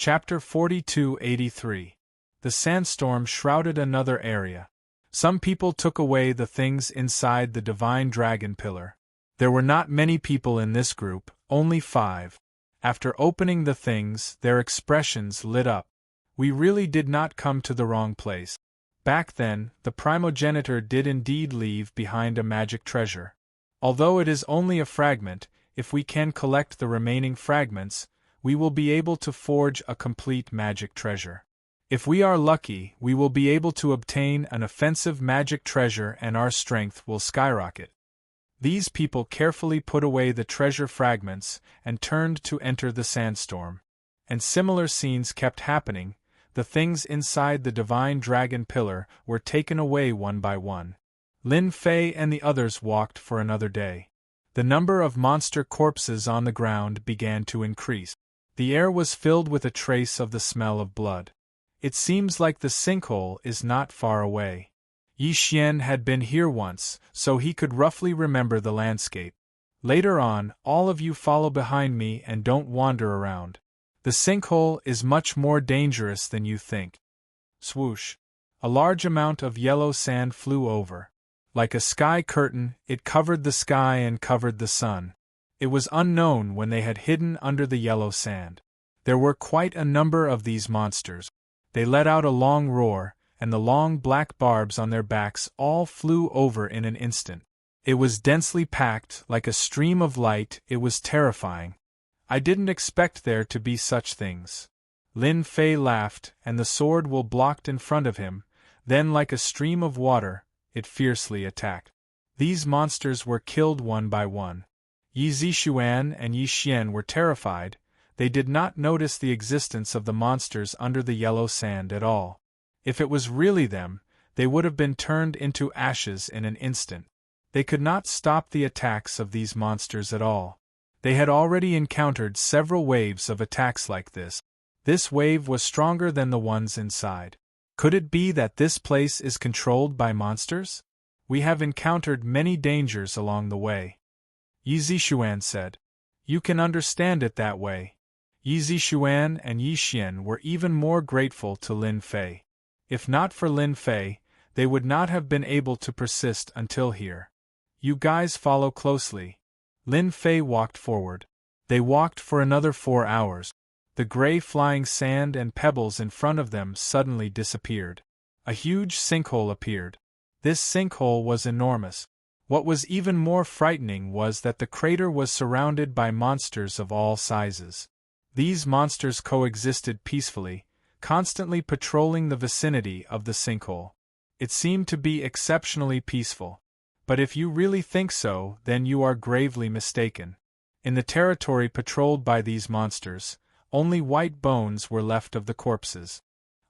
Chapter 4283. The sandstorm shrouded another area. Some people took away the things inside the divine dragon pillar. There were not many people in this group, only 5. After opening the things, their expressions lit up. We really did not come to the wrong place. Back then, the primogenitor did indeed leave behind a magic treasure. Although it is only a fragment, if we can collect the remaining fragments, we will be able to forge a complete magic treasure. If we are lucky, we will be able to obtain an offensive magic treasure and our strength will skyrocket. These people carefully put away the treasure fragments and turned to enter the sandstorm. And similar scenes kept happening. The things inside the divine dragon pillar were taken away one by one. Lin Fei and the others walked for another day. The number of monster corpses on the ground began to increase. The air was filled with a trace of the smell of blood. It seems like the sinkhole is not far away. Yi Xian had been here once, so he could roughly remember the landscape. Later on, all of you follow behind me and don't wander around. The sinkhole is much more dangerous than you think. Swoosh! A large amount of yellow sand flew over. Like a sky curtain, it covered the sky and covered the sun. It was unknown when they had hidden under the yellow sand. There were quite a number of these monsters. They let out a long roar, and the long black barbs on their backs all flew over in an instant. It was densely packed, like a stream of light. It was terrifying. I didn't expect there to be such things. Lin Fei laughed, and the sword will blocked in front of him, then like a stream of water, it fiercely attacked. These monsters were killed one by one. Yi Zixuan and Yi Xian were terrified. They did not notice the existence of the monsters under the yellow sand at all. If it was really them, they would have been turned into ashes in an instant. They could not stop the attacks of these monsters at all. They had already encountered several waves of attacks like this. This wave was stronger than the ones inside. Could it be that this place is controlled by monsters? We have encountered many dangers along the way. Yi Zixuan said. You can understand it that way. Yi Zixuan and Yi Xian were even more grateful to Lin Fei. If not for Lin Fei, they would not have been able to persist until here. You guys follow closely. Lin Fei walked forward. They walked for another 4 hours. The gray flying sand and pebbles in front of them suddenly disappeared. A huge sinkhole appeared. This sinkhole was enormous. What was even more frightening was that the crater was surrounded by monsters of all sizes. These monsters coexisted peacefully, constantly patrolling the vicinity of the sinkhole. It seemed to be exceptionally peaceful. But if you really think so, then you are gravely mistaken. In the territory patrolled by these monsters, only white bones were left of the corpses.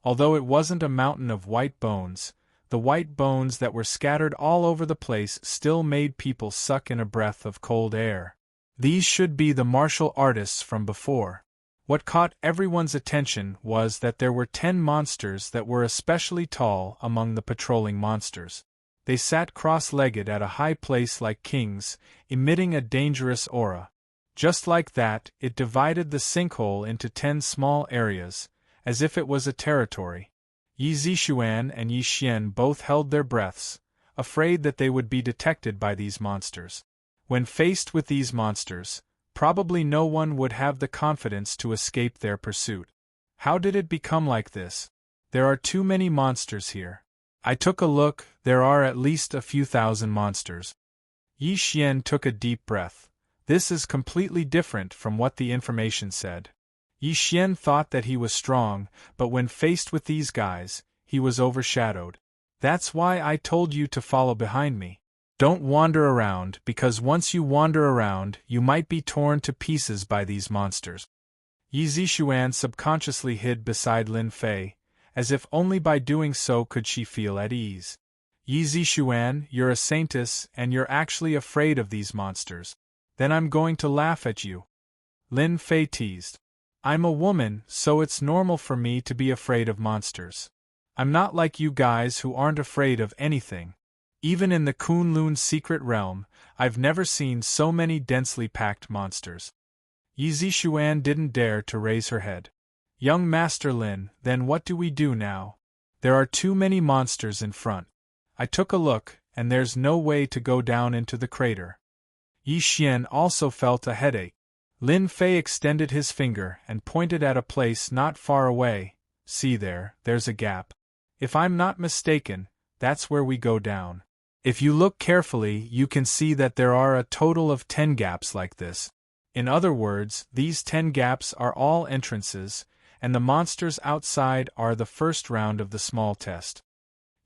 Although it wasn't a mountain of white bones, the white bones that were scattered all over the place still made people suck in a breath of cold air. These should be the martial artists from before. What caught everyone's attention was that there were 10 monsters that were especially tall among the patrolling monsters. They sat cross-legged at a high place like kings, emitting a dangerous aura. Just like that, it divided the sinkhole into 10 small areas, as if it was a territory. Yi Zixuan and Yi Xian both held their breaths, afraid that they would be detected by these monsters. When faced with these monsters, probably no one would have the confidence to escape their pursuit. How did it become like this? There are too many monsters here. I took a look, there are at least a few thousand monsters. Yi Xian took a deep breath. This is completely different from what the information said. Yi Xian thought that he was strong, but when faced with these guys, he was overshadowed. That's why I told you to follow behind me. Don't wander around, because once you wander around, you might be torn to pieces by these monsters. Yi Zixuan subconsciously hid beside Lin Fei, as if only by doing so could she feel at ease. Yi Zixuan, you're a saintess and you're actually afraid of these monsters. Then I'm going to laugh at you. Lin Fei teased. I'm a woman, so it's normal for me to be afraid of monsters. I'm not like you guys who aren't afraid of anything. Even in the Kunlun secret realm, I've never seen so many densely packed monsters. Yi Zixuan didn't dare to raise her head. Young Master Lin, then what do we do now? There are too many monsters in front. I took a look, and there's no way to go down into the crater. Yi Xian also felt a headache. Lin Fei extended his finger and pointed at a place not far away. See there, there's a gap. If I'm not mistaken, that's where we go down. If you look carefully, you can see that there are a total of 10 gaps like this. In other words, these 10 gaps are all entrances, and the monsters outside are the first round of the small test.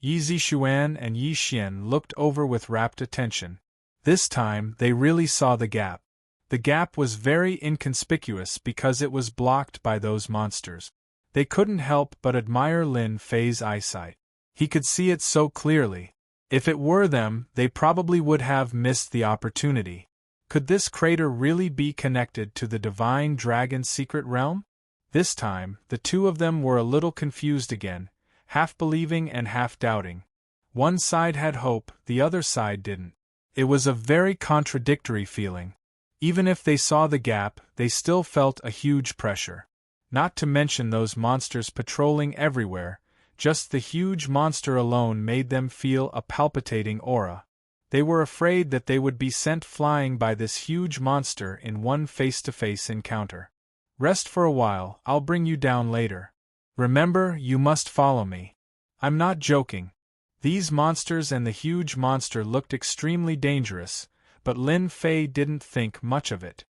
Yi Zixuan and Yi Xian looked over with rapt attention. This time, they really saw the gap. The gap was very inconspicuous because it was blocked by those monsters. They couldn't help but admire Lin Fei's eyesight. He could see it so clearly. If it were them, they probably would have missed the opportunity. Could this crater really be connected to the divine dragon's secret realm? This time, the two of them were a little confused again, half believing and half doubting. One side had hope, the other side didn't. It was a very contradictory feeling. Even if they saw the gap, they still felt a huge pressure. Not to mention those monsters patrolling everywhere, just the huge monster alone made them feel a palpitating aura. They were afraid that they would be sent flying by this huge monster in one face-to-face encounter. Rest for a while, I'll bring you down later. Remember, you must follow me. I'm not joking. These monsters and the huge monster looked extremely dangerous, but Lin Fei didn't think much of it.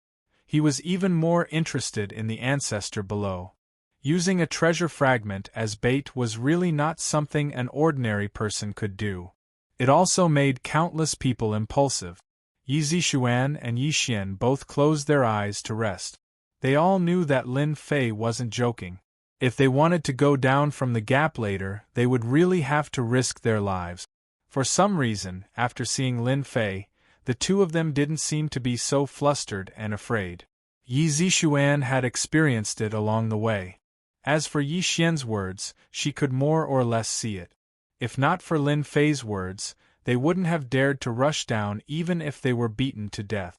He was even more interested in the ancestor below. Using a treasure fragment as bait was really not something an ordinary person could do. It also made countless people impulsive. Yi Zixuan and Yi Xian both closed their eyes to rest. They all knew that Lin Fei wasn't joking. If they wanted to go down from the gap later, they would really have to risk their lives. For some reason, after seeing Lin Fei, the two of them didn't seem to be so flustered and afraid. Yi Zixuan had experienced it along the way. As for Yi Xian's words, she could more or less see it. If not for Lin Fei's words, they wouldn't have dared to rush down even if they were beaten to death.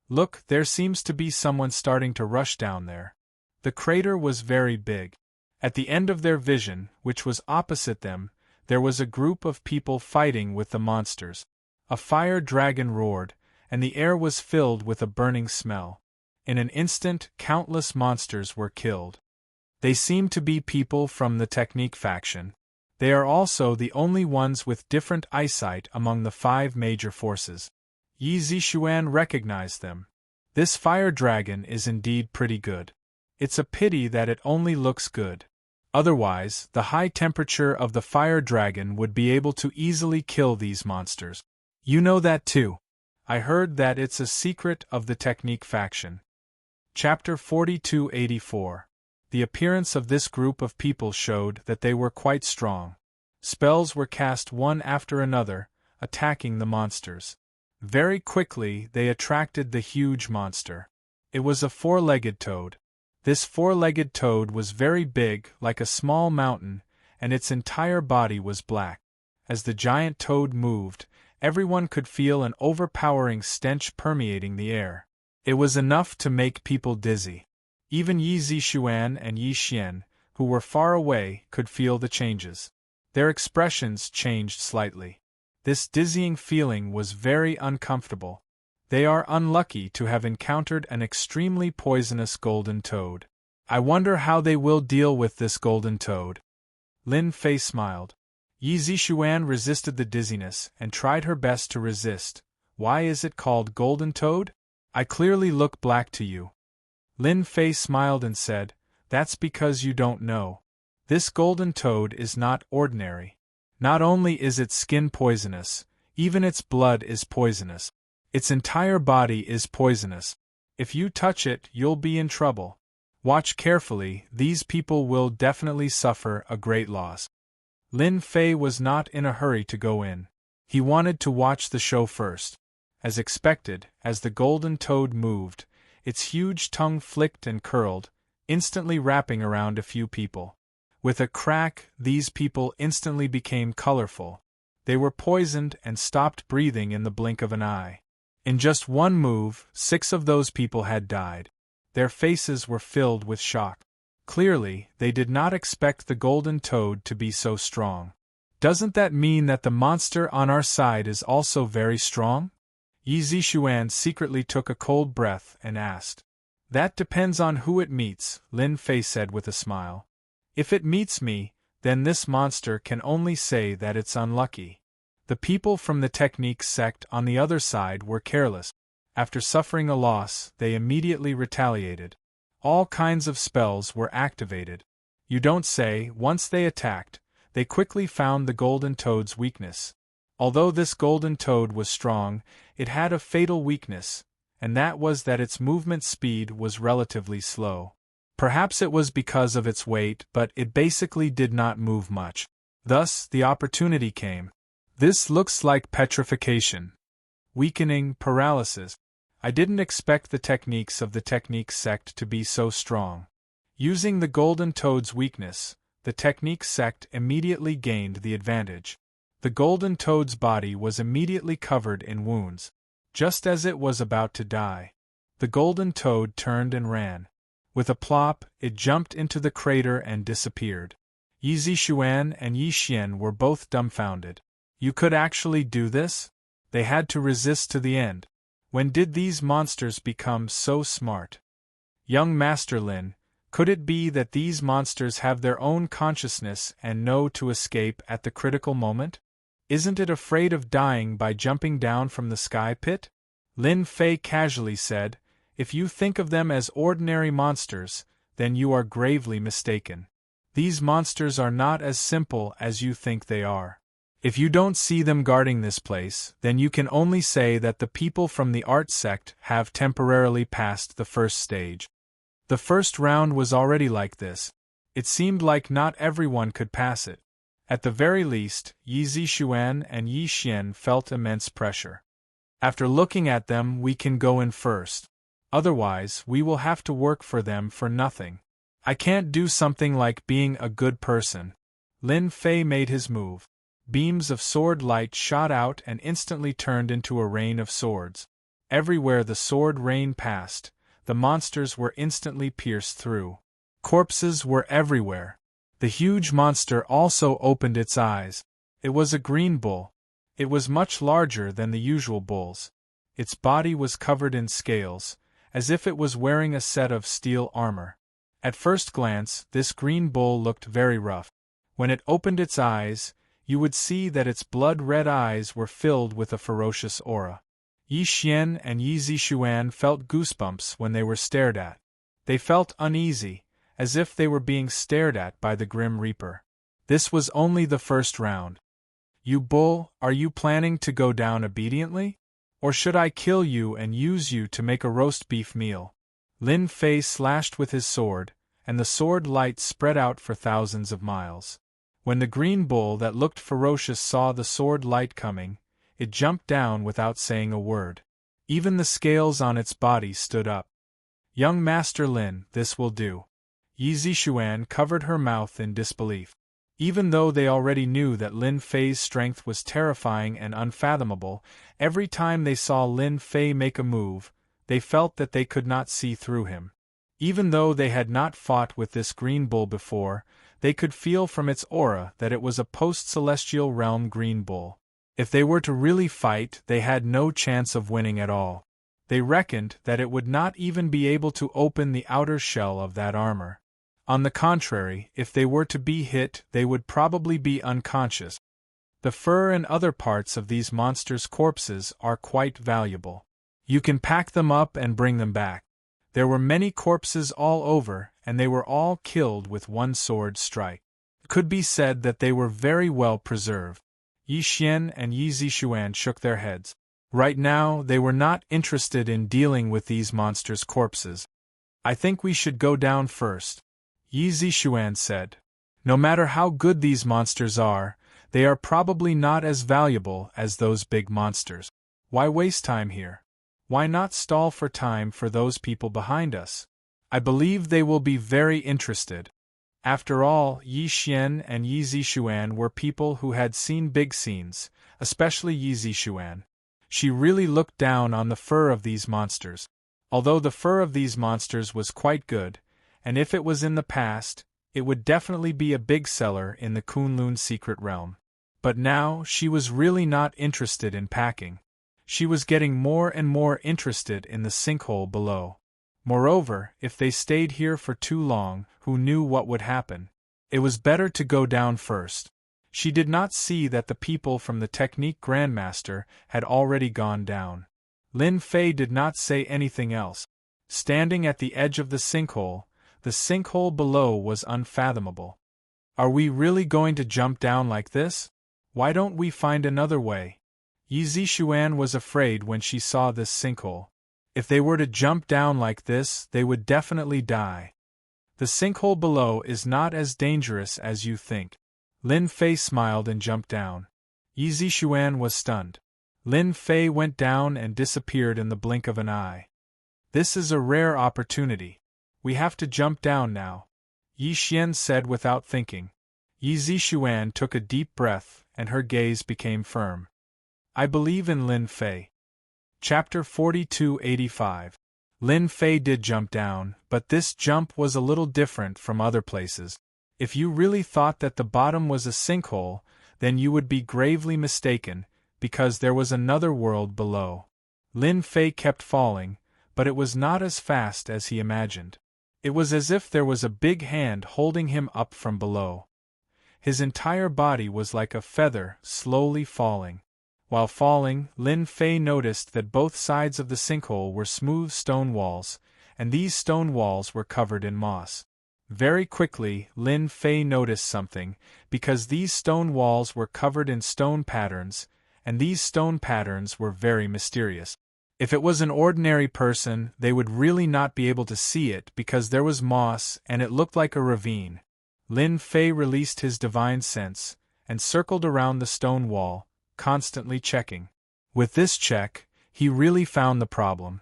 Look, there seems to be someone starting to rush down there. The crater was very big. At the end of their vision, which was opposite them, there was a group of people fighting with the monsters. A fire dragon roared, and the air was filled with a burning smell. In an instant, countless monsters were killed. They seem to be people from the Technique faction. They are also the only ones with different eyesight among the 5 major forces. Yi Zixuan recognized them. This fire dragon is indeed pretty good. It's a pity that it only looks good. Otherwise, the high temperature of the fire dragon would be able to easily kill these monsters. You know that too. I heard that it's a secret of the Technique faction. Chapter 4284. The appearance of this group of people showed that they were quite strong. Spells were cast one after another, attacking the monsters. Very quickly they attracted the huge monster. It was a 4-legged toad. This 4-legged toad was very big, like a small mountain, and its entire body was black. As the giant toad moved, everyone could feel an overpowering stench permeating the air. It was enough to make people dizzy. Even Yi Zixuan and Yi Xian, who were far away, could feel the changes. Their expressions changed slightly. This dizzying feeling was very uncomfortable. They are unlucky to have encountered an extremely poisonous golden toad. I wonder how they will deal with this golden toad. Lin Fei smiled. Yi Zixuan resisted the dizziness and tried her best to resist. Why is it called golden toad? I clearly look black to you. Lin Fei smiled and said, That's because you don't know. This golden toad is not ordinary. Not only is its skin poisonous, even its blood is poisonous. Its entire body is poisonous. If you touch it, you'll be in trouble. Watch carefully, these people will definitely suffer a great loss. Lin Fei was not in a hurry to go in. He wanted to watch the show first. As expected, as the golden toad moved, its huge tongue flicked and curled, instantly wrapping around a few people. With a crack, these people instantly became colorful. They were poisoned and stopped breathing in the blink of an eye. In just one move, 6 of those people had died. Their faces were filled with shock. Clearly, they did not expect the golden toad to be so strong. Doesn't that mean that the monster on our side is also very strong? Yi Zishuan secretly took a cold breath and asked. That depends on who it meets, Lin Fei said with a smile. If it meets me, then this monster can only say that it's unlucky. The people from the technique sect on the other side were careless. After suffering a loss, they immediately retaliated. All kinds of spells were activated. You don't say. Once they attacked, they quickly found the golden toad's weakness. Although this golden toad was strong, it had a fatal weakness, and that was that its movement speed was relatively slow. Perhaps it was because of its weight, but it basically did not move much. Thus, the opportunity came. This looks like petrification. Weakening, paralysis. I didn't expect the techniques of the technique sect to be so strong. Using the golden toad's weakness, the technique sect immediately gained the advantage. The golden toad's body was immediately covered in wounds. Just as it was about to die, the golden toad turned and ran. With a plop, it jumped into the crater and disappeared. Yi Zishuan and Yi Xian were both dumbfounded. You could actually do this? They had to resist to the end. When did these monsters become so smart? Young Master Lin, could it be that these monsters have their own consciousness and know to escape at the critical moment? Isn't it afraid of dying by jumping down from the sky pit? Lin Fei casually said, If you think of them as ordinary monsters, then you are gravely mistaken. These monsters are not as simple as you think they are. If you don't see them guarding this place, then you can only say that the people from the art sect have temporarily passed the first stage. The first round was already like this. It seemed like not everyone could pass it. At the very least, Yi Zishuan and Yi Xian felt immense pressure. After looking at them, we can go in first. Otherwise, we will have to work for them for nothing. I can't do something like being a good person. Lin Fei made his move. Beams of sword light shot out and instantly turned into a rain of swords. Everywhere the sword rain passed, the monsters were instantly pierced through. Corpses were everywhere. The huge monster also opened its eyes. It was a green bull. It was much larger than the usual bulls. Its body was covered in scales, as if it was wearing a set of steel armor. At first glance, this green bull looked very rough. When it opened its eyes, you would see that its blood-red eyes were filled with a ferocious aura. Yi Xian and Yi Zishuan felt goosebumps when they were stared at. They felt uneasy, as if they were being stared at by the Grim Reaper. This was only the first round. You bull, are you planning to go down obediently? Or should I kill you and use you to make a roast beef meal? Lin Fei slashed with his sword, and the sword light spread out for thousands of miles. When the green bull that looked ferocious saw the sword light coming, it jumped down without saying a word. Even the scales on its body stood up. Young Master Lin, this will do. Yi Zishuan covered her mouth in disbelief. Even though they already knew that Lin Fei's strength was terrifying and unfathomable, every time they saw Lin Fei make a move, they felt that they could not see through him. Even though they had not fought with this green bull before, they could feel from its aura that it was a post-celestial realm green bull. If they were to really fight, they had no chance of winning at all. They reckoned that it would not even be able to open the outer shell of that armor. On the contrary, if they were to be hit, they would probably be unconscious. The fur and other parts of these monsters' corpses are quite valuable. You can pack them up and bring them back. There were many corpses all over, and they were all killed with one sword strike. It could be said that they were very well preserved. Yi Xian and Yi Zishuan shook their heads. Right now, they were not interested in dealing with these monsters' corpses. I think we should go down first, Yi Zishuan said. No matter how good these monsters are, they are probably not as valuable as those big monsters. Why waste time here? Why not stall for time for those people behind us? I believe they will be very interested. After all, Yi Xian and Yi Zishuan were people who had seen big scenes, especially Yi Zishuan. She really looked down on the fur of these monsters. Although the fur of these monsters was quite good, and if it was in the past, it would definitely be a big seller in the Kunlun secret realm. But now she was really not interested in packing. She was getting more and more interested in the sinkhole below. Moreover, if they stayed here for too long, who knew what would happen? It was better to go down first. She did not see that the people from the Technique Grandmaster had already gone down. Lin Fei did not say anything else. Standing at the edge of the sinkhole below was unfathomable. Are we really going to jump down like this? Why don't we find another way? Yi Zixuan was afraid when she saw this sinkhole. If they were to jump down like this, they would definitely die. The sinkhole below is not as dangerous as you think. Lin Fei smiled and jumped down. Yi Zixuan was stunned. Lin Fei went down and disappeared in the blink of an eye. This is a rare opportunity. We have to jump down now, Yi Xian said without thinking. Yi Zixuan took a deep breath, and her gaze became firm. I believe in Lin Fei. Chapter 4285. Lin Fei did jump down, but this jump was a little different from other places. If you really thought that the bottom was a sinkhole, then you would be gravely mistaken, because there was another world below. Lin Fei kept falling, but it was not as fast as he imagined. It was as if there was a big hand holding him up from below. His entire body was like a feather, slowly falling. While falling, Lin Fei noticed that both sides of the sinkhole were smooth stone walls, and these stone walls were covered in moss. Very quickly, Lin Fei noticed something, because these stone walls were covered in stone patterns, and these stone patterns were very mysterious. If it was an ordinary person, they would really not be able to see it because there was moss and it looked like a ravine. Lin Fei released his divine sense and circled around the stone wall, constantly checking. With this check, he really found the problem.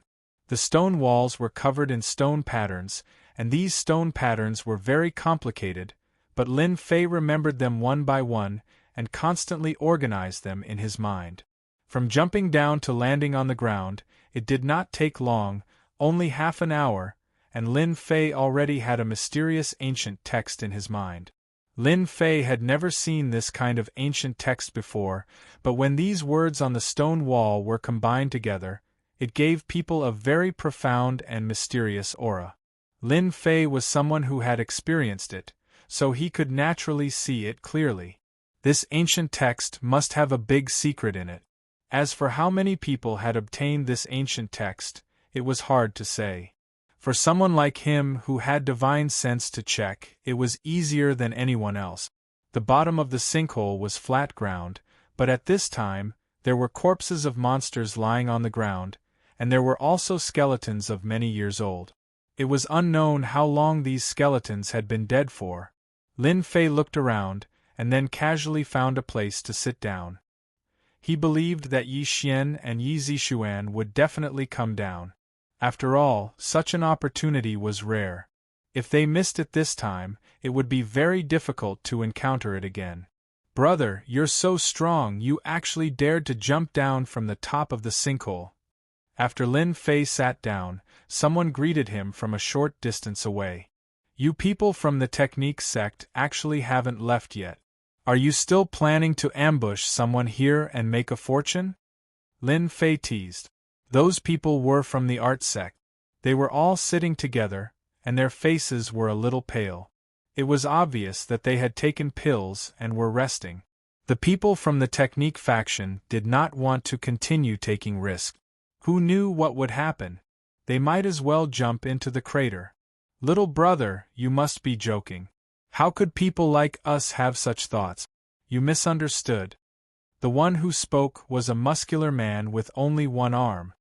The stone walls were covered in stone patterns, and these stone patterns were very complicated, but Lin Fei remembered them one by one and constantly organized them in his mind. From jumping down to landing on the ground, it did not take long, only half an hour, and Lin Fei already had a mysterious ancient text in his mind. Lin Fei had never seen this kind of ancient text before, but when these words on the stone wall were combined together, it gave people a very profound and mysterious aura. Lin Fei was someone who had experienced it, so he could naturally see it clearly. This ancient text must have a big secret in it. As for how many people had obtained this ancient text, it was hard to say. For someone like him who had divine sense to check, it was easier than anyone else. The bottom of the sinkhole was flat ground, but at this time, there were corpses of monsters lying on the ground, and there were also skeletons of many years old. It was unknown how long these skeletons had been dead for. Lin Fei looked around, and then casually found a place to sit down. He believed that Yi Xian and Yi Zixuan would definitely come down. After all, such an opportunity was rare. If they missed it this time, it would be very difficult to encounter it again. Brother, you're so strong, you actually dared to jump down from the top of the sinkhole. After Lin Fei sat down, someone greeted him from a short distance away. You people from the Technique sect actually haven't left yet. Are you still planning to ambush someone here and make a fortune? Lin Fei teased. Those people were from the art sect. They were all sitting together, and their faces were a little pale. It was obvious that they had taken pills and were resting. The people from the Technique faction did not want to continue taking risks. Who knew what would happen? They might as well jump into the crater. Little brother, you must be joking. How could people like us have such thoughts? You misunderstood. The one who spoke was a muscular man with only one arm.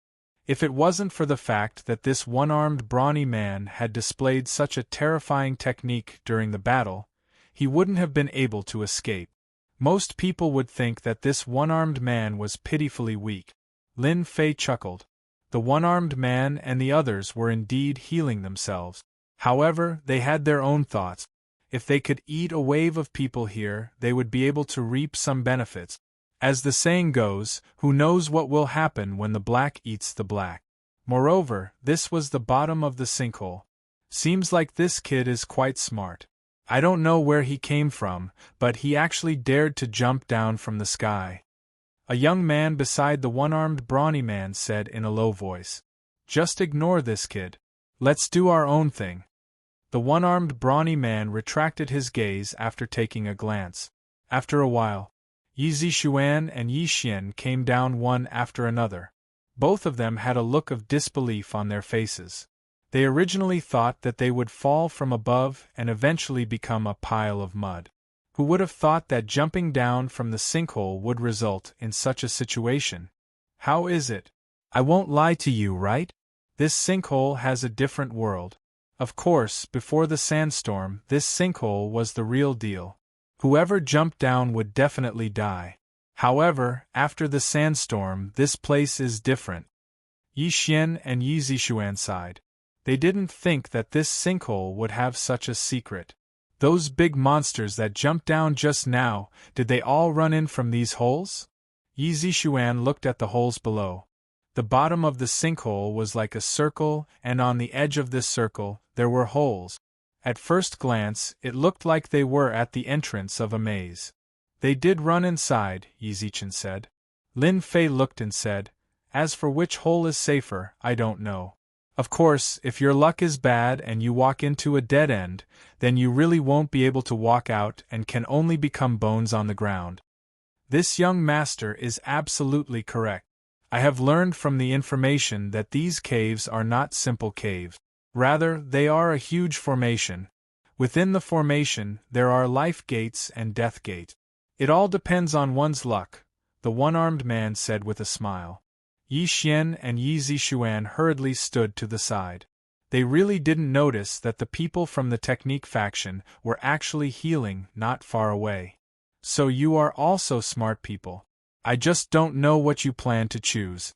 If it wasn't for the fact that this one-armed brawny man had displayed such a terrifying technique during the battle, he wouldn't have been able to escape. Most people would think that this one-armed man was pitifully weak. Lin Fei chuckled. The one-armed man and the others were indeed healing themselves. However, they had their own thoughts. If they could eat a wave of people here, they would be able to reap some benefits. As the saying goes, who knows what will happen when the black eats the black. Moreover, this was the bottom of the sinkhole. Seems like this kid is quite smart. I don't know where he came from, but he actually dared to jump down from the sky. A young man beside the one-armed brawny man said in a low voice. Just ignore this kid. Let's do our own thing. The one-armed brawny man retracted his gaze after taking a glance. After a while, Yi Zixuan and Yi Xian came down one after another. Both of them had a look of disbelief on their faces. They originally thought that they would fall from above and eventually become a pile of mud. Who would have thought that jumping down from the sinkhole would result in such a situation? How is it? I won't lie to you, right? This sinkhole has a different world. Of course, before the sandstorm, this sinkhole was the real deal. Whoever jumped down would definitely die. However, after the sandstorm, this place is different. Yi Xian and Yi Zixuan sighed. They didn't think that this sinkhole would have such a secret. Those big monsters that jumped down just now, did they all run in from these holes? Yi Zixuan looked at the holes below. The bottom of the sinkhole was like a circle, and on the edge of this circle, there were holes. At first glance, it looked like they were at the entrance of a maze. They did run inside, Yi Zixuan said. Lin Fei looked and said, as for which hole is safer, I don't know. Of course, if your luck is bad and you walk into a dead end, then you really won't be able to walk out and can only become bones on the ground. This young master is absolutely correct. I have learned from the information that these caves are not simple caves. Rather, they are a huge formation. Within the formation, there are life gates and death gates. It all depends on one's luck, the one-armed man said with a smile. Yi Xian and Yi Zixuan hurriedly stood to the side. They really didn't notice that the people from the technique faction were actually healing not far away. So you are also smart people. I just don't know what you plan to choose.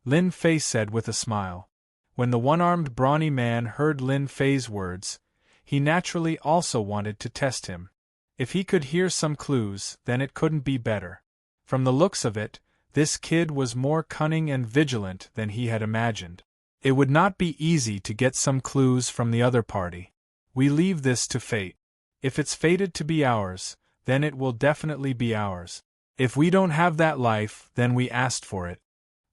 Lin Fei said with a smile. When the one-armed brawny man heard Lin Fei's words, he naturally also wanted to test him. If he could hear some clues, then it couldn't be better. From the looks of it, this kid was more cunning and vigilant than he had imagined. It would not be easy to get some clues from the other party. We leave this to fate. If it's fated to be ours, then it will definitely be ours. If we don't have that life, then we asked for it.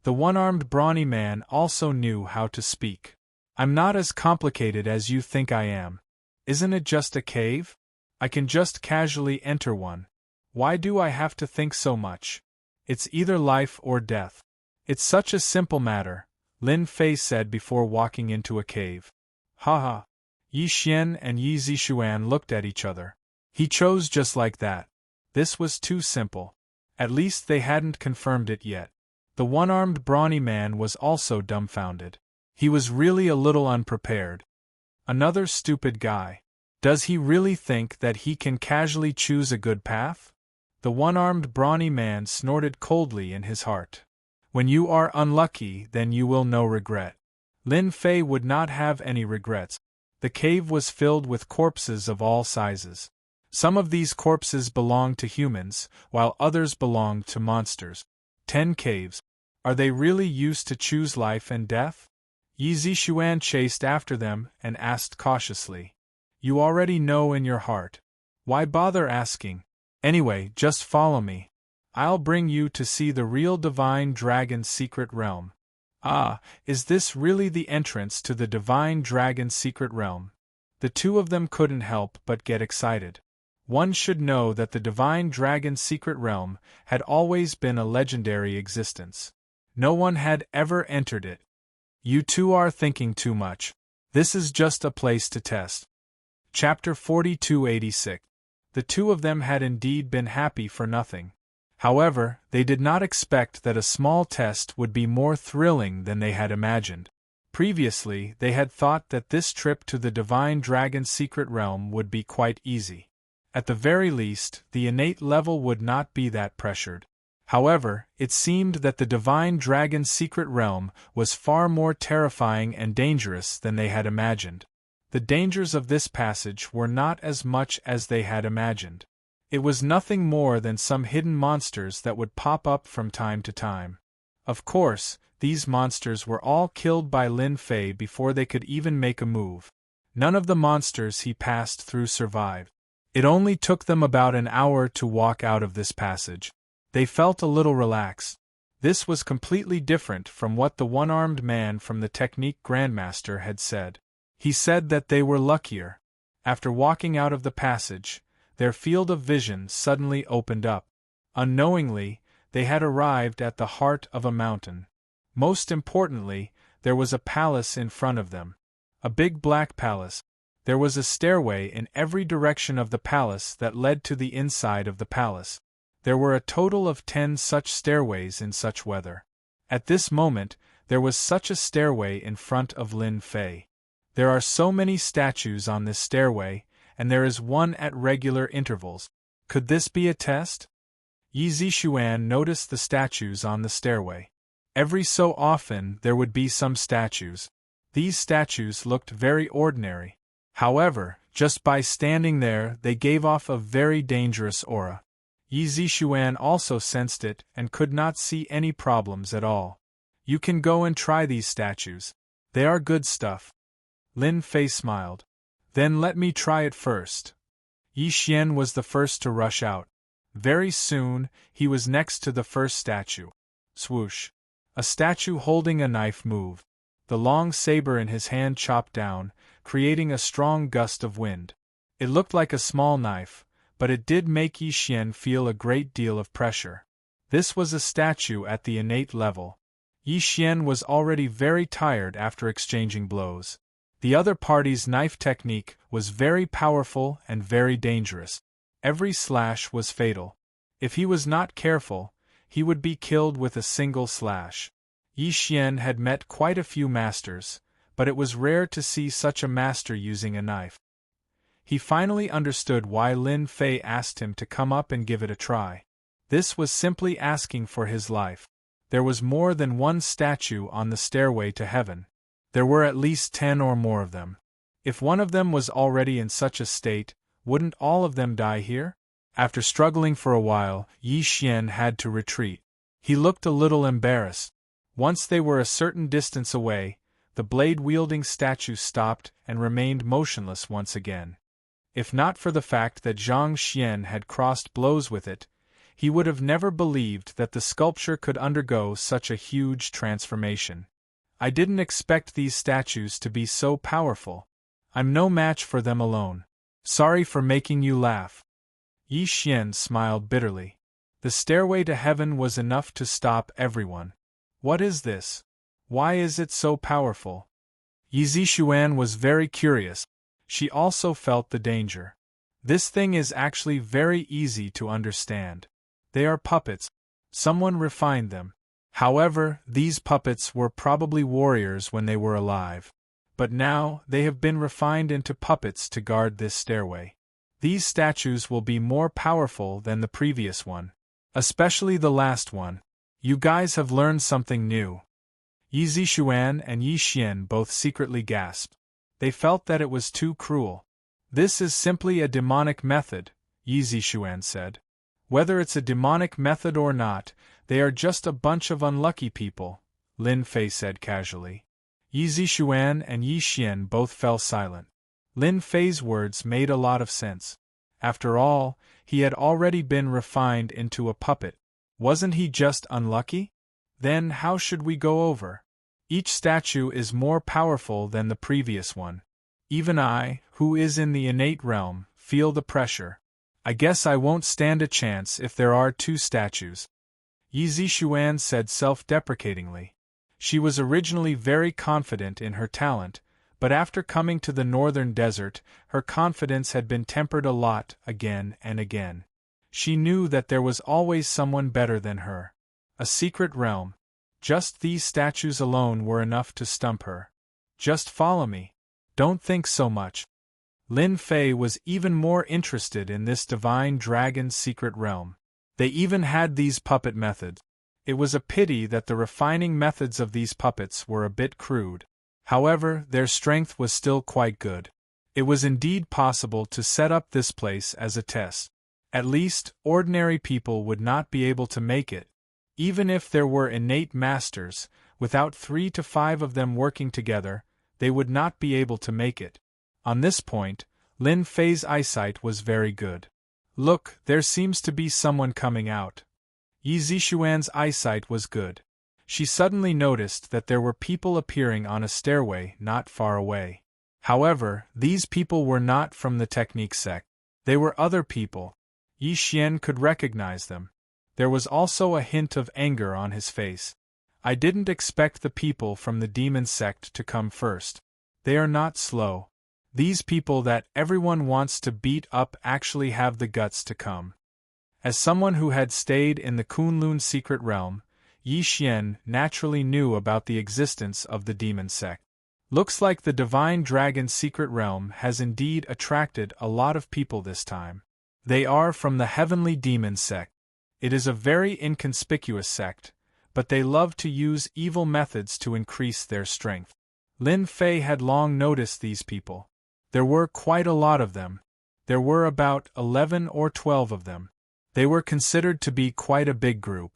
The one-armed brawny man also knew how to speak. I'm not as complicated as you think I am. Isn't it just a cave? I can just casually enter one. Why do I have to think so much? It's either life or death. It's such a simple matter, Lin Fei said before walking into a cave. Haha. Yi Xian and Yi Zixuan looked at each other. He chose just like that. This was too simple. At least they hadn't confirmed it yet. The one-armed brawny man was also dumbfounded. He was really a little unprepared. Another stupid guy. Does he really think that he can casually choose a good path? The one-armed brawny man snorted coldly in his heart. When you are unlucky, then you will no regret. Lin Fei would not have any regrets. The cave was filled with corpses of all sizes. Some of these corpses belonged to humans, while others belonged to monsters. 10 caves. Are they really used to choose life and death? Yi Zixuan chased after them and asked cautiously. You already know in your heart. Why bother asking? Anyway, just follow me. I'll bring you to see the real divine dragon's secret realm. Ah, is this really the entrance to the divine dragon's secret realm? The two of them couldn't help but get excited. One should know that the divine dragon's secret realm had always been a legendary existence. No one had ever entered it. You two are thinking too much. This is just a place to test. Chapter 4286. The two of them had indeed been happy for nothing. However, they did not expect that a small test would be more thrilling than they had imagined. Previously, they had thought that this trip to the divine dragon's secret realm would be quite easy. At the very least, the innate level would not be that pressured. However, it seemed that the divine dragon's secret realm was far more terrifying and dangerous than they had imagined. The dangers of this passage were not as much as they had imagined. It was nothing more than some hidden monsters that would pop up from time to time. Of course, these monsters were all killed by Lin Fei before they could even make a move. None of the monsters he passed through survived. It only took them about an hour to walk out of this passage. They felt a little relaxed. This was completely different from what the one-armed man from the Technique Grandmaster had said. He said that they were luckier. After walking out of the passage, their field of vision suddenly opened up. Unknowingly, they had arrived at the heart of a mountain. Most importantly, there was a palace in front of them. A big black palace. There was a stairway in every direction of the palace that led to the inside of the palace. There were a total of 10 such stairways in such weather. At this moment, there was such a stairway in front of Lin Fei. There are so many statues on this stairway, and there is one at regular intervals. Could this be a test? Yi Zixuan noticed the statues on the stairway. Every so often there would be some statues. These statues looked very ordinary. However, just by standing there they gave off a very dangerous aura. Yi Zixuan also sensed it and could not see any problems at all. You can go and try these statues. They are good stuff. Lin Fei smiled. Then let me try it first. Yi Xian was the first to rush out. Very soon, he was next to the first statue. Swoosh! A statue holding a knife moved. The long saber in his hand chopped down, creating a strong gust of wind. It looked like a small knife, but it did make Yi Xian feel a great deal of pressure. This was a statue at the innate level. Yi Xian was already very tired after exchanging blows. The other party's knife technique was very powerful and very dangerous. Every slash was fatal. If he was not careful, he would be killed with a single slash. Yi Xian had met quite a few masters, but it was rare to see such a master using a knife. He finally understood why Lin Fei asked him to come up and give it a try. This was simply asking for his life. There was more than one statue on the stairway to heaven. There were at least 10 or more of them. If one of them was already in such a state, wouldn't all of them die here? After struggling for a while, Yi Xian had to retreat. He looked a little embarrassed. Once they were a certain distance away, the blade-wielding statue stopped and remained motionless once again. If not for the fact that Zhang Xian had crossed blows with it, he would have never believed that the sculpture could undergo such a huge transformation. I didn't expect these statues to be so powerful. I'm no match for them alone. Sorry for making you laugh. Yi Xian smiled bitterly. The stairway to heaven was enough to stop everyone. What is this? Why is it so powerful? Yi Zixuan was very curious. She also felt the danger. This thing is actually very easy to understand. They are puppets. Someone refined them. However, these puppets were probably warriors when they were alive. But now, they have been refined into puppets to guard this stairway. These statues will be more powerful than the previous one. Especially the last one. You guys have learned something new. Yi Zixuan and Yi Xian both secretly gasped. They felt that it was too cruel. This is simply a demonic method, Yi Zixuan said. Whether it's a demonic method or not, they are just a bunch of unlucky people, Lin Fei said casually. Yi Zixuan and Yi Xian both fell silent. Lin Fei's words made a lot of sense. After all, he had already been refined into a puppet. Wasn't he just unlucky? Then how should we go over? Each statue is more powerful than the previous one. Even I, who is in the innate realm, feel the pressure. I guess I won't stand a chance if there are 2 statues. Yi Zixuan said self-deprecatingly. She was originally very confident in her talent, but after coming to the northern desert, her confidence had been tempered a lot again and again. She knew that there was always someone better than her. A secret realm. Just these statues alone were enough to stump her. Just follow me. Don't think so much. Lin Fei was even more interested in this divine dragon's secret realm. They even had these puppet methods. It was a pity that the refining methods of these puppets were a bit crude. However, their strength was still quite good. It was indeed possible to set up this place as a test. At least, ordinary people would not be able to make it. Even if there were innate masters, without 3 to 5 of them working together, they would not be able to make it. On this point, Lin Fei's eyesight was very good. Look, there seems to be someone coming out. Yi Zixuan's eyesight was good. She suddenly noticed that there were people appearing on a stairway not far away. However, these people were not from the technique sect. They were other people. Yi Xian could recognize them. There was also a hint of anger on his face. I didn't expect the people from the demon sect to come first. They are not slow. These people that everyone wants to beat up actually have the guts to come. As someone who had stayed in the Kunlun secret realm, Yi Xian naturally knew about the existence of the demon sect. Looks like the divine dragon secret realm has indeed attracted a lot of people this time. They are from the heavenly demon sect. It is a very inconspicuous sect, but they love to use evil methods to increase their strength. Lin Fei had long noticed these people. There were quite a lot of them. There were about 11 or 12 of them. They were considered to be quite a big group.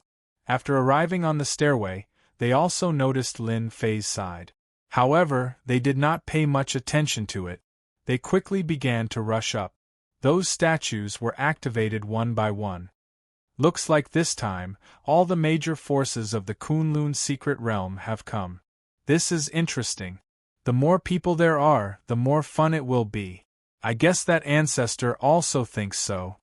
After arriving on the stairway, they also noticed Lin Fei's side. However, they did not pay much attention to it. They quickly began to rush up. Those statues were activated one by one. Looks like this time, all the major forces of the Kunlun secret realm have come. This is interesting. The more people there are, the more fun it will be. I guess that ancestor also thinks so.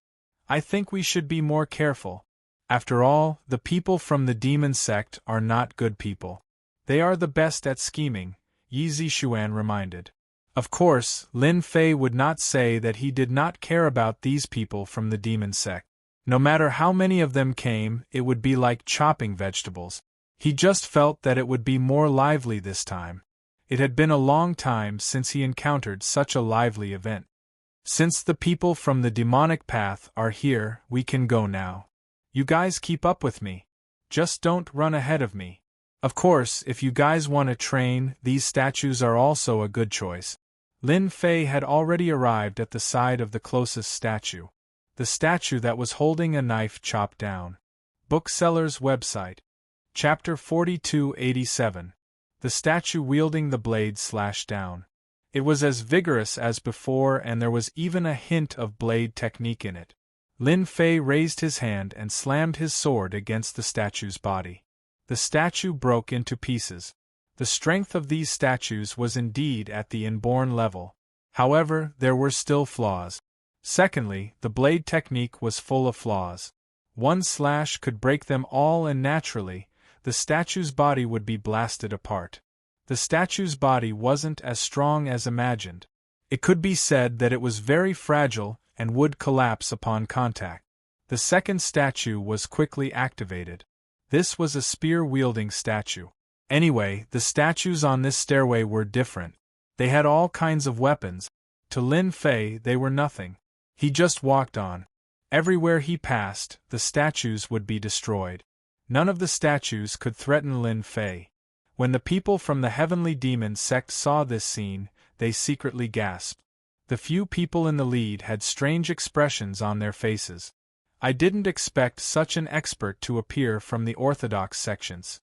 I think we should be more careful. After all, the people from the demon sect are not good people. They are the best at scheming, Yi Zixuan reminded. Of course, Lin Fei would not say that he did not care about these people from the demon sect. No matter how many of them came, it would be like chopping vegetables. He just felt that it would be more lively this time. It had been a long time since he encountered such a lively event. Since the people from the demonic path are here, we can go now. You guys keep up with me. Just don't run ahead of me. Of course, if you guys want to train, these statues are also a good choice. Lin Fei had already arrived at the side of the closest statue. The statue that was holding a knife chopped down. Bookseller's website. Chapter 4287. The statue wielding the blade slashed down. It was as vigorous as before, and there was even a hint of blade technique in it. Lin Fei raised his hand and slammed his sword against the statue's body. The statue broke into pieces. The strength of these statues was indeed at the inborn level. However, there were still flaws. Secondly, the blade technique was full of flaws. One slash could break them all, and naturally, the statue's body would be blasted apart. The statue's body wasn't as strong as imagined. It could be said that it was very fragile and would collapse upon contact. The second statue was quickly activated. This was a spear-wielding statue. Anyway, the statues on this stairway were different. They had all kinds of weapons. To Lin Fei, they were nothing. He just walked on. Everywhere he passed, the statues would be destroyed. None of the statues could threaten Lin Fei. When the people from the heavenly demon sect saw this scene, they secretly gasped. The few people in the lead had strange expressions on their faces. I didn't expect such an expert to appear from the orthodox sections.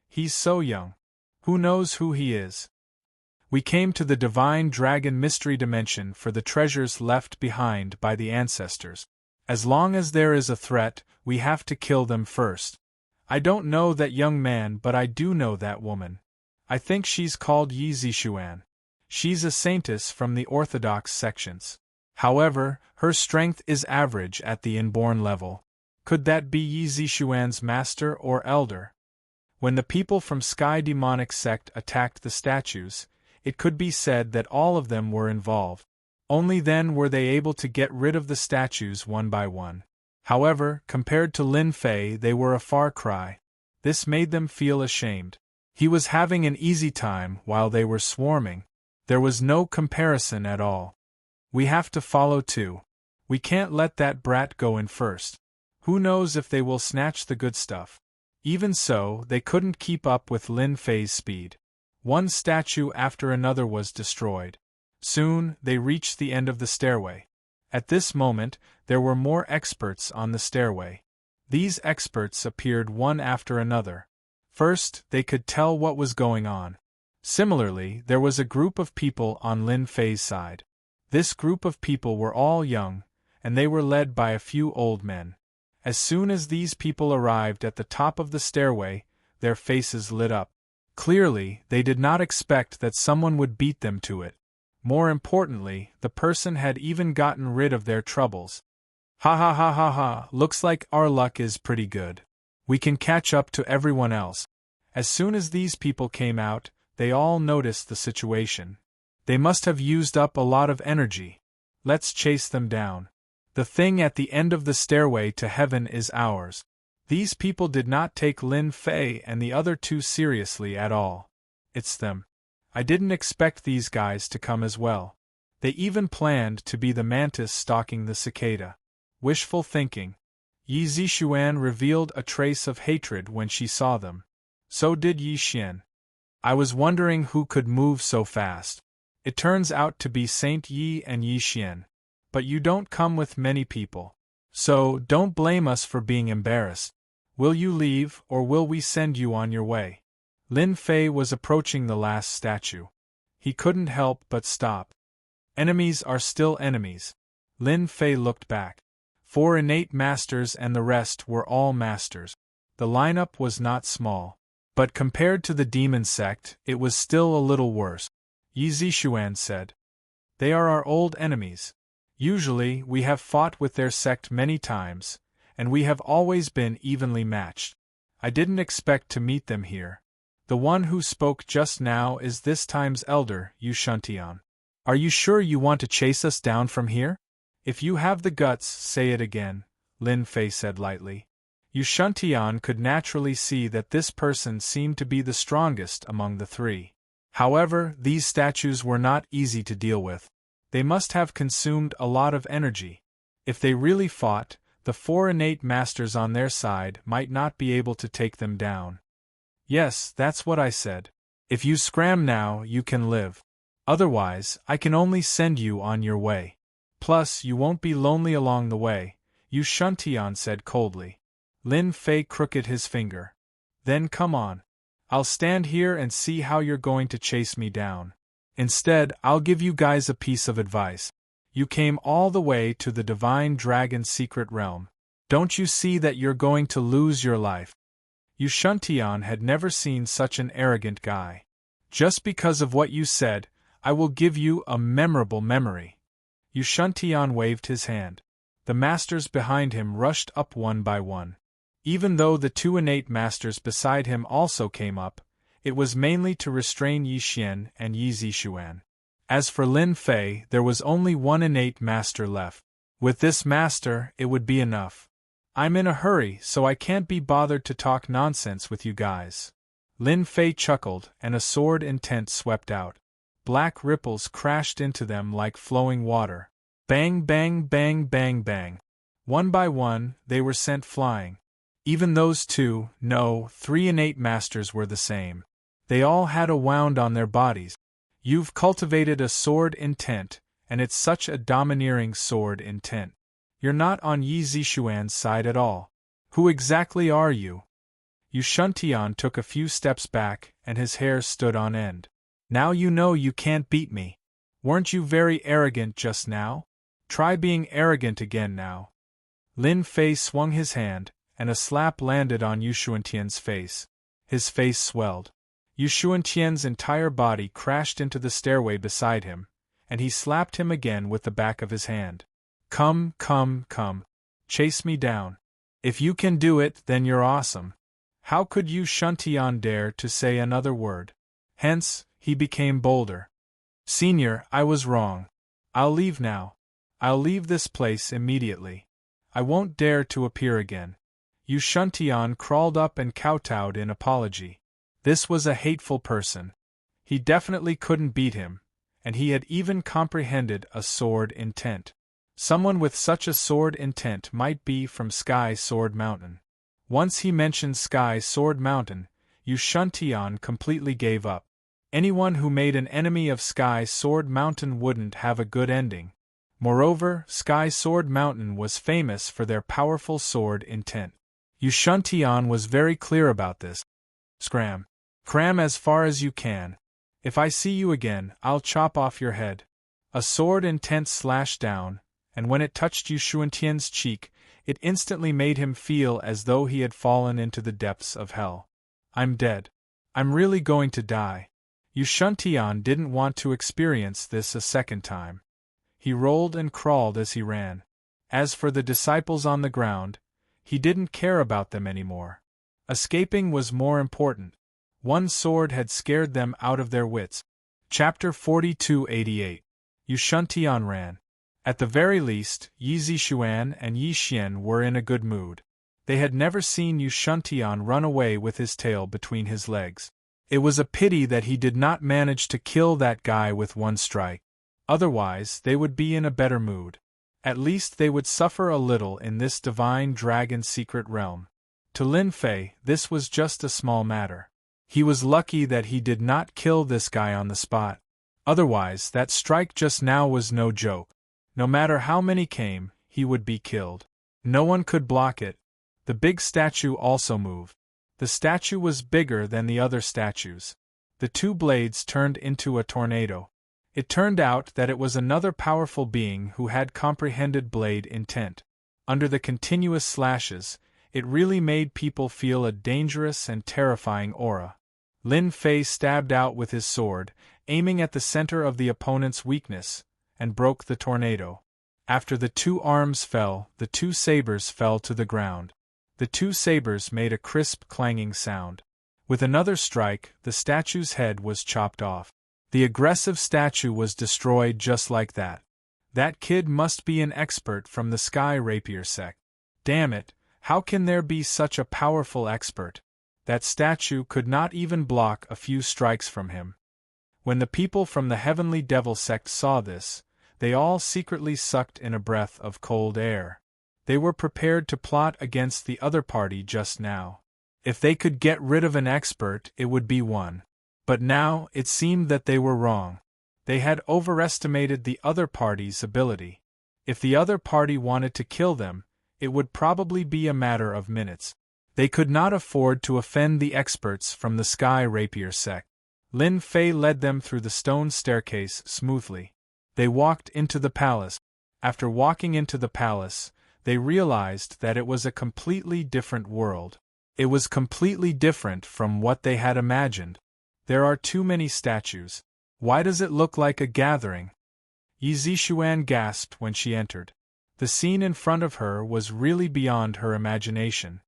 He's so young. Who knows who he is? We came to the divine dragon mystery dimension for the treasures left behind by the ancestors. As long as there is a threat, we have to kill them first. I don't know that young man, but I do know that woman. I think she's called Yi Zixuan. She's a saintess from the orthodox sections. However, her strength is average at the inborn level. Could that be Yi Zixuan's master or elder? When the people from Sky Demonic Sect attacked the statues, it could be said that all of them were involved. Only then were they able to get rid of the statues one by one. However, compared to Lin Fei, they were a far cry. This made them feel ashamed. He was having an easy time while they were swarming. There was no comparison at all. We have to follow too. We can't let that brat go in first. Who knows if they will snatch the good stuff. Even so, they couldn't keep up with Lin Fei's speed. One statue after another was destroyed. Soon, they reached the end of the stairway. At this moment, there were more experts on the stairway. These experts appeared one after another. First, they could tell what was going on. Similarly, there was a group of people on Lin Fei's side. This group of people were all young, and they were led by a few old men. As soon as these people arrived at the top of the stairway, their faces lit up. Clearly, they did not expect that someone would beat them to it. More importantly, the person had even gotten rid of their troubles. Ha ha ha ha ha, looks like our luck is pretty good. We can catch up to everyone else. As soon as these people came out, they all noticed the situation. They must have used up a lot of energy. Let's chase them down. The thing at the end of the stairway to heaven is ours. These people did not take Lin Fei and the other two seriously at all. It's them. I didn't expect these guys to come as well. They even planned to be the mantis stalking the cicada. Wishful thinking. Yi Zixuan revealed a trace of hatred when she saw them. So did Yi Xian. I was wondering who could move so fast. It turns out to be Saint Yi and Yi Xian. But you don't come with many people. So, don't blame us for being embarrassed. Will you leave, or will we send you on your way? Lin Fei was approaching the last statue. He couldn't help but stop. Enemies are still enemies. Lin Fei looked back. 4 innate masters and the rest were all masters. The lineup was not small. But compared to the demon sect, it was still a little worse. Yi Zixuan said. They are our old enemies. Usually, we have fought with their sect many times, and we have always been evenly matched. I didn't expect to meet them here. The one who spoke just now is this time's elder, Yu Shuntian. Are you sure you want to chase us down from here? If you have the guts, say it again, Lin Fei said lightly. Yu Shuntian could naturally see that this person seemed to be the strongest among the three. However, these statues were not easy to deal with. They must have consumed a lot of energy. If they really fought, the 4 innate masters on their side might not be able to take them down. Yes, that's what I said. If you scram now, you can live. Otherwise, I can only send you on your way. Plus, you won't be lonely along the way, Yu Shuntian said coldly. Lin Fei crooked his finger. Then come on. I'll stand here and see how you're going to chase me down. Instead, I'll give you guys a piece of advice. You came all the way to the Divine Dragon's secret realm. Don't you see that you're going to lose your life? Yu Shuntian had never seen such an arrogant guy. Just because of what you said, I will give you a memorable memory. Yu Shuntian waved his hand. The masters behind him rushed up one by one. Even though the 2 innate masters beside him also came up, it was mainly to restrain Yi Xian and Yi Zixuan. As for Lin Fei, there was only 1 innate master left. With this master, it would be enough. I'm in a hurry, so I can't be bothered to talk nonsense with you guys. Lin Fei chuckled, and a sword intent swept out. Black ripples crashed into them like flowing water. Bang bang bang bang bang. One by one, they were sent flying. Even those 2, no, 3 innate masters were the same. They all had a wound on their bodies. You've cultivated a sword intent, and it's such a domineering sword intent. You're not on Yi Zixuan's side at all. Who exactly are you? Yu Shuntian took a few steps back, and his hair stood on end. Now you know you can't beat me. Weren't you very arrogant just now? Try being arrogant again now. Lin Fei swung his hand, and a slap landed on Yu Shuntian's face. His face swelled. Yu Shuntian's entire body crashed into the stairway beside him, and he slapped him again with the back of his hand. Come, come, come. Chase me down. If you can do it, then you're awesome. How could Yu Shuntian dare to say another word? Hence, he became bolder. Senior, I was wrong. I'll leave now. I'll leave this place immediately. I won't dare to appear again. Yu Shuntian crawled up and kowtowed in apology. This was a hateful person. He definitely couldn't beat him, and he had even comprehended a sword intent. Someone with such a sword intent might be from Sky Sword Mountain. Once he mentioned Sky Sword Mountain, Yu Shuntian completely gave up. Anyone who made an enemy of Sky Sword Mountain wouldn't have a good ending. Moreover, Sky Sword Mountain was famous for their powerful sword intent. Yu Shuntian was very clear about this. Scram. Cram as far as you can. If I see you again, I'll chop off your head. A sword intent slashed down, and when it touched Yu Xuantian's cheek, it instantly made him feel as though he had fallen into the depths of hell. I'm dead. I'm really going to die. Yu Xuantian didn't want to experience this a second time. He rolled and crawled as he ran. As for the disciples on the ground, he didn't care about them anymore. Escaping was more important. One sword had scared them out of their wits. Chapter 4288. Yu Xuantian ran. At the very least, Yi Zixuan and Yi Xian were in a good mood. They had never seen Yu Xuantian run away with his tail between his legs. It was a pity that he did not manage to kill that guy with one strike. Otherwise, they would be in a better mood. At least they would suffer a little in this divine dragon secret realm. To Lin Fei, this was just a small matter. He was lucky that he did not kill this guy on the spot. Otherwise, that strike just now was no joke. No matter how many came, he would be killed. No one could block it. The big statue also moved. The statue was bigger than the other statues. The two blades turned into a tornado. It turned out that it was another powerful being who had comprehended blade intent. Under the continuous slashes, it really made people feel a dangerous and terrifying aura. Lin Fei stabbed out with his sword, aiming at the center of the opponent's weakness, and broke the tornado. After the two arms fell, the two sabers fell to the ground. The two sabers made a crisp clanging sound. With another strike, the statue's head was chopped off. The aggressive statue was destroyed just like that. That kid must be an expert from the Sky Rapier sect. Damn it, how can there be such a powerful expert? That statue could not even block a few strikes from him. When the people from the Heavenly Devil sect saw this, they all secretly sucked in a breath of cold air. They were prepared to plot against the other party just now. If they could get rid of an expert, it would be one. But now, it seemed that they were wrong. They had overestimated the other party's ability. If the other party wanted to kill them, it would probably be a matter of minutes. They could not afford to offend the experts from the Sky Rapier sect. Lin Fei led them through the stone staircase smoothly. They walked into the palace. After walking into the palace, they realized that it was a completely different world. It was completely different from what they had imagined. There are too many statues. Why does it look like a gathering? Yi Zixuan gasped when she entered. The scene in front of her was really beyond her imagination.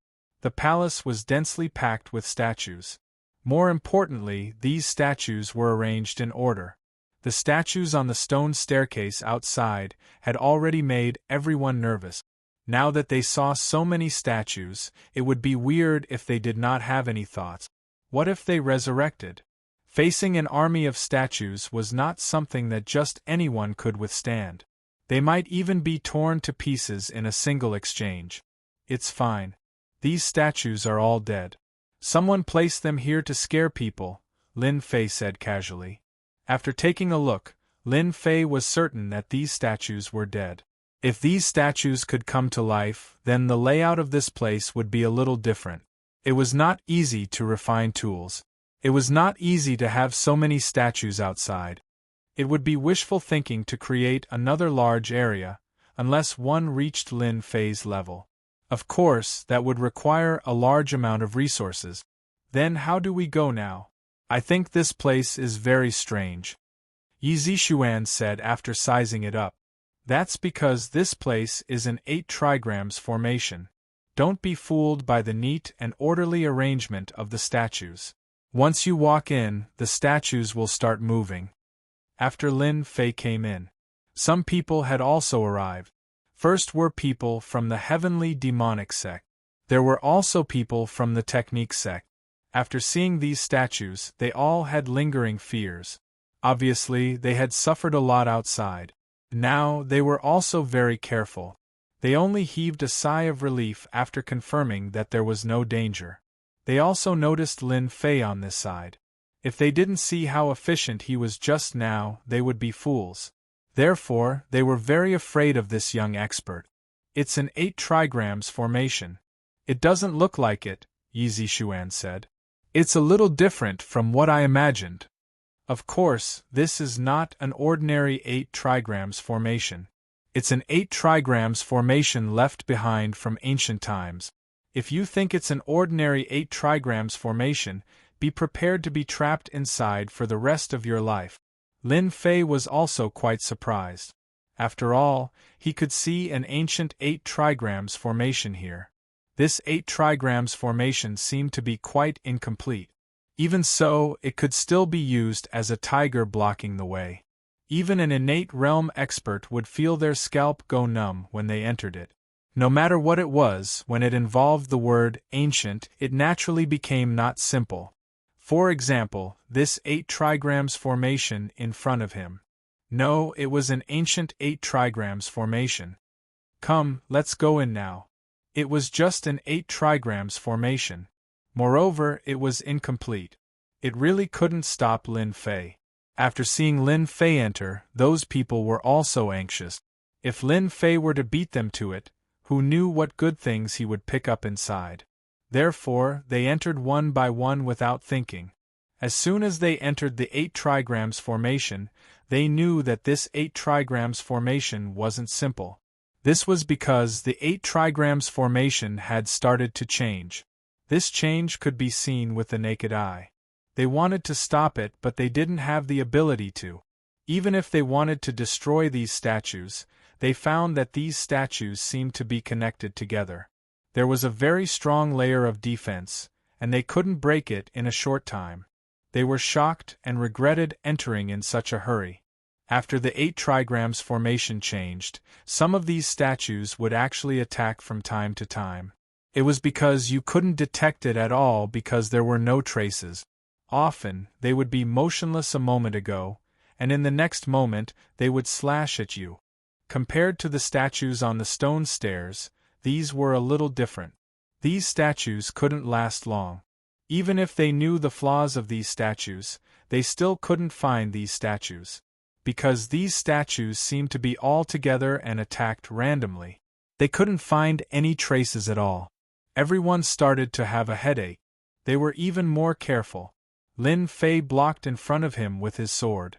The palace was densely packed with statues. More importantly, these statues were arranged in order. The statues on the stone staircase outside had already made everyone nervous. Now that they saw so many statues, it would be weird if they did not have any thoughts. What if they resurrected? Facing an army of statues was not something that just anyone could withstand. They might even be torn to pieces in a single exchange. It's fine. These statues are all dead. Someone placed them here to scare people, Lin Fei said casually. After taking a look, Lin Fei was certain that these statues were dead. If these statues could come to life, then the layout of this place would be a little different. It was not easy to refine tools. It was not easy to have so many statues outside. It would be wishful thinking to create another large area, unless one reached Lin Fei's level. Of course, that would require a large amount of resources. Then how do we go now? I think this place is very strange. Yi Zixuan said after sizing it up. That's because this place is an 8 trigrams formation. Don't be fooled by the neat and orderly arrangement of the statues. Once you walk in, the statues will start moving. After Lin Fei came in, some people had also arrived. First were people from the Heavenly Demonic sect. There were also people from the Technique sect. After seeing these statues, they all had lingering fears. Obviously, they had suffered a lot outside. Now, they were also very careful. They only heaved a sigh of relief after confirming that there was no danger. They also noticed Lin Fei on this side. If they didn't see how efficient he was just now, they would be fools. Therefore, they were very afraid of this young expert. It's an 8 trigrams formation. It doesn't look like it, Yi Zixuan said. It's a little different from what I imagined. Of course, this is not an ordinary 8 trigrams formation. It's an 8 trigrams formation left behind from ancient times. If you think it's an ordinary 8 trigrams formation, be prepared to be trapped inside for the rest of your life. Lin Fei was also quite surprised. After all, he could see an ancient 8 trigrams formation here. This 8 trigrams formation seemed to be quite incomplete. Even so, it could still be used as a tiger blocking the way. Even an innate realm expert would feel their scalp go numb when they entered it. No matter what it was, when it involved the word ancient, it naturally became not simple. For example, this 8 trigrams formation in front of him. No, it was an ancient 8 trigrams formation. Come, let's go in now. It was just an 8 trigrams formation. Moreover, it was incomplete. It really couldn't stop Lin Fei. After seeing Lin Fei enter, those people were also anxious. If Lin Fei were to beat them to it, who knew what good things he would pick up inside? Therefore, they entered one by one without thinking. As soon as they entered the 8 trigrams formation, they knew that this 8 trigrams formation wasn't simple. This was because the 8 trigrams formation had started to change. This change could be seen with the naked eye. They wanted to stop it, but they didn't have the ability to. Even if they wanted to destroy these statues, they found that these statues seemed to be connected together. There was a very strong layer of defense, and they couldn't break it in a short time. They were shocked and regretted entering in such a hurry. After the 8 trigrams formation changed, some of these statues would actually attack from time to time. It was because you couldn't detect it at all because there were no traces. Often, they would be motionless a moment ago, and in the next moment, they would slash at you. Compared to the statues on the stone stairs, these were a little different. These statues couldn't last long. Even if they knew the flaws of these statues, they still couldn't find these statues. Because these statues seemed to be all together and attacked randomly. They couldn't find any traces at all. Everyone started to have a headache. They were even more careful. Lin Fei blocked in front of him with his sword.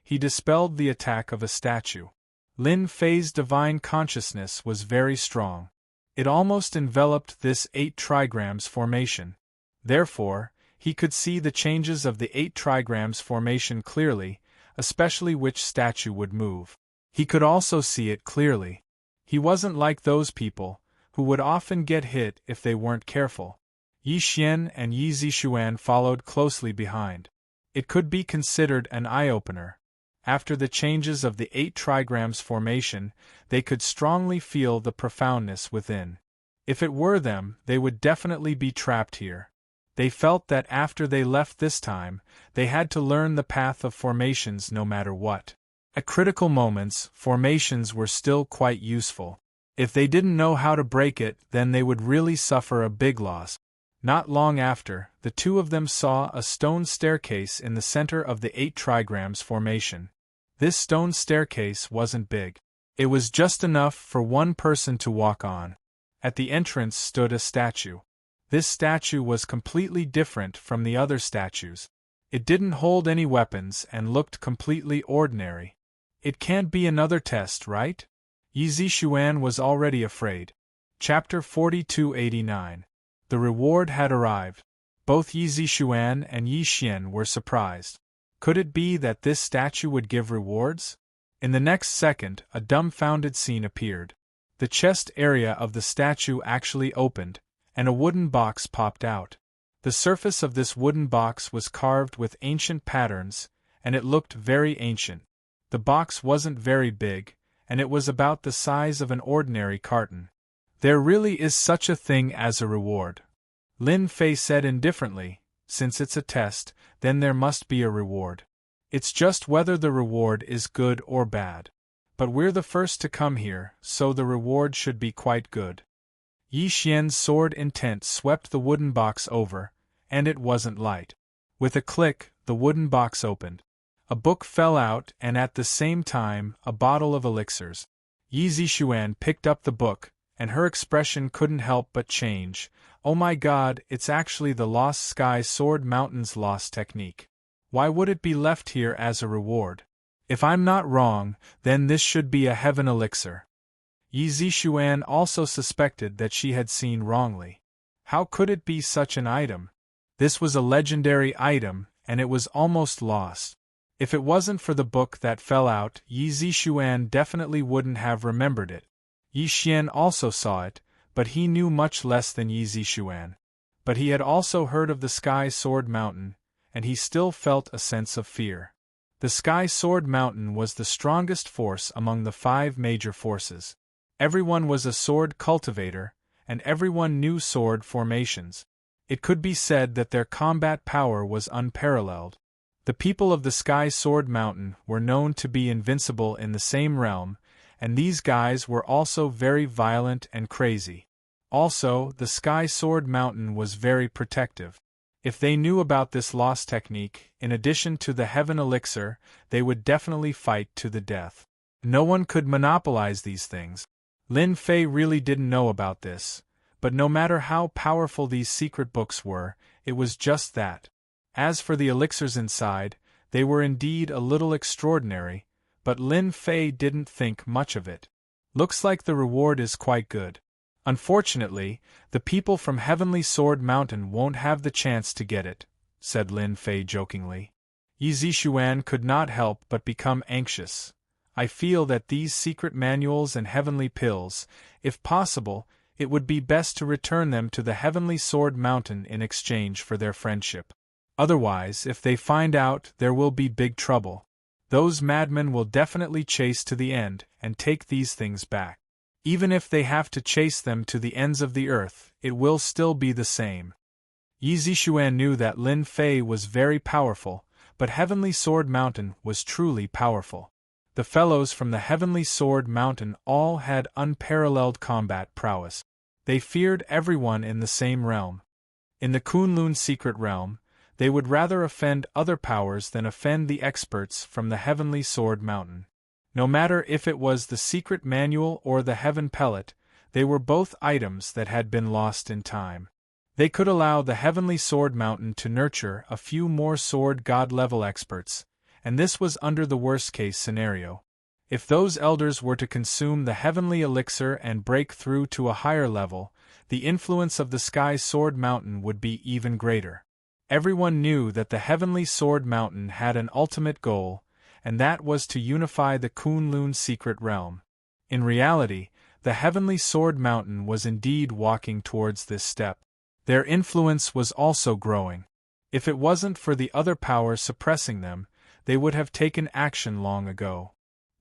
He dispelled the attack of a statue. Lin Fei's divine consciousness was very strong. It almost enveloped this 8 trigrams formation. Therefore, he could see the changes of the 8 trigrams formation clearly, especially which statue would move. He could also see it clearly. He wasn't like those people, who would often get hit if they weren't careful. Yi Xian and Yi Zixuan followed closely behind. It could be considered an eye-opener. After the changes of the 8 trigrams formation, they could strongly feel the profoundness within. If it were them, they would definitely be trapped here. They felt that after they left this time, they had to learn the path of formations no matter what. At critical moments, formations were still quite useful. If they didn't know how to break it, then they would really suffer a big loss. Not long after, the two of them saw a stone staircase in the center of the 8 trigrams formation. This stone staircase wasn't big. It was just enough for one person to walk on. At the entrance stood a statue. This statue was completely different from the other statues. It didn't hold any weapons and looked completely ordinary. It can't be another test, right? Yi Zixuan was already afraid. Chapter 4289. The reward had arrived. Both Yi Zixuan and Yi Xian were surprised. Could it be that this statue would give rewards? In the next second, a dumbfounded scene appeared. The chest area of the statue actually opened, and a wooden box popped out. The surface of this wooden box was carved with ancient patterns, and it looked very ancient. The box wasn't very big, and it was about the size of an ordinary carton. There really is such a thing as a reward. Lin Fei said indifferently, since it's a test, then there must be a reward. It's just whether the reward is good or bad. But we're the first to come here, so the reward should be quite good. Yi Xian's sword intent swept the wooden box over, and it wasn't light. With a click, the wooden box opened. A book fell out and at the same time, a bottle of elixirs. Yi Zixuan picked up the book, and her expression couldn't help but change. Oh my god, it's actually the Lost Sky Sword Mountain's lost technique. Why would it be left here as a reward? If I'm not wrong, then this should be a heaven elixir. Yi Zishuan also suspected that she had seen wrongly. How could it be such an item? This was a legendary item, and it was almost lost. If it wasn't for the book that fell out, Yi Zishuan definitely wouldn't have remembered it. Yi Xian also saw it, but he knew much less than Yi Zishuan. But he had also heard of the Sky Sword Mountain, and he still felt a sense of fear. The Sky Sword Mountain was the strongest force among the 5 major forces. Everyone was a sword cultivator, and everyone knew sword formations. It could be said that their combat power was unparalleled. The people of the Sky Sword Mountain were known to be invincible in the same realm, and these guys were also very violent and crazy. Also, the Sky Sword Mountain was very protective. If they knew about this lost technique, in addition to the Heaven Elixir, they would definitely fight to the death. No one could monopolize these things. Lin Fei really didn't know about this, but no matter how powerful these secret books were, it was just that. As for the elixirs inside, they were indeed a little extraordinary, but Lin Fei didn't think much of it. Looks like the reward is quite good. Unfortunately, the people from Heavenly Sword Mountain won't have the chance to get it, said Lin Fei jokingly. Yi Zishuan could not help but become anxious. I feel that these secret manuals and heavenly pills, if possible, it would be best to return them to the Heavenly Sword Mountain in exchange for their friendship. Otherwise, if they find out, there will be big trouble. Those madmen will definitely chase to the end and take these things back. Even if they have to chase them to the ends of the earth, it will still be the same. Yi Zishuan knew that Lin Fei was very powerful, but Heavenly Sword Mountain was truly powerful. The fellows from the Heavenly Sword Mountain all had unparalleled combat prowess. They feared everyone in the same realm. In the Kunlun secret realm, they would rather offend other powers than offend the experts from the Heavenly Sword Mountain. No matter if it was the secret manual or the heaven pellet, they were both items that had been lost in time. They could allow the Heavenly Sword Mountain to nurture a few more sword god-level experts, and this was under the worst-case scenario. If those elders were to consume the heavenly elixir and break through to a higher level, the influence of the Sky Sword Mountain would be even greater. Everyone knew that the Heavenly Sword Mountain had an ultimate goal, and that was to unify the Kunlun secret realm. In reality, the Heavenly Sword Mountain was indeed walking towards this step. Their influence was also growing. If it wasn't for the other powers suppressing them, they would have taken action long ago.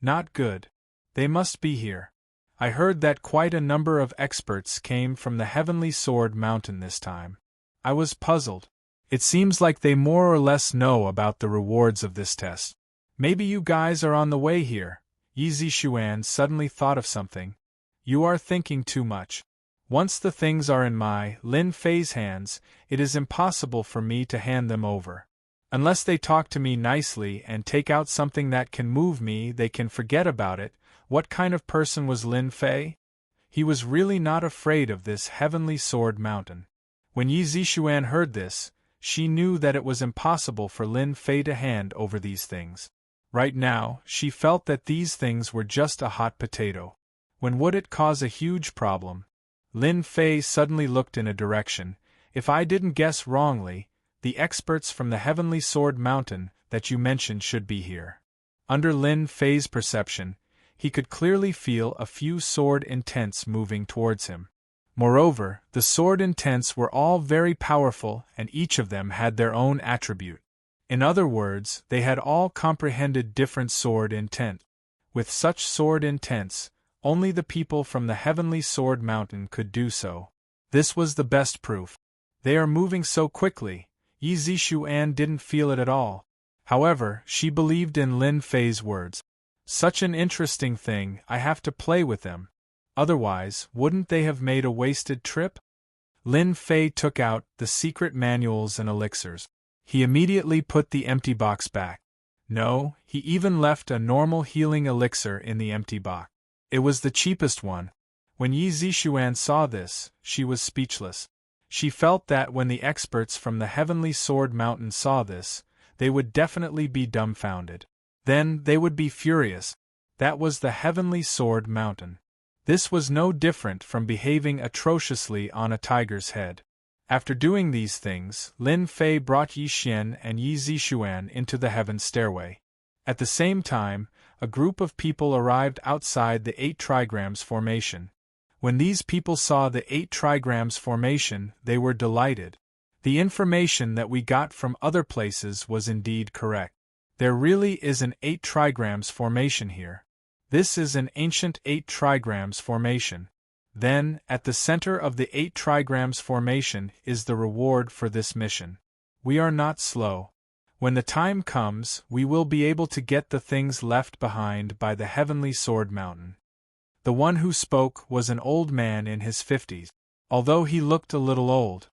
Not good. They must be here. I heard that quite a number of experts came from the Heavenly Sword Mountain this time. I was puzzled. It seems like they more or less know about the rewards of this test. Maybe you guys are on the way here. Yi Zishuan suddenly thought of something. You are thinking too much. Once the things are in my, Lin Fei's hands, it is impossible for me to hand them over. Unless they talk to me nicely and take out something that can move me, they can forget about it. What kind of person was Lin Fei? He was really not afraid of this Heavenly Sword Mountain. When Yi Zishuan heard this, she knew that it was impossible for Lin Fei to hand over these things. Right now, she felt that these things were just a hot potato. When would it cause a huge problem? Lin Fei suddenly looked in a direction. If I didn't guess wrongly, the experts from the Heavenly Sword Mountain that you mentioned should be here. Under Lin Fei's perception, he could clearly feel a few sword intents moving towards him. Moreover, the sword intents were all very powerful and each of them had their own attribute. In other words, they had all comprehended different sword intent. With such sword intents, only the people from the Heavenly Sword Mountain could do so. This was the best proof. They are moving so quickly. Yi Zishuan didn't feel it at all. However, she believed in Lin Fei's words. Such an interesting thing, I have to play with them. Otherwise, wouldn't they have made a wasted trip? Lin Fei took out the secret manuals and elixirs. He immediately put the empty box back. No, he even left a normal healing elixir in the empty box. It was the cheapest one. When Yi Zishuan saw this, she was speechless. She felt that when the experts from the Heavenly Sword Mountain saw this, they would definitely be dumbfounded. Then they would be furious. That was the Heavenly Sword Mountain. This was no different from behaving atrociously on a tiger's head. After doing these things, Lin Fei brought Yi Xian and Yi Zixuan into the heaven stairway. At the same time, a group of people arrived outside the 8 trigrams formation. When these people saw the 8 trigrams formation, they were delighted. The information that we got from other places was indeed correct. There really is an 8 trigrams formation here. This is an ancient 8 trigrams formation. Then, at the center of the 8 trigrams formation is the reward for this mission. We are not slow. When the time comes, we will be able to get the things left behind by the Heavenly Sword Mountain. The one who spoke was an old man in his 50s. Although he looked a little old,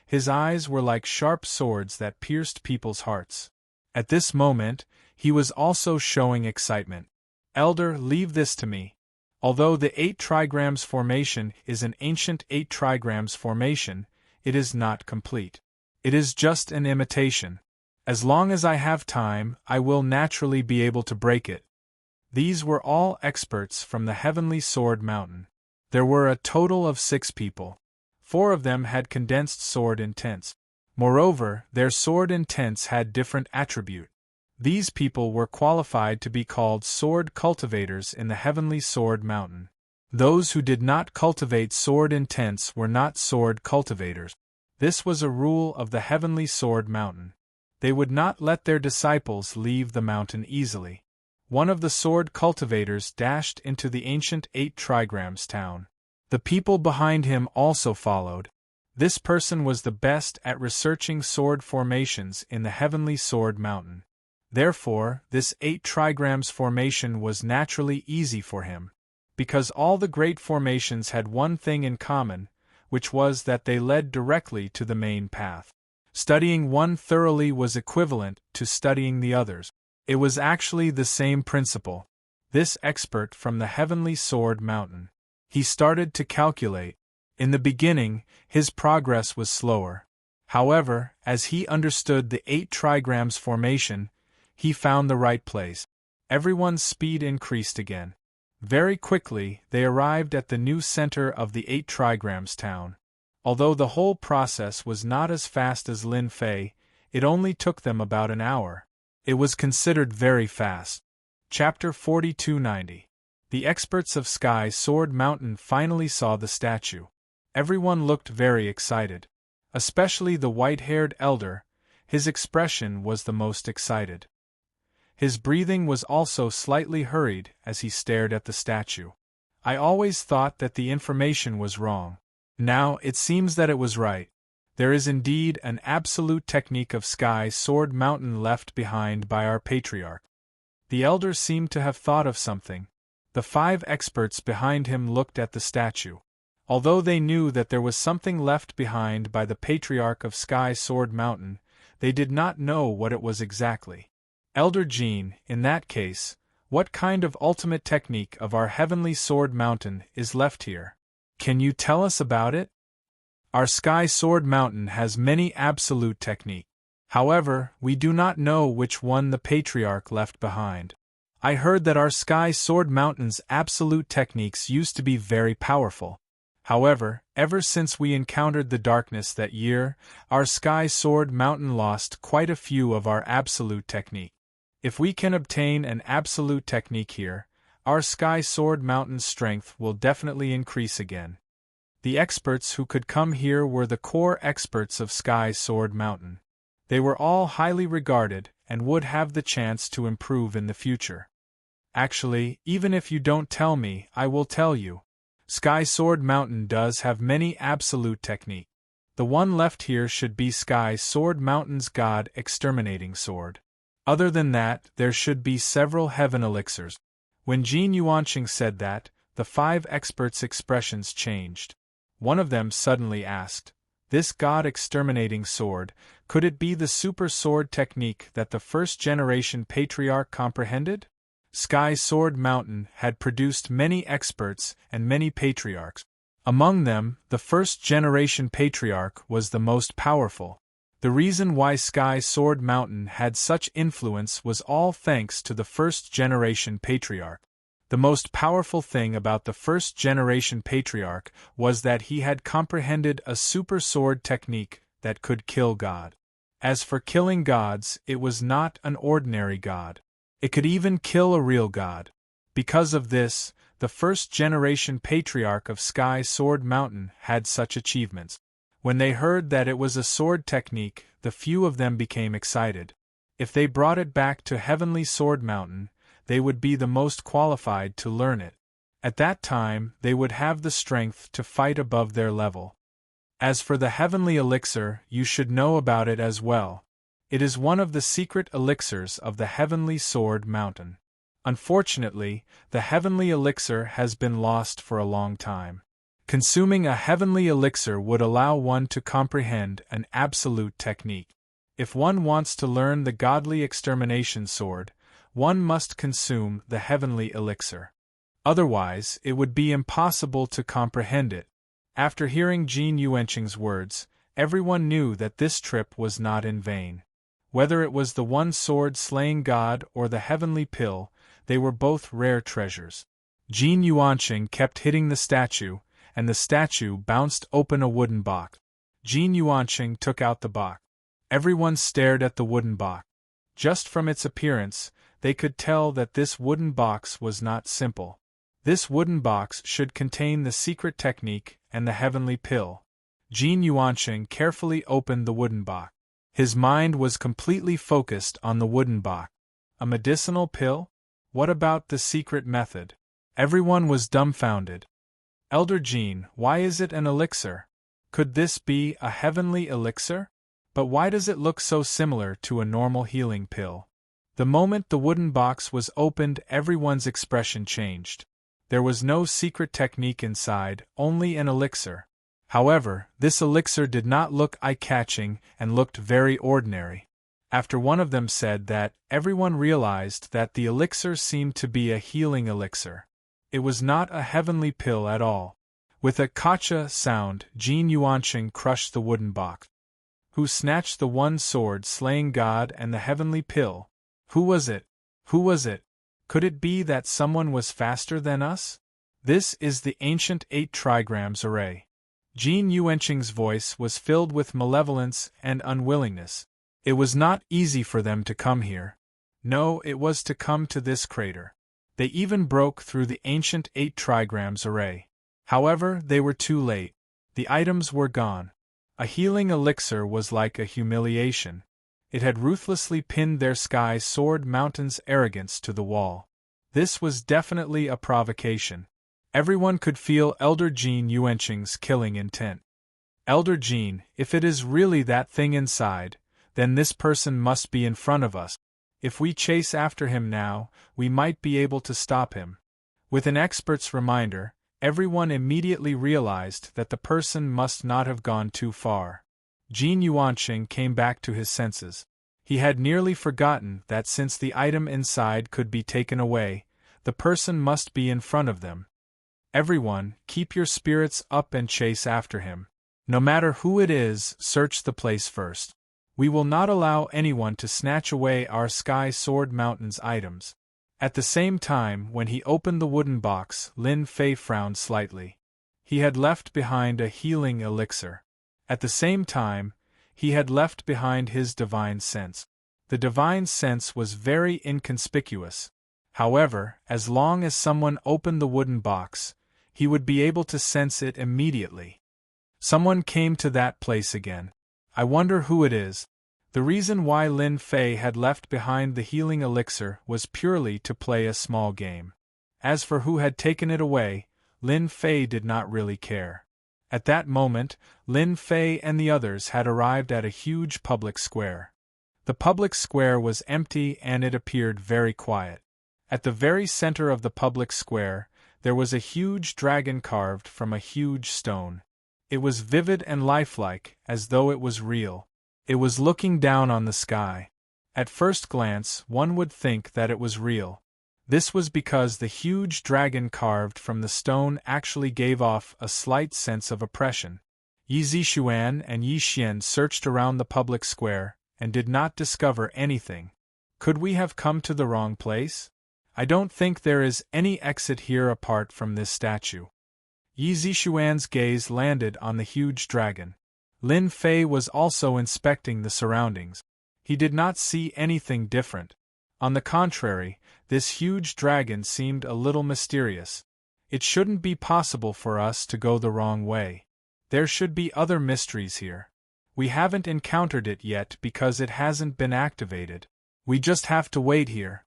his eyes were like sharp swords that pierced people's hearts. At this moment, he was also showing excitement. Elder, leave this to me. Although the 8 trigrams formation is an ancient 8 trigrams formation, it is not complete. It is just an imitation. As long as I have time, I will naturally be able to break it. These were all experts from the Heavenly Sword Mountain. There were a total of 6 people. 4 of them had condensed sword intents. Moreover, their sword intents had different attribute. These people were qualified to be called sword cultivators in the Heavenly Sword Mountain. Those who did not cultivate sword intents were not sword cultivators. This was a rule of the Heavenly Sword Mountain. They would not let their disciples leave the mountain easily. One of the sword cultivators dashed into the ancient 8 trigrams town. The people behind him also followed. This person was the best at researching sword formations in the Heavenly Sword Mountain. Therefore, this 8 trigrams formation was naturally easy for him. Because all the great formations had one thing in common, which was that they led directly to the main path. Studying one thoroughly was equivalent to studying the others. It was actually the same principle. This expert from the Heavenly Sword Mountain. He started to calculate. In the beginning, his progress was slower. However, as he understood the 8 trigrams formation, he found the right place. Everyone's speed increased again. Very quickly, they arrived at the new center of the 8 trigrams town. Although the whole process was not as fast as Lin Fei, it only took them about an hour. It was considered very fast. Chapter 4290. The experts of Sky Sword Mountain finally saw the statue. Everyone looked very excited. Especially the white-haired elder, his expression was the most excited. His breathing was also slightly hurried as he stared at the statue. I always thought that the information was wrong. Now it seems that it was right. There is indeed an absolute technique of Sky Sword Mountain left behind by our patriarch. The elder seemed to have thought of something. The 5 experts behind him looked at the statue. Although they knew that there was something left behind by the patriarch of Sky Sword Mountain, they did not know what it was exactly. Elder Jean, in that case, what kind of ultimate technique of our Heavenly Sword Mountain is left here? Can you tell us about it? Our Sky Sword Mountain has many absolute techniques. However, we do not know which one the patriarch left behind. I heard that our Sky Sword Mountain's absolute techniques used to be very powerful. However, ever since we encountered the darkness that year, our Sky Sword Mountain lost quite a few of our absolute technique. If we can obtain an absolute technique here, our Sky Sword Mountain's strength will definitely increase again. The experts who could come here were the core experts of Sky Sword Mountain. They were all highly regarded and would have the chance to improve in the future. Actually, even if you don't tell me, I will tell you. Sky Sword Mountain does have many absolute technique. The one left here should be Sky Sword Mountain's God Exterminating Sword. Other than that, there should be several heaven elixirs. When Jin Yuanqing said that, the 5 experts' expressions changed. One of them suddenly asked, "This God Exterminating Sword, could it be the super sword technique that the first-generation patriarch comprehended?" Sky Sword Mountain had produced many experts and many patriarchs. Among them, the first-generation patriarch was the most powerful. The reason why Sky Sword Mountain had such influence was all thanks to the first-generation patriarch. The most powerful thing about the first-generation patriarch was that he had comprehended a super sword technique that could kill God. As for killing gods, it was not an ordinary god. It could even kill a real god. Because of this, the first-generation patriarch of Sky Sword Mountain had such achievements. When they heard that it was a sword technique, the few of them became excited. If they brought it back to Heavenly Sword Mountain, they would be the most qualified to learn it. At that time, they would have the strength to fight above their level. As for the Heavenly Elixir, you should know about it as well. It is one of the secret elixirs of the Heavenly Sword Mountain. Unfortunately, the Heavenly Elixir has been lost for a long time. Consuming a Heavenly Elixir would allow one to comprehend an absolute technique. If one wants to learn the Godly Extermination Sword, one must consume the Heavenly Elixir. Otherwise, it would be impossible to comprehend it. After hearing Jin Yuanqing's words, everyone knew that this trip was not in vain. Whether it was the one sword slaying God or the heavenly pill, they were both rare treasures. Jin Yuanqing kept hitting the statue, and the statue bounced open a wooden box. Jin Yuanqing took out the box. Everyone stared at the wooden box. Just from its appearance, they could tell that this wooden box was not simple. This wooden box should contain the secret technique and the heavenly pill. Jin Yuanqing carefully opened the wooden box. His mind was completely focused on the wooden box. A medicinal pill? What about the secret method? Everyone was dumbfounded. Elder Jin, why is it an elixir? Could this be a heavenly elixir? But why does it look so similar to a normal healing pill? The moment the wooden box was opened, everyone's expression changed. There was no secret technique inside, only an elixir. However, this elixir did not look eye-catching and looked very ordinary. After one of them said that, everyone realized that the elixir seemed to be a healing elixir. It was not a heavenly pill at all. With a kacha sound, Jin Yuanqing crushed the wooden box. Who snatched the one sword slaying God and the heavenly pill? Who was it? Who was it? Could it be that someone was faster than us? This is the ancient 8 trigrams array. Jin Yuanqing's voice was filled with malevolence and unwillingness. It was not easy for them to come here. No, it was to come to this crater. They even broke through the ancient 8 trigrams array. However, they were too late. The items were gone. A healing elixir was like a humiliation. It had ruthlessly pinned their Sky Sword Mountain's arrogance to the wall. This was definitely a provocation. Everyone could feel Elder Jin Yuanqing's killing intent. Elder Jin, if it is really that thing inside, then this person must be in front of us. If we chase after him now, we might be able to stop him. With an expert's reminder, everyone immediately realized that the person must not have gone too far. Jin Yuanqing came back to his senses. He had nearly forgotten that since the item inside could be taken away, the person must be in front of them. Everyone, keep your spirits up and chase after him. No matter who it is, search the place first. We will not allow anyone to snatch away our Sky Sword Mountain's items. At the same time, when he opened the wooden box, Lin Fei frowned slightly. He had left behind a healing elixir. At the same time, he had left behind his divine sense. The divine sense was very inconspicuous. However, as long as someone opened the wooden box, he would be able to sense it immediately. Someone came to that place again. I wonder who it is. The reason why Lin Fei had left behind the healing elixir was purely to play a small game. As for who had taken it away, Lin Fei did not really care. At that moment, Lin Fei and the others had arrived at a huge public square. The public square was empty and it appeared very quiet. At the very center of the public square, there was a huge dragon carved from a huge stone. It was vivid and lifelike, as though it was real. It was looking down on the sky. At first glance, one would think that it was real. This was because the huge dragon carved from the stone actually gave off a slight sense of oppression. Yi Zishuan and Yi Xian searched around the public square, and did not discover anything. Could we have come to the wrong place? I don't think there is any exit here apart from this statue. Yi Zishuan's gaze landed on the huge dragon. Lin Fei was also inspecting the surroundings. He did not see anything different. On the contrary, this huge dragon seemed a little mysterious. It shouldn't be possible for us to go the wrong way. There should be other mysteries here. We haven't encountered it yet because it hasn't been activated. We just have to wait here.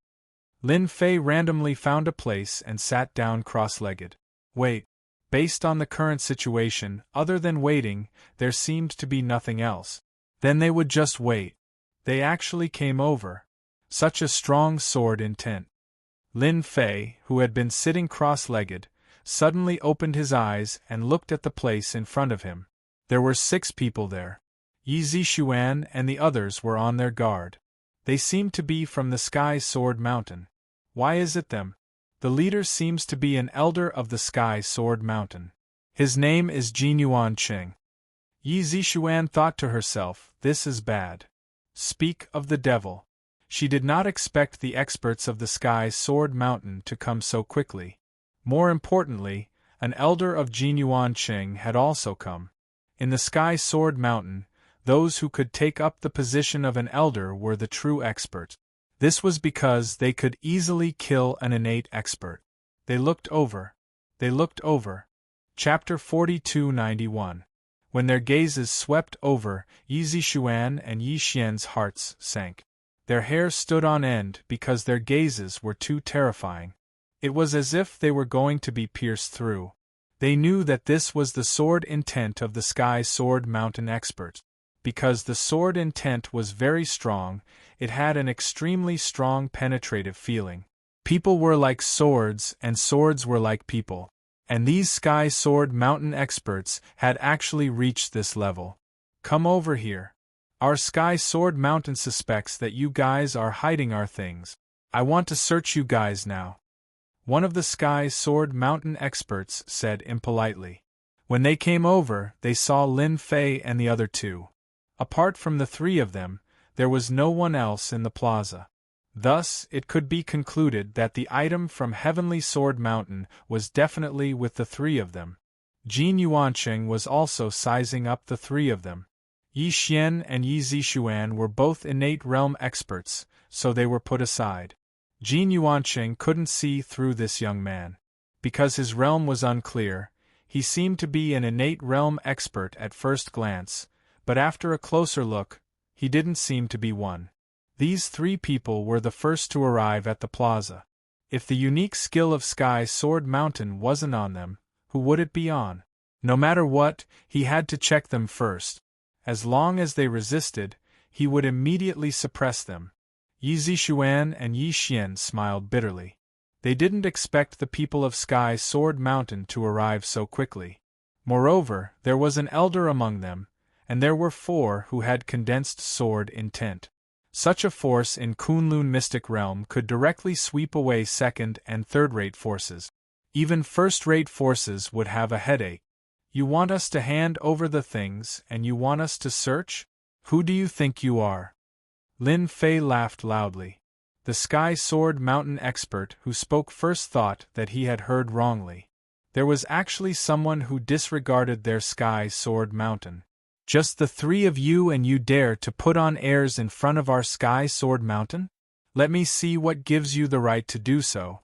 Lin Fei randomly found a place and sat down cross-legged. Wait. Based on the current situation, other than waiting, there seemed to be nothing else. Then they would just wait. They actually came over. Such a strong sword intent. Lin Fei, who had been sitting cross-legged, suddenly opened his eyes and looked at the place in front of him. There were 6 people there. Yi Zishuan and the others were on their guard. They seemed to be from the Sky Sword Mountain. Why is it them? The leader seems to be an elder of the Sky Sword Mountain. His name is Jinyuan Qing. Yi Zishuan thought to herself, this is bad. Speak of the devil. She did not expect the experts of the Sky Sword Mountain to come so quickly. More importantly, an elder of Jinyuan Qing had also come. In the Sky Sword Mountain, those who could take up the position of an elder were the true experts. This was because they could easily kill an innate expert. They looked over. Chapter 4291. When their gazes swept over, Yi Zishuan and Yi Xian's hearts sank. Their hair stood on end because their gazes were too terrifying. It was as if they were going to be pierced through. They knew that this was the sword intent of the Sky Sword Mountain experts. Because the sword intent was very strong, it had an extremely strong penetrative feeling. People were like swords and swords were like people. And these Sky Sword Mountain experts had actually reached this level. Come over here. Our Sky Sword Mountain suspects that you guys are hiding our things. I want to search you guys now. One of the Sky Sword Mountain experts said impolitely. When they came over, they saw Lin Fei and the other 2. Apart from the 3 of them, there was no one else in the plaza. Thus, it could be concluded that the item from Heavenly Sword Mountain was definitely with the 3 of them. Jin Yuanqing was also sizing up the 3 of them. Yi Xian and Yi Zishuan were both innate realm experts, so they were put aside. Jin Yuanqing couldn't see through this young man. Because his realm was unclear, he seemed to be an innate realm expert at first glance, but after a closer look, he didn't seem to be one. These 3 people were the first to arrive at the plaza. If the unique skill of Sky Sword Mountain wasn't on them, who would it be on? No matter what, he had to check them first. As long as they resisted, he would immediately suppress them. Yi Zishuan and Yi Xian smiled bitterly. They didn't expect the people of Sky Sword Mountain to arrive so quickly. Moreover, there was an elder among them, and there were 4 who had condensed sword intent. Such a force in Kunlun Mystic Realm could directly sweep away second- and third-rate forces. Even first-rate forces would have a headache. You want us to hand over the things and you want us to search? Who do you think you are? Lin Fei laughed loudly. The Sky Sword Mountain expert who spoke first thought that he had heard wrongly. There was actually someone who disregarded their Sky Sword Mountain. Just the 3 of you and you dare to put on airs in front of our Sky Sword Mountain? Let me see what gives you the right to do so.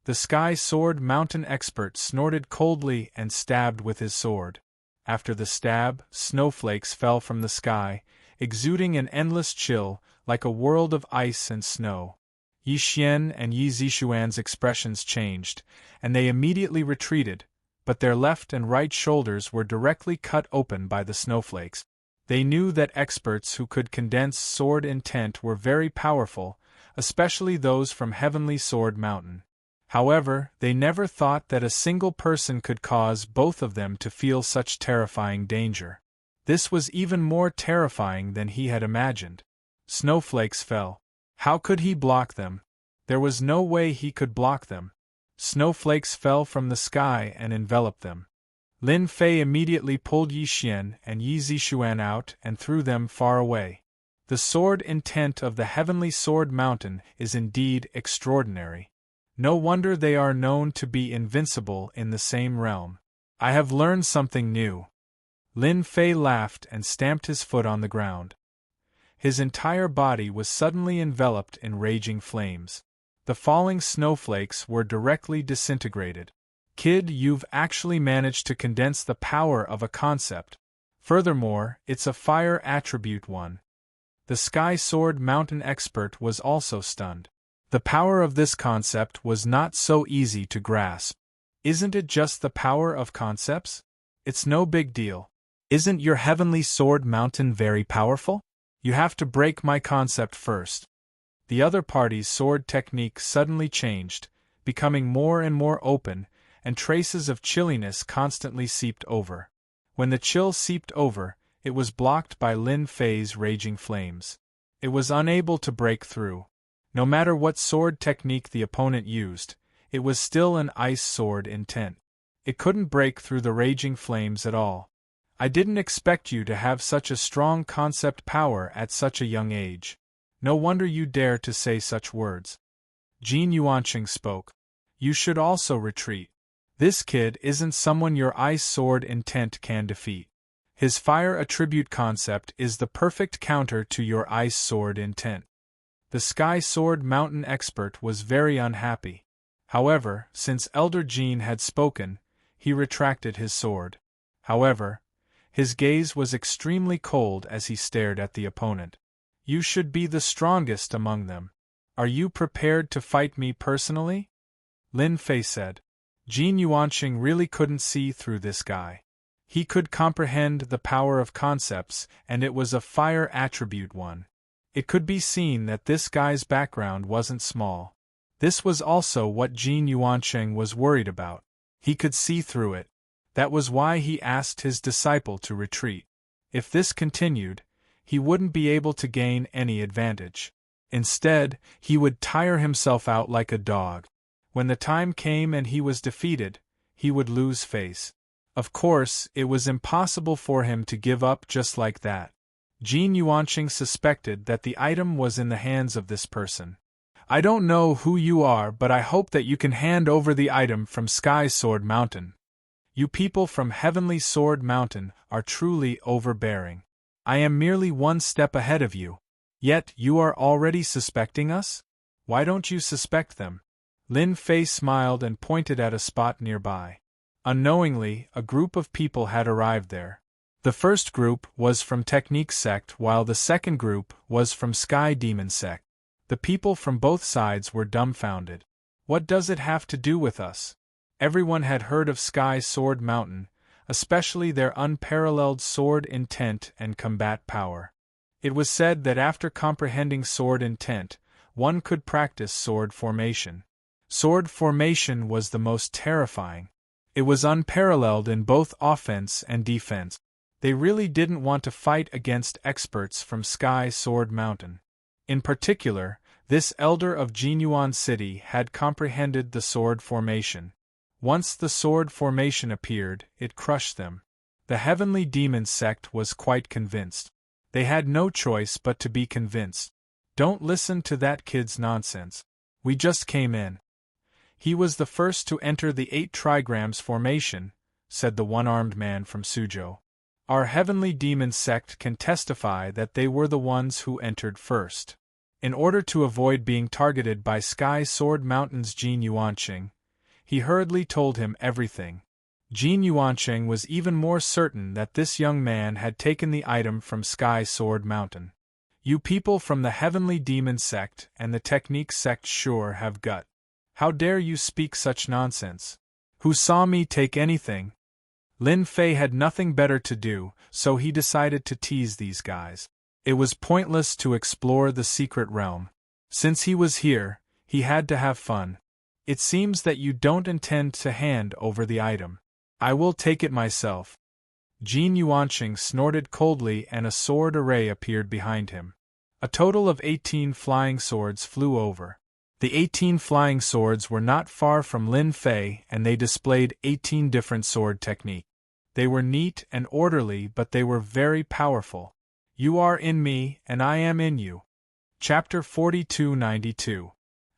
The Sky Sword Mountain expert snorted coldly and stabbed with his sword. After the stab, snowflakes fell from the sky, exuding an endless chill, like a world of ice and snow. Yi Xian and Yi Zishuan's expressions changed, and they immediately retreated, but their left and right shoulders were directly cut open by the snowflakes. They knew that experts who could condense sword intent were very powerful, especially those from Heavenly Sword Mountain. However, they never thought that a single person could cause both of them to feel such terrifying danger. This was even more terrifying than he had imagined. Snowflakes fell. How could he block them? There was no way he could block them. Snowflakes fell from the sky and enveloped them. Lin Fei immediately pulled Yi Xian and Yi Zixuan out and threw them far away. The sword intent of the Heavenly Sword Mountain is indeed extraordinary. No wonder they are known to be invincible in the same realm. I have learned something new. Lin Fei laughed and stamped his foot on the ground. His entire body was suddenly enveloped in raging flames. The falling snowflakes were directly disintegrated. Kid, you've actually managed to condense the power of a concept. Furthermore, it's a fire attribute one. The Sky Sword Mountain expert was also stunned. The power of this concept was not so easy to grasp. Isn't it just the power of concepts? It's no big deal. Isn't your Heavenly Sword Mountain very powerful? You have to break my concept first. The other party's sword technique suddenly changed, becoming more and more open, and traces of chilliness constantly seeped over. When the chill seeped over, it was blocked by Lin Fei's raging flames. It was unable to break through. No matter what sword technique the opponent used, it was still an ice sword intent. It couldn't break through the raging flames at all. I didn't expect you to have such a strong concept power at such a young age. No wonder you dare to say such words. Jin Yuanqing spoke. You should also retreat. This kid isn't someone your ice sword intent can defeat. His fire attribute concept is the perfect counter to your ice sword intent. The Sky Sword Mountain expert was very unhappy. However, since Elder Jin had spoken, he retracted his sword. However, his gaze was extremely cold as he stared at the opponent. You should be the strongest among them. Are you prepared to fight me personally? Lin Fei said. Jin Yuanqing really couldn't see through this guy. He could comprehend the power of concepts, and it was a fire attribute one. It could be seen that this guy's background wasn't small. This was also what Jin Yuanqing was worried about. He could see through it. That was why he asked his disciple to retreat. If this continued, he wouldn't be able to gain any advantage. Instead, he would tire himself out like a dog. When the time came and he was defeated, he would lose face. Of course, it was impossible for him to give up just like that. Jin Yuanqing suspected that the item was in the hands of this person. I don't know who you are, but I hope that you can hand over the item from Sky Sword Mountain. You people from Heavenly Sword Mountain are truly overbearing. I am merely one step ahead of you. Yet you are already suspecting us? Why don't you suspect them? Lin Fei smiled and pointed at a spot nearby. Unknowingly, a group of people had arrived there. The first group was from Technique Sect while the second group was from Sky Demon Sect. The people from both sides were dumbfounded. What does it have to do with us? Everyone had heard of Sky Sword Mountain, especially their unparalleled sword intent and combat power. It was said that after comprehending sword intent, one could practice sword formation. Sword formation was the most terrifying. It was unparalleled in both offense and defense. They really didn't want to fight against experts from Sky Sword Mountain. In particular, this elder of Jinyuan City had comprehended the sword formation. Once the sword formation appeared, it crushed them. The Heavenly Demon Sect was quite convinced. They had no choice but to be convinced. Don't listen to that kid's nonsense. We just came in. He was the first to enter the 8 trigrams formation, said the one-armed man from Suzhou. Our Heavenly Demon Sect can testify that they were the ones who entered first. In order to avoid being targeted by Sky Sword Mountain's Jin Yuanqing, he hurriedly told him everything. Jin Yuanqing was even more certain that this young man had taken the item from Sky Sword Mountain. You people from the Heavenly Demon Sect and the Technique Sect sure have gut. How dare you speak such nonsense? Who saw me take anything? Lin Fei had nothing better to do, so he decided to tease these guys. It was pointless to explore the secret realm. Since he was here, he had to have fun. It seems that you don't intend to hand over the item. I will take it myself. Jin Yuanqing snorted coldly and a sword array appeared behind him. A total of 18 flying swords flew over. The 18 flying swords were not far from Lin Fei and they displayed 18 different sword techniques. They were neat and orderly, but they were very powerful. You are in me, and I am in you. Chapter 4292.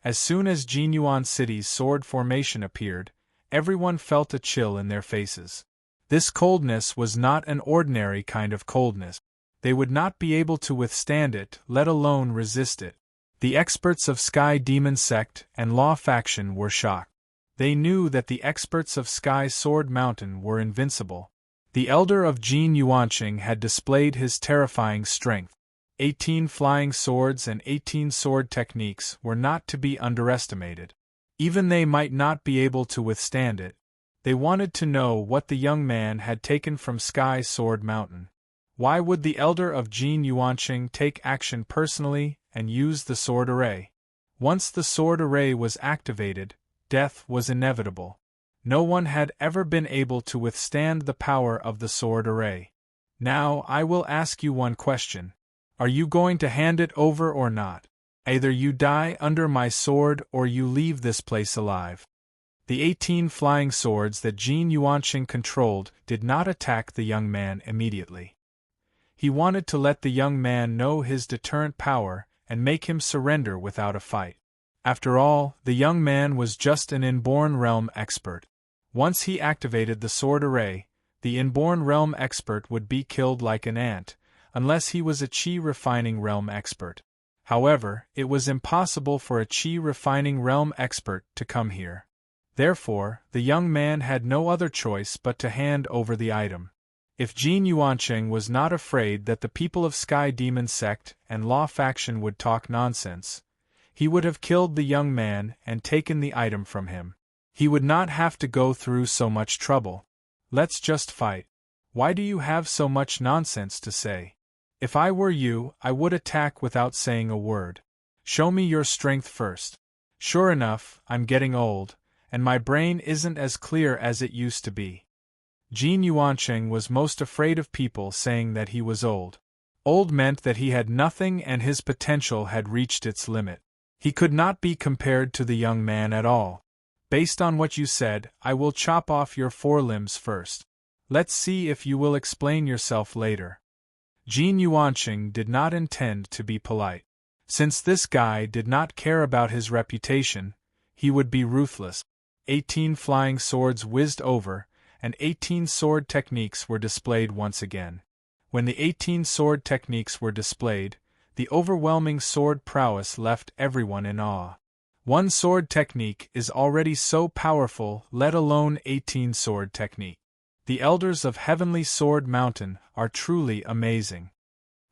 As soon as Jinyuan City's sword formation appeared, everyone felt a chill in their faces. This coldness was not an ordinary kind of coldness. They would not be able to withstand it, let alone resist it. The experts of Sky Demon Sect and Law Faction were shocked. They knew that the experts of Sky Sword Mountain were invincible. The elder of Jin Yuanqing had displayed his terrifying strength. 18 flying swords and 18 sword techniques were not to be underestimated. Even they might not be able to withstand it. They wanted to know what the young man had taken from Sky Sword Mountain. Why would the elder of Jin Yuanqing take action personally and use the sword array? Once the sword array was activated, death was inevitable. No one had ever been able to withstand the power of the sword array. Now I will ask you one question. Are you going to hand it over or not? Either you die under my sword or you leave this place alive. The 18 flying swords that Jin Yuanqing controlled did not attack the young man immediately. He wanted to let the young man know his deterrent power and make him surrender without a fight. After all, the young man was just an inborn realm expert. Once he activated the sword array, the inborn realm expert would be killed like an ant, unless he was a chi refining realm expert. However, it was impossible for a chi refining realm expert to come here. Therefore, the young man had no other choice but to hand over the item. If Jin Yuanqing was not afraid that the people of Sky Demon Sect and Law Faction would talk nonsense, he would have killed the young man and taken the item from him. He would not have to go through so much trouble. Let's just fight. Why do you have so much nonsense to say? If I were you, I would attack without saying a word. Show me your strength first. Sure enough, I'm getting old, and my brain isn't as clear as it used to be. Jin Yuanqing was most afraid of people saying that he was old. Old meant that he had nothing and his potential had reached its limit. He could not be compared to the young man at all. Based on what you said, I will chop off your forelimbs first. Let's see if you will explain yourself later. Jin Yuanqing did not intend to be polite. Since this guy did not care about his reputation, he would be ruthless. 18 flying swords whizzed over, and 18 sword techniques were displayed once again. When the 18 sword techniques were displayed, the overwhelming sword prowess left everyone in awe. One sword technique is already so powerful, let alone 18 sword technique. The elders of Heavenly Sword Mountain are truly amazing.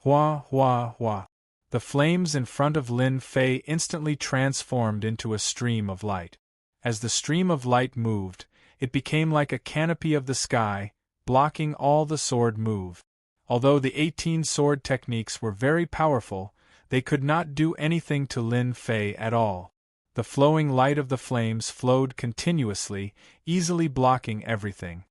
Hua hua hua. The flames in front of Lin Fei instantly transformed into a stream of light. As the stream of light moved, it became like a canopy of the sky, blocking all the sword move. Although the 18 sword techniques were very powerful, they could not do anything to Lin Fei at all. The flowing light of the flames flowed continuously, easily blocking everything.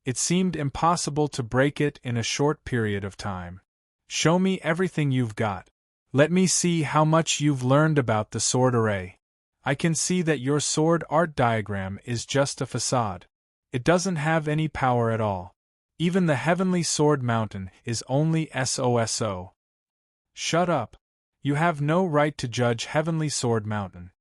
It seemed impossible to break it in a short period of time. Show me everything you've got. Let me see how much you've learned about the sword array. I can see that your sword art diagram is just a facade. It doesn't have any power at all. Even the Heavenly Sword Mountain is only SOSO. Shut up. You have no right to judge Heavenly Sword Mountain.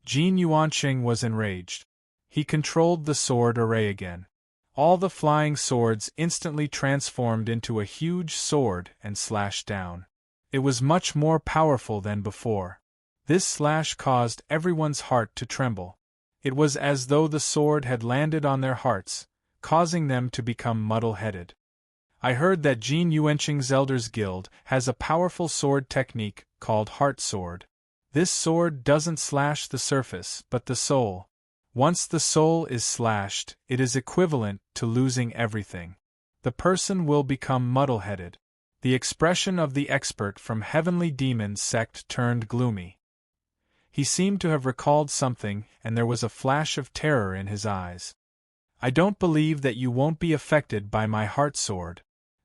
Jin Yuanqing was enraged. He controlled the sword array again. All the flying swords instantly transformed into a huge sword and slashed down. It was much more powerful than before. This slash caused everyone's heart to tremble. It was as though the sword had landed on their hearts, causing them to become muddle-headed. I heard that Jin Yuanqing's Elders Guild has a powerful sword technique called Heart Sword. This sword doesn't slash the surface, but the soul. Once the soul is slashed, it is equivalent to losing everything. The person will become muddle-headed. The expression of the expert from Heavenly Demon Sect turned gloomy. He seemed to have recalled something, and there was a flash of terror in his eyes. I don't believe that you won't be affected by my Heart Sword.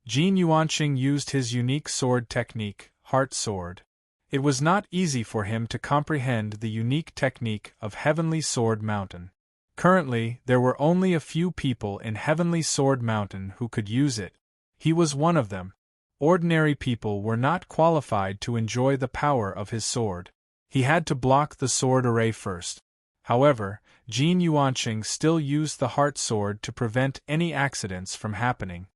Jin Yuanqing used his unique sword technique, Heart Sword. It was not easy for him to comprehend the unique technique of Heavenly Sword Mountain. Currently, there were only a few people in Heavenly Sword Mountain who could use it. He was one of them. Ordinary people were not qualified to enjoy the power of his sword. He had to block the sword array first. However, Jin Yuanqing still used the heart sword to prevent any accidents from happening.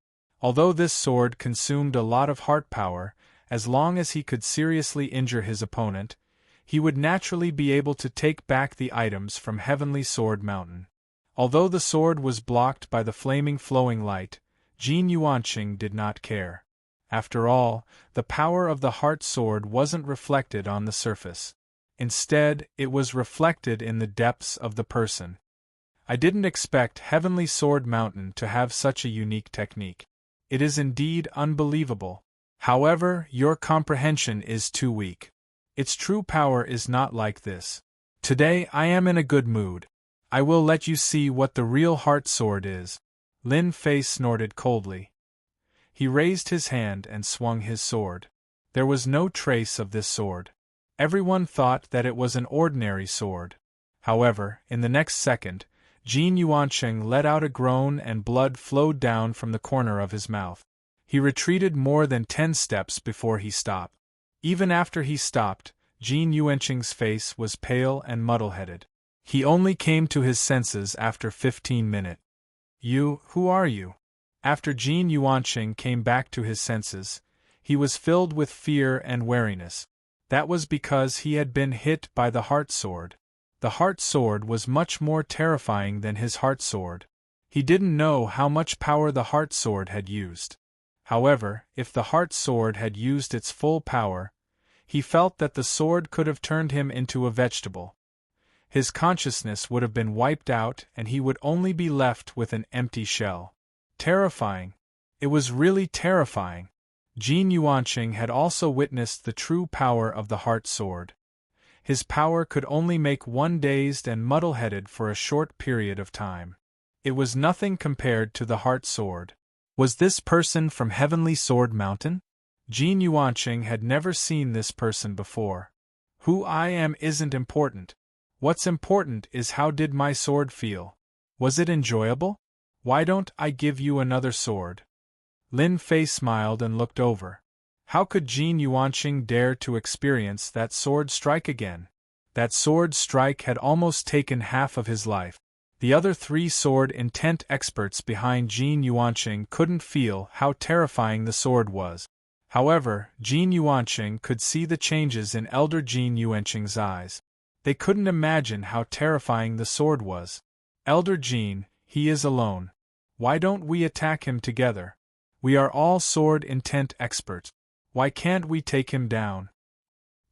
Although this sword consumed a lot of heart power, as long as he could seriously injure his opponent, he would naturally be able to take back the items from Heavenly Sword Mountain. Although the sword was blocked by the flaming flowing light, Jin Yuanqing did not care. After all, the power of the heart sword wasn't reflected on the surface. Instead, it was reflected in the depths of the person. I didn't expect Heavenly Sword Mountain to have such a unique technique. It is indeed unbelievable. However, your comprehension is too weak. Its true power is not like this. Today I am in a good mood. I will let you see what the real heart sword is. Lin Fei snorted coldly. He raised his hand and swung his sword. There was no trace of this sword. Everyone thought that it was an ordinary sword. However, in the next second, Jin Yuanqing let out a groan and blood flowed down from the corner of his mouth. He retreated more than 10 steps before he stopped. Even after he stopped, Jin Yuanqing's face was pale and muddle-headed. He only came to his senses after 15 minutes. Who are you? After Jin Yuanqing came back to his senses, he was filled with fear and wariness. That was because he had been hit by the heart sword. The heart sword was much more terrifying than his heart sword. He didn't know how much power the heart sword had used. However, if the heart sword had used its full power, he felt that the sword could have turned him into a vegetable. His consciousness would have been wiped out and he would only be left with an empty shell. Terrifying. It was really terrifying. Jin Yuanqing had also witnessed the true power of the heart sword. His power could only make one dazed and muddle-headed for a short period of time. It was nothing compared to the heart sword. Was this person from Heavenly Sword Mountain? Jin Yuanqing had never seen this person before. Who I am isn't important. What's important is how did my sword feel? Was it enjoyable? Why don't I give you another sword? Lin Fei smiled and looked over. How could Jin Yuanqing dare to experience that sword strike again? That sword strike had almost taken half of his life. The other 3 sword intent experts behind Jin Yuanqing couldn't feel how terrifying the sword was. However, Jin Yuanqing could see the changes in Elder Jin Yuanqing's eyes. They couldn't imagine how terrifying the sword was. Elder Jin, he is alone. Why don't we attack him together? We are all sword intent experts. Why can't we take him down?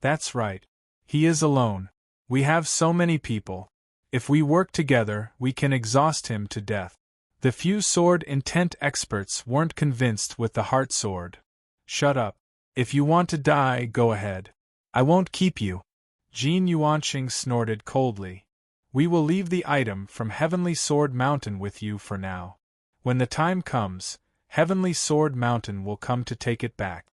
That's right. He is alone. We have so many people. If we work together, we can exhaust him to death. The few sword intent experts weren't convinced with the heart sword. Shut up. If you want to die, go ahead. I won't keep you. Jin Yuanqing snorted coldly. We will leave the item from Heavenly Sword Mountain with you for now. When the time comes, Heavenly Sword Mountain will come to take it back.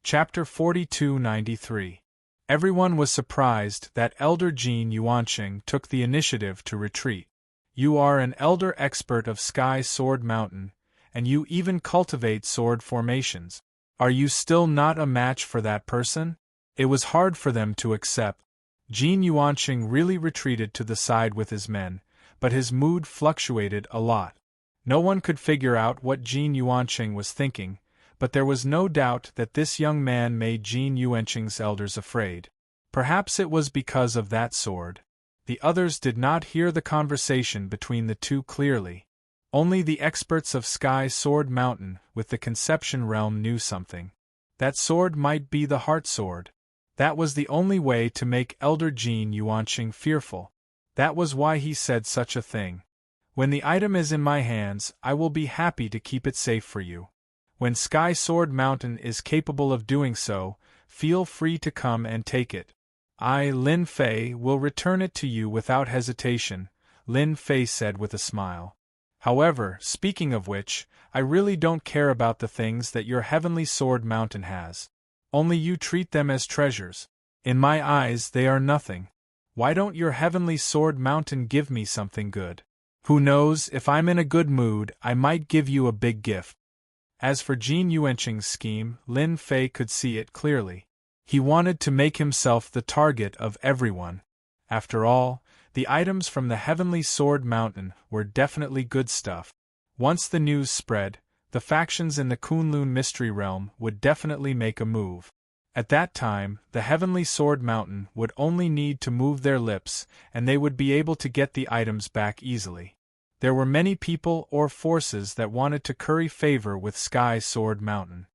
Chapter 4293. Everyone was surprised that Elder Jin Yuanqing took the initiative to retreat. You are an elder expert of Sky Sword Mountain, and you even cultivate sword formations. Are you still not a match for that person? It was hard for them to accept. Jin Yuanqing really retreated to the side with his men, but his mood fluctuated a lot. No one could figure out what Jin Yuanqing was thinking, but there was no doubt that this young man made Jin Yuanqing's elders afraid. Perhaps it was because of that sword. The others did not hear the conversation between the two clearly. Only the experts of Sky Sword Mountain with the Conception Realm knew something. That sword might be the heart sword. That was the only way to make Elder Jin Yuanqing fearful. That was why he said such a thing. When the item is in my hands, I will be happy to keep it safe for you. When Sky Sword Mountain is capable of doing so, feel free to come and take it. I, Lin Fei, will return it to you without hesitation, Lin Fei said with a smile. However, speaking of which, I really don't care about the things that your Heavenly Sword Mountain has. Only you treat them as treasures. In my eyes they are nothing. Why don't your heavenly sword mountain give me something good? Who knows, if I'm in a good mood, I might give you a big gift. As for Jin Yuanqing's scheme, Lin Fei could see it clearly. He wanted to make himself the target of everyone. After all, the items from the Heavenly Sword Mountain were definitely good stuff. Once the news spread, the factions in the Kunlun Mystery Realm would definitely make a move. At that time, the Heavenly Sword Mountain would only need to move their lips, and they would be able to get the items back easily. There were many people or forces that wanted to curry favor with Sky Sword Mountain.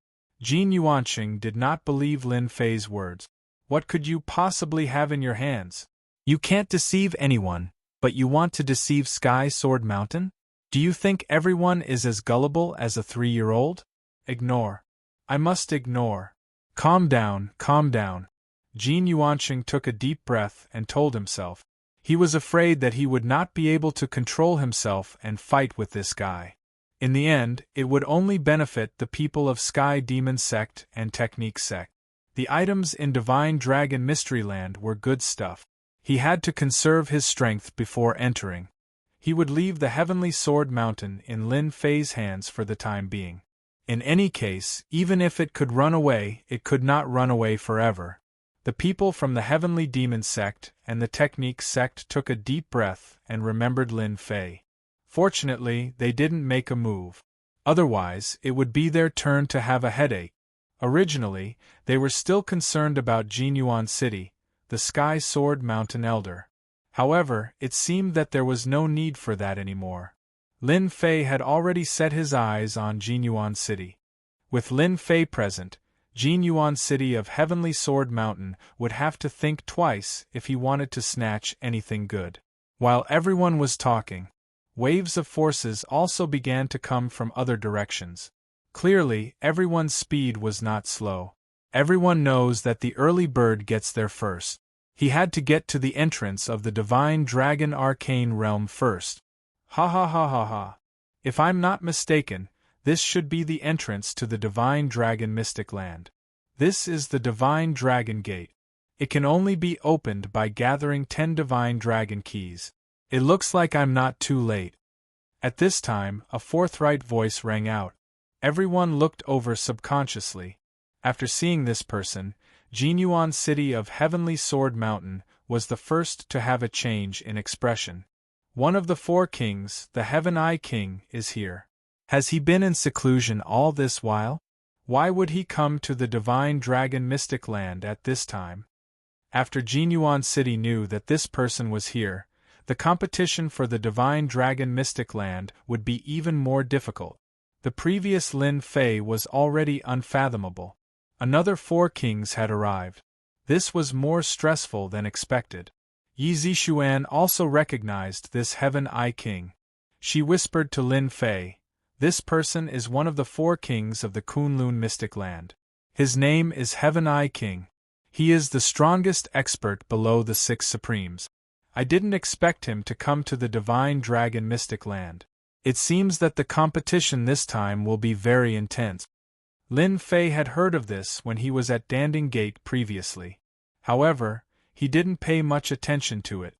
Jin Yuanqing did not believe Lin Fei's words. What could you possibly have in your hands? You can't deceive anyone, but you want to deceive Sky Sword Mountain? Do you think everyone is as gullible as a 3-year-old? Ignore. I must ignore. Calm down, calm down. Jin Yuanqing took a deep breath and told himself. He was afraid that he would not be able to control himself and fight with this guy. In the end, it would only benefit the people of Sky Demon Sect and Technique Sect. The items in Divine Dragon Mysteryland were good stuff. He had to conserve his strength before entering. He would leave the Heavenly Sword Mountain in Lin Fei's hands for the time being. In any case, even if it could run away, it could not run away forever. The people from the Heavenly Demon Sect and the Technique Sect took a deep breath and remembered Lin Fei. Fortunately, they didn't make a move. Otherwise, it would be their turn to have a headache. Originally, they were still concerned about Jinyuan City, the Sky Sword Mountain Elder. However, it seemed that there was no need for that anymore. Lin Fei had already set his eyes on Jinyuan City. With Lin Fei present, Jinyuan City of Heavenly Sword Mountain would have to think twice if he wanted to snatch anything good. While everyone was talking, waves of forces also began to come from other directions. Clearly, everyone's speed was not slow. Everyone knows that the early bird gets there first. He had to get to the entrance of the Divine Dragon Arcane Realm first. Ha ha ha ha ha. If I'm not mistaken, this should be the entrance to the Divine Dragon Mystic Land. This is the Divine Dragon Gate. It can only be opened by gathering 10 Divine Dragon Keys. It looks like I'm not too late. At this time, a forthright voice rang out. Everyone looked over subconsciously. After seeing this person, Jinyuan City of Heavenly Sword Mountain was the first to have a change in expression. One of the 4 kings, the Heaven Eye King, is here. Has he been in seclusion all this while? Why would he come to the Divine Dragon Mystic Land at this time? After Jinyuan City knew that this person was here, the competition for the Divine Dragon Mystic Land would be even more difficult. The previous Lin Fei was already unfathomable. Another 4 kings had arrived. This was more stressful than expected. Yi Zixuan also recognized this Heaven Eye King. She whispered to Lin Fei, "This person is one of the 4 kings of the Kunlun Mystic Land. His name is Heaven Eye King. He is the strongest expert below the 6 Supremes. I didn't expect him to come to the Divine Dragon Mystic Land. It seems that the competition this time will be very intense." Lin Fei had heard of this when he was at Danding Gate previously. However, he didn't pay much attention to it.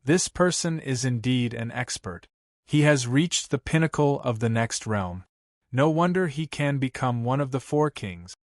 This person is indeed an expert. He has reached the pinnacle of the next realm. No wonder he can become one of the 4 kings.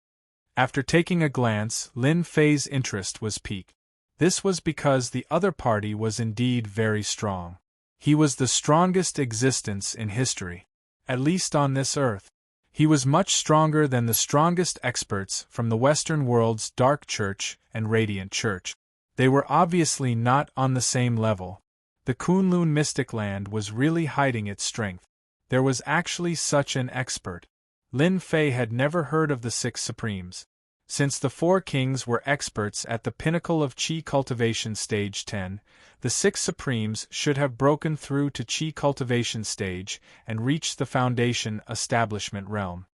After taking a glance, Lin Fei's interest was piqued. This was because the other party was indeed very strong. He was the strongest existence in history, at least on this earth. He was much stronger than the strongest experts from the Western world's Dark Church and Radiant Church. They were obviously not on the same level. The Kunlun Mystic Land was really hiding its strength. There was actually such an expert. Lin Fei had never heard of the 6 Supremes. Since the 4 kings were experts at the pinnacle of Qi Cultivation Stage 10, the 6 Supremes should have broken through to Qi Cultivation Stage and reached the Foundation Establishment Realm.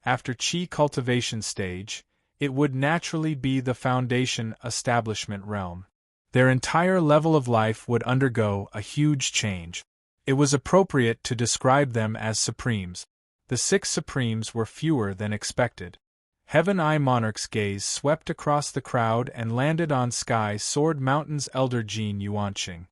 After Qi Cultivation Stage, it would naturally be the Foundation Establishment Realm. Their entire level of life would undergo a huge change. It was appropriate to describe them as Supremes. The 6 Supremes were fewer than expected. Heaven Eye Monarch's gaze swept across the crowd and landed on Sky Sword Mountain's elder Jin Yuanqing.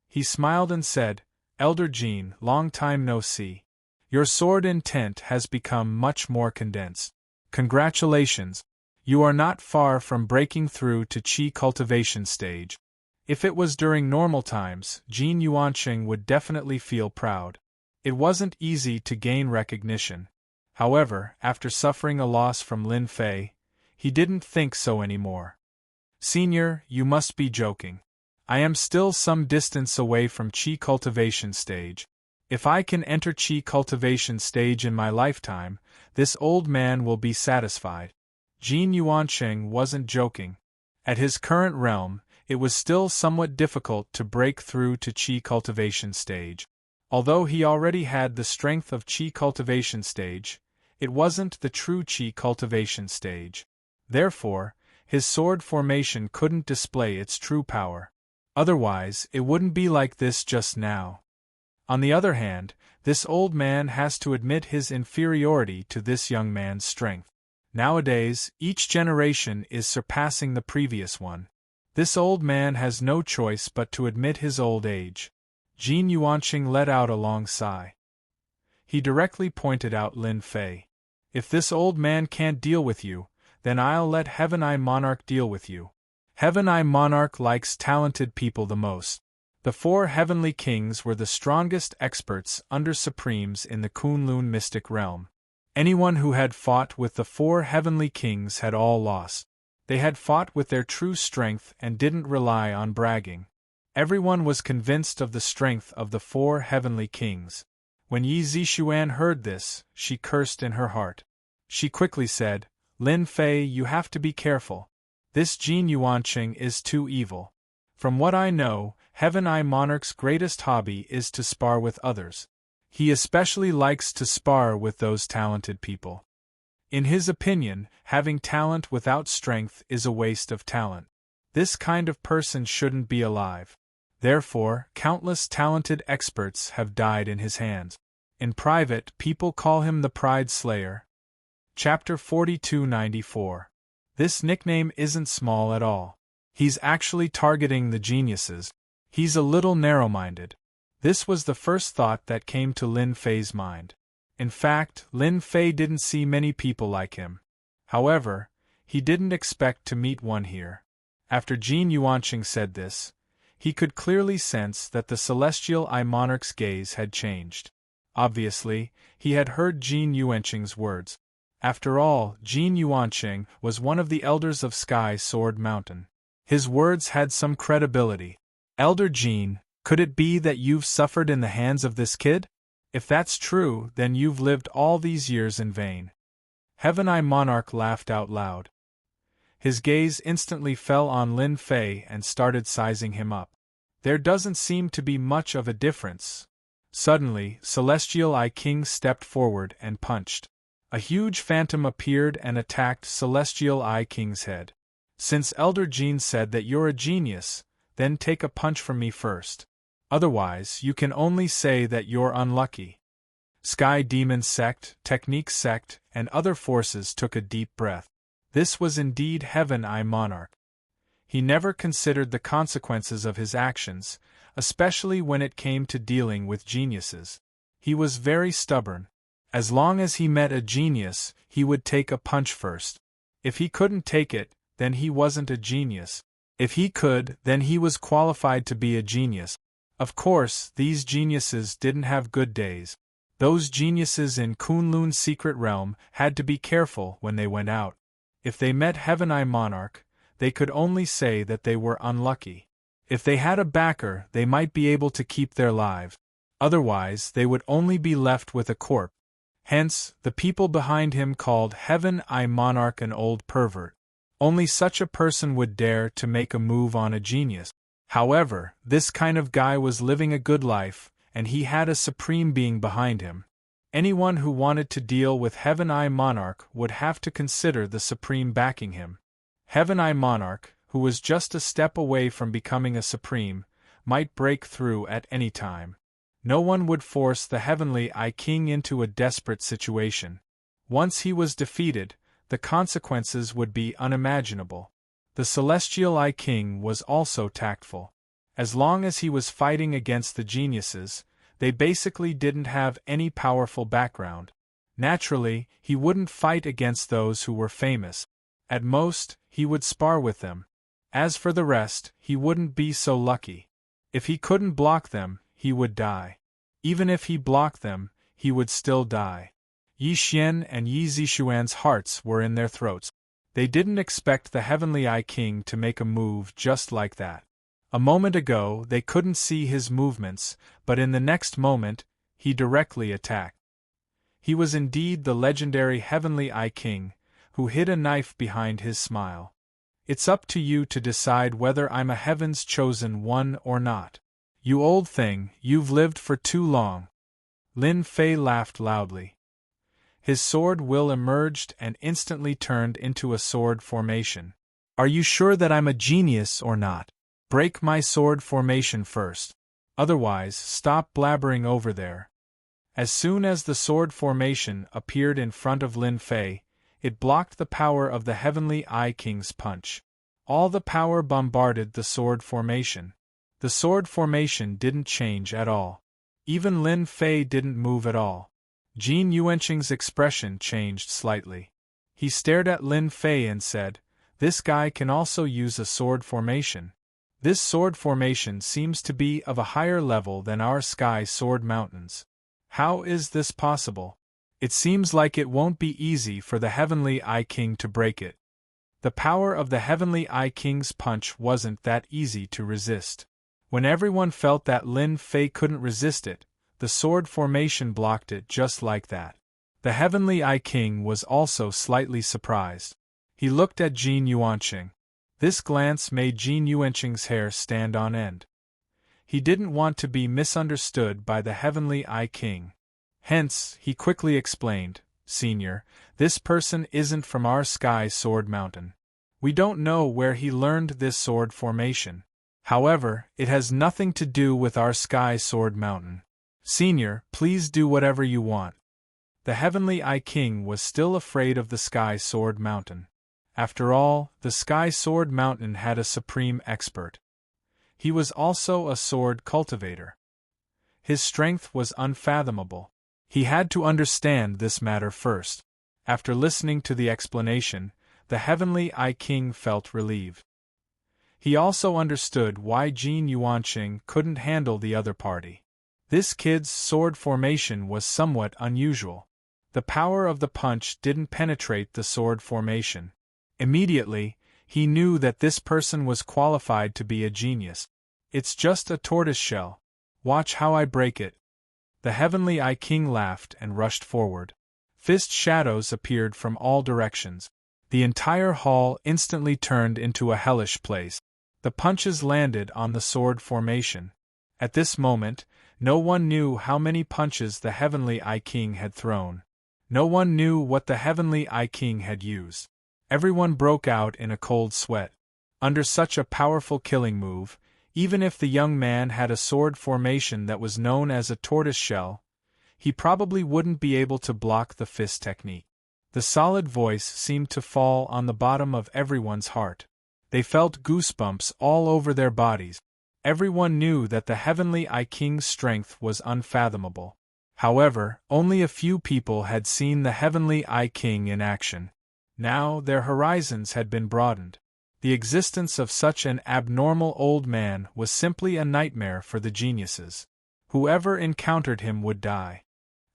He smiled and said, "Elder Jin, long time no see. Your sword intent has become much more condensed. Congratulations! You are not far from breaking through to Qi cultivation stage." If it was during normal times, Jin Yuanqing would definitely feel proud. It wasn't easy to gain recognition. However, after suffering a loss from Lin Fei, he didn't think so anymore. "Senior, you must be joking. I am still some distance away from Qi cultivation stage. If I can enter Qi cultivation stage in my lifetime, this old man will be satisfied." Jin Yuanqing wasn't joking. At his current realm, it was still somewhat difficult to break through to Qi cultivation stage. Although he already had the strength of Qi cultivation stage, it wasn't the true Qi cultivation stage. Therefore, his sword formation couldn't display its true power. Otherwise, it wouldn't be like this just now. On the other hand, this old man has to admit his inferiority to this young man's strength. Nowadays, each generation is surpassing the previous one. This old man has no choice but to admit his old age. Jin Yuanqing let out a long sigh. He directly pointed out Lin Fei. "If this old man can't deal with you, then I'll let Heaven Eye Monarch deal with you." Heaven Eye Monarch likes talented people the most. The 4 heavenly kings were the strongest experts under supremes in the Kunlun mystic realm. Anyone who had fought with the 4 heavenly kings had all lost. They had fought with their true strength and didn't rely on bragging. Everyone was convinced of the strength of the 4 heavenly kings. When Yi Zixuan heard this, she cursed in her heart. She quickly said, "Lin Fei, you have to be careful. This Jin Yuanqing is too evil. From what I know, Heaven Eye Monarch's greatest hobby is to spar with others. He especially likes to spar with those talented people. In his opinion, having talent without strength is a waste of talent. This kind of person shouldn't be alive. Therefore, countless talented experts have died in his hands. In private, people call him the Pride Slayer." Chapter 4294. This nickname isn't small at all. He's actually targeting the geniuses. He's a little narrow-minded. This was the first thought that came to Lin Fei's mind. In fact, Lin Fei didn't see many people like him. However, he didn't expect to meet one here. After Jin Yuanqing said this, he could clearly sense that the Celestial Eye Monarch's gaze had changed. Obviously, he had heard Jin Yuanqing's words. After all, Jin Yuanqing was one of the elders of Sky Sword Mountain. His words had some credibility. "Elder Jin, could it be that you've suffered in the hands of this kid? If that's true, then you've lived all these years in vain." Heaven Eye Monarch laughed out loud. His gaze instantly fell on Lin Fei and started sizing him up. There doesn't seem to be much of a difference. Suddenly, Celestial Eye King stepped forward and punched. A huge phantom appeared and attacked Celestial Eye King's head. "Since Elder Jin said that you're a genius, then take a punch from me first. Otherwise, you can only say that you're unlucky." Sky Demon Sect, Technique Sect, and other forces took a deep breath. This was indeed Heaven Eye Monarch. He never considered the consequences of his actions, especially when it came to dealing with geniuses. He was very stubborn. As long as he met a genius, he would take a punch first. If he couldn't take it, then he wasn't a genius. If he could, then he was qualified to be a genius. Of course, these geniuses didn't have good days. Those geniuses in Kunlun's secret realm had to be careful when they went out. If they met Heaven Eye Monarch, they could only say that they were unlucky. If they had a backer, they might be able to keep their lives. Otherwise, they would only be left with a corpse. Hence, the people behind him called Heaven Eye Monarch an old pervert. Only such a person would dare to make a move on a genius. However, this kind of guy was living a good life, and he had a supreme being behind him. Anyone who wanted to deal with Heaven Eye Monarch would have to consider the supreme backing him. Heaven Eye Monarch, who was just a step away from becoming a supreme, might break through at any time. No one would force the Heavenly Eye King into a desperate situation. Once he was defeated, the consequences would be unimaginable. The celestial I King was also tactful. As long as he was fighting against the geniuses, they basically didn't have any powerful background. Naturally, he wouldn't fight against those who were famous. At most, he would spar with them. As for the rest, he wouldn't be so lucky. If he couldn't block them, he would die. Even if he blocked them, he would still die. Yi Xian and Yi Zixuan's hearts were in their throats. They didn't expect the Heavenly I King to make a move just like that. A moment ago they couldn't see his movements, but in the next moment, he directly attacked. He was indeed the legendary Heavenly I King, who hid a knife behind his smile. It's up to you to decide whether I'm a Heaven's chosen one or not. You old thing, you've lived for too long. Lin Fei laughed loudly. His sword will emerged and instantly turned into a sword formation. Are you sure that I'm a genius or not? Break my sword formation first. Otherwise, stop blabbering over there. As soon as the sword formation appeared in front of Lin Fei, it blocked the power of the Heavenly I King's punch. All the power bombarded the sword formation. The sword formation didn't change at all. Even Lin Fei didn't move at all. Jin Yuanqing's expression changed slightly. He stared at Lin Fei and said, "This guy can also use a sword formation. This sword formation seems to be of a higher level than our Sky Sword Mountains. How is this possible? It seems like it won't be easy for the Heavenly I King to break it." The power of the Heavenly I King's punch wasn't that easy to resist. When everyone felt that Lin Fei couldn't resist it, the sword formation blocked it just like that. The Heavenly I King was also slightly surprised. He looked at Jin Yuanqing. This glance made Jin Yuanqing's hair stand on end. He didn't want to be misunderstood by the Heavenly I King. Hence, he quickly explained, "Senior, this person isn't from our Sky Sword Mountain. We don't know where he learned this sword formation. However, it has nothing to do with our Sky Sword Mountain. Senior, please do whatever you want." The Heavenly I King was still afraid of the Sky Sword Mountain. After all, the Sky Sword Mountain had a supreme expert. He was also a sword cultivator. His strength was unfathomable. He had to understand this matter first. After listening to the explanation, the Heavenly I King felt relieved. He also understood why Jin Yuanqing couldn't handle the other party. This kid's sword formation was somewhat unusual. The power of the punch didn't penetrate the sword formation. Immediately, he knew that this person was qualified to be a genius. "It's just a tortoise shell. Watch how I break it." The Heavenly I King laughed and rushed forward. Fist shadows appeared from all directions. The entire hall instantly turned into a hellish place. The punches landed on the sword formation. At this moment, no one knew how many punches the Heavenly I King had thrown. No one knew what the Heavenly I King had used. Everyone broke out in a cold sweat. Under such a powerful killing move, even if the young man had a sword formation that was known as a tortoise shell, he probably wouldn't be able to block the fist technique. The solid voice seemed to fall on the bottom of everyone's heart. They felt goosebumps all over their bodies. Everyone knew that the Heavenly I King's strength was unfathomable. However, only a few people had seen the Heavenly I King in action. Now their horizons had been broadened. The existence of such an abnormal old man was simply a nightmare for the geniuses. Whoever encountered him would die.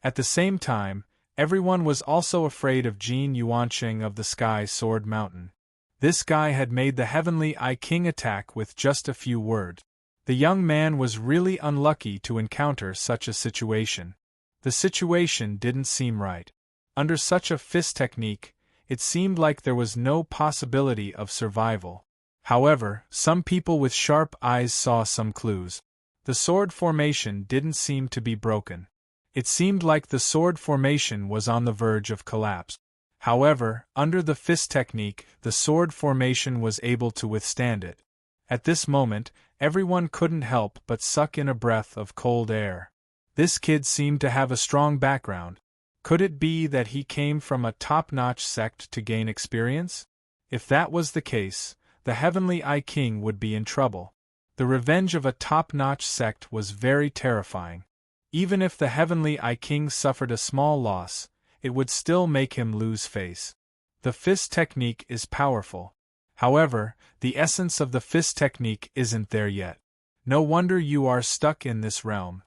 At the same time, everyone was also afraid of Jin Yuanqing of the Sky Sword Mountain. This guy had made the Heavenly I King attack with just a few words. The young man was really unlucky to encounter such a situation. The situation didn't seem right. Under such a fist technique, it seemed like there was no possibility of survival. However, some people with sharp eyes saw some clues. The sword formation didn't seem to be broken. It seemed like the sword formation was on the verge of collapse. However, under the fist technique, the sword formation was able to withstand it. At this moment, everyone couldn't help but suck in a breath of cold air. This kid seemed to have a strong background. Could it be that he came from a top-notch sect to gain experience? If that was the case, the Heavenly Eye King would be in trouble. The revenge of a top-notch sect was very terrifying. Even if the Heavenly Eye King suffered a small loss, it would still make him lose face. The fist technique is powerful. However, the essence of the fist technique isn't there yet. No wonder you are stuck in this realm.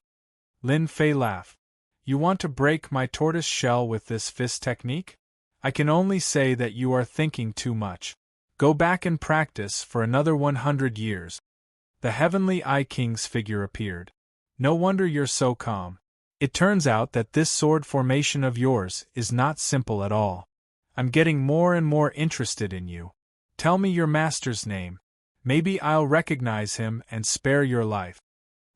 Lin Fei laughed. You want to break my tortoise shell with this fist technique? I can only say that you are thinking too much. Go back and practice for another 100 years. The Heavenly Eye King's figure appeared. No wonder you're so calm. It turns out that this sword formation of yours is not simple at all. I'm getting more and more interested in you. Tell me your master's name. Maybe I'll recognize him and spare your life.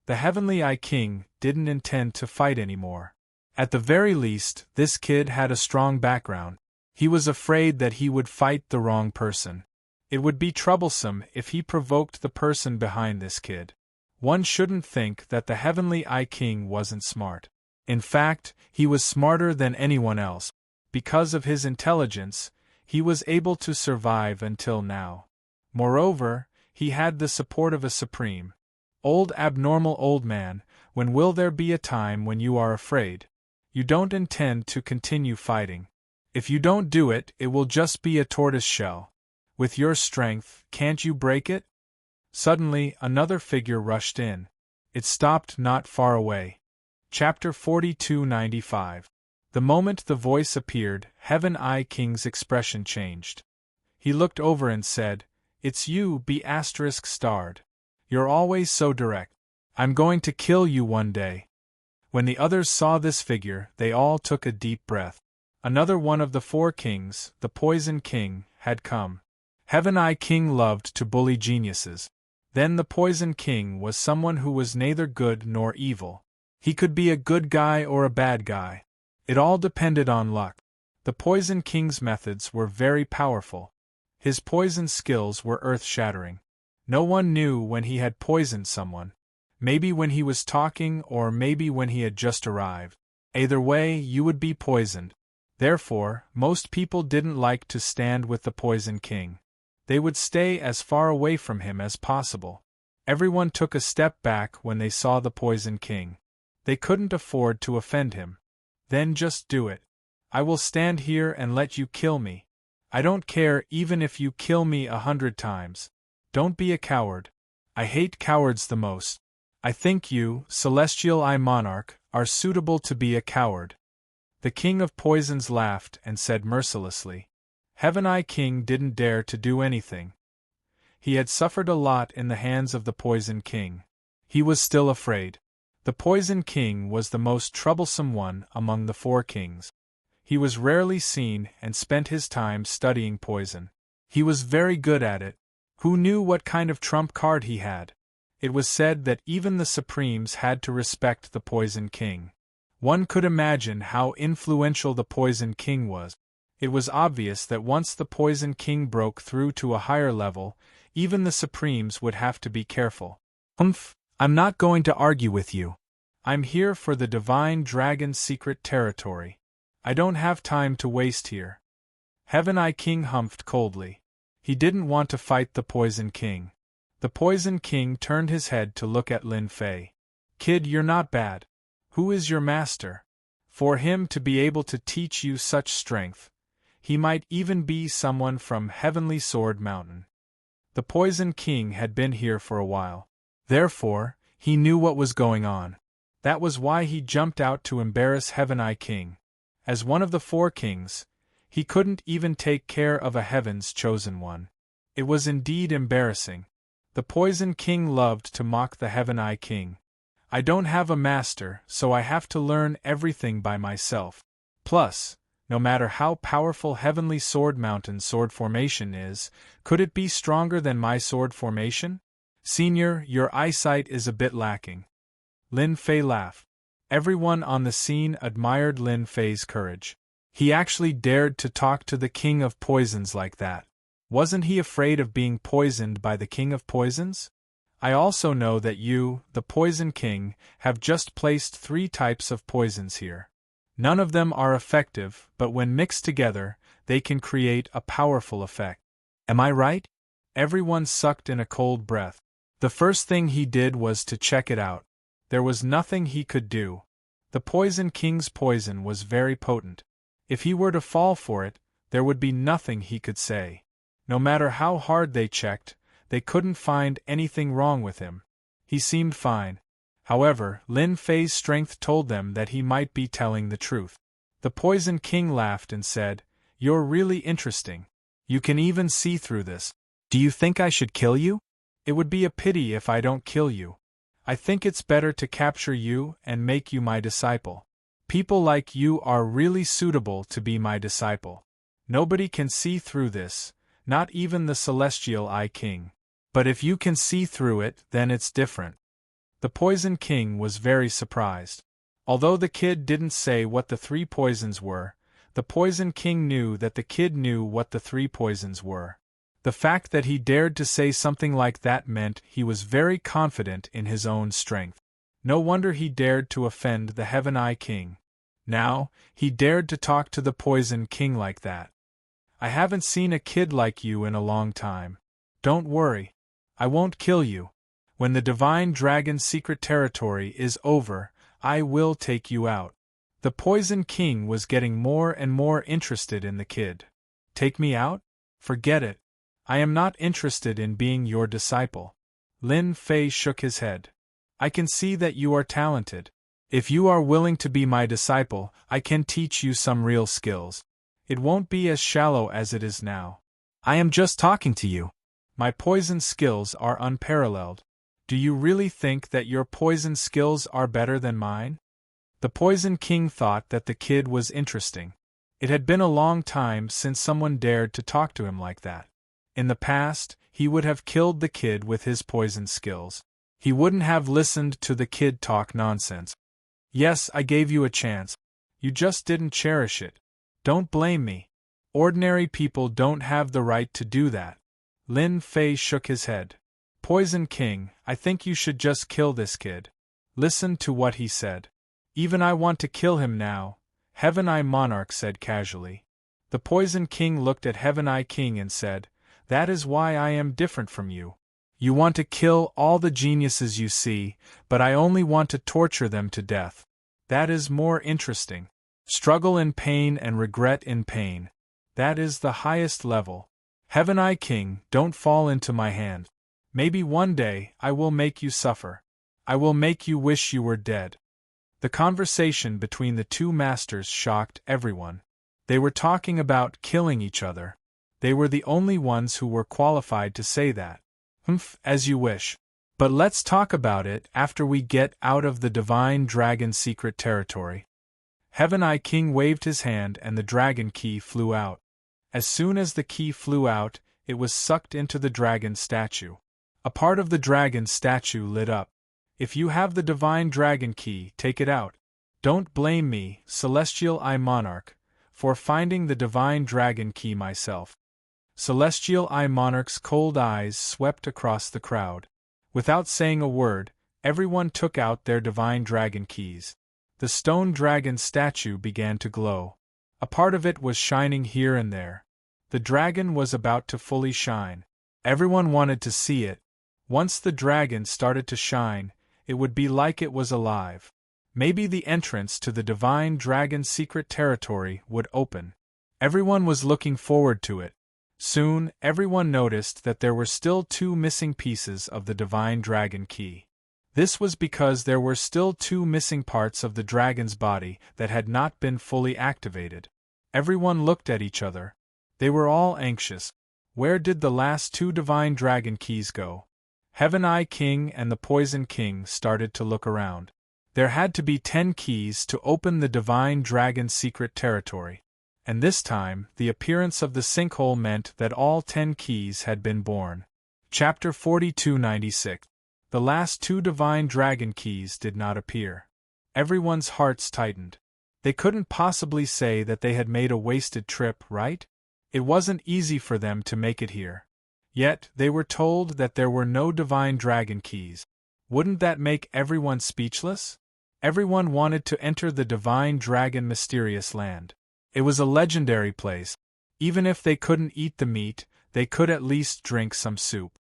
The Heavenly Eye King didn't intend to fight anymore. At the very least, this kid had a strong background. He was afraid that he would fight the wrong person. It would be troublesome if he provoked the person behind this kid. One shouldn't think that the Heavenly Eye King wasn't smart. In fact, he was smarter than anyone else. Because of his intelligence, he was able to survive until now. Moreover, he had the support of a supreme. Old abnormal old man, when will there be a time when you are afraid? You don't intend to continue fighting. If you don't do it, it will just be a tortoise shell. With your strength, can't you break it? Suddenly, another figure rushed in. It stopped not far away. Chapter 4295. The moment the voice appeared, Heaven Eye King's expression changed. He looked over and said, "It's you, B*****. You're always so direct. I'm going to kill you one day." When the others saw this figure, they all took a deep breath. Another one of the four kings, the Poison King, had come. Heaven Eye King loved to bully geniuses. Then the Poison King was someone who was neither good nor evil. He could be a good guy or a bad guy. It all depended on luck. The Poison King's methods were very powerful. His poison skills were earth-shattering. No one knew when he had poisoned someone. Maybe when he was talking or maybe when he had just arrived. Either way, you would be poisoned. Therefore, most people didn't like to stand with the Poison King. They would stay as far away from him as possible. Everyone took a step back when they saw the Poison King. They couldn't afford to offend him. Then just do it. I will stand here and let you kill me. I don't care even if you kill me 100 times. Don't be a coward. I hate cowards the most. I think you, Celestial Eye Monarch, are suitable to be a coward. The King of Poisons laughed and said mercilessly. Heaven Eye King didn't dare to do anything. He had suffered a lot in the hands of the Poison King. He was still afraid. The Poison King was the most troublesome one among the four kings. He was rarely seen and spent his time studying poison. He was very good at it. Who knew what kind of trump card he had? It was said that even the Supremes had to respect the Poison King. One could imagine how influential the Poison King was. It was obvious that once the Poison King broke through to a higher level, even the Supremes would have to be careful. I'm not going to argue with you. I'm here for the Divine Dragon's secret territory. I don't have time to waste here. Heaven Eye King humphed coldly. He didn't want to fight the Poison King. The Poison King turned his head to look at Lin Fei. Kid, you're not bad. Who is your master? For him to be able to teach you such strength, he might even be someone from Heavenly Sword Mountain. The Poison King had been here for a while. Therefore, he knew what was going on. That was why he jumped out to embarrass Heaven Eye King. As one of the four kings, he couldn't even take care of a Heaven's chosen one. It was indeed embarrassing. The Poison King loved to mock the Heaven Eye King. I don't have a master, so I have to learn everything by myself. Plus, no matter how powerful Heavenly Sword Mountain sword formation is, could it be stronger than my sword formation? Senior, your eyesight is a bit lacking. Lin Fei laughed. Everyone on the scene admired Lin Fei's courage. He actually dared to talk to the King of Poisons like that. Wasn't he afraid of being poisoned by the King of Poisons? I also know that you, the Poison King, have just placed 3 types of poisons here. None of them are effective, but when mixed together, they can create a powerful effect. Am I right? Everyone sucked in a cold breath. The first thing he did was to check it out. There was nothing he could do. The Poison King's poison was very potent. If he were to fall for it, there would be nothing he could say. No matter how hard they checked, they couldn't find anything wrong with him. He seemed fine. However, Lin Fei's strength told them that he might be telling the truth. The Poison King laughed and said, "You're really interesting. You can even see through this. Do you think I should kill you? It would be a pity if I don't kill you. I think it's better to capture you and make you my disciple. People like you are really suitable to be my disciple. Nobody can see through this, not even the Celestial Eye King. But if you can see through it, then it's different." The Poison King was very surprised. Although the kid didn't say what the 3 poisons were, the Poison King knew that the kid knew what the 3 poisons were. The fact that he dared to say something like that meant he was very confident in his own strength. No wonder he dared to offend the Heaven Eye King. Now, he dared to talk to the Poison King like that. "I haven't seen a kid like you in a long time. Don't worry. I won't kill you. When the Divine Dragon's secret territory is over, I will take you out." The Poison King was getting more and more interested in the kid. "Take me out? Forget it. I am not interested in being your disciple." Lin Fei shook his head. "I can see that you are talented. If you are willing to be my disciple, I can teach you some real skills. It won't be as shallow as it is now. I am just talking to you. My poison skills are unparalleled. Do you really think that your poison skills are better than mine?" The Poison King thought that the kid was interesting. It had been a long time since someone dared to talk to him like that. In the past, he would have killed the kid with his poison skills. He wouldn't have listened to the kid talk nonsense. "Yes, I gave you a chance. You just didn't cherish it. Don't blame me. Ordinary people don't have the right to do that." Lin Fei shook his head. "Poison King, I think you should just kill this kid. Listen to what he said." "Even I want to kill him now," Heaven Eye Monarch said casually. The Poison King looked at Heaven Eye King and said, "That is why I am different from you. You want to kill all the geniuses you see, but I only want to torture them to death. That is more interesting. Struggle in pain and regret in pain. That is the highest level. Heaven Eye King, don't fall into my hand. Maybe one day I will make you suffer. I will make you wish you were dead." The conversation between the 2 masters shocked everyone. They were talking about killing each other. They were the only ones who were qualified to say that. As you wish. But let's talk about it after we get out of the Divine Dragon's secret territory. Heaven Eye King waved his hand and the dragon key flew out. As soon as the key flew out, it was sucked into the dragon statue. A part of the dragon statue lit up. "If you have the Divine Dragon Key, take it out. Don't blame me, Celestial Eye Monarch, for finding the Divine Dragon Key myself." Celestial Eye Monarch's cold eyes swept across the crowd. Without saying a word, everyone took out their Divine Dragon Keys. The stone dragon statue began to glow. A part of it was shining here and there. The dragon was about to fully shine. Everyone wanted to see it. Once the dragon started to shine, it would be like it was alive. Maybe the entrance to the Divine Dragon's secret territory would open. Everyone was looking forward to it. Soon, everyone noticed that there were still 2 missing pieces of the Divine Dragon Key. This was because there were still 2 missing parts of the dragon's body that had not been fully activated. Everyone looked at each other. They were all anxious. Where did the last 2 Divine Dragon Keys go? Heaven Eye King and the Poison King started to look around. There had to be 10 keys to open the Divine Dragon's secret territory. And this time, the appearance of the sinkhole meant that all 10 keys had been born. Chapter 4296. The last 2 Divine Dragon Keys did not appear. Everyone's hearts tightened. They couldn't possibly say that they had made a wasted trip, right? It wasn't easy for them to make it here. Yet, they were told that there were no Divine Dragon Keys. Wouldn't that make everyone speechless? Everyone wanted to enter the divine dragon mysterious land. It was a legendary place. Even if they couldn't eat the meat, they could at least drink some soup.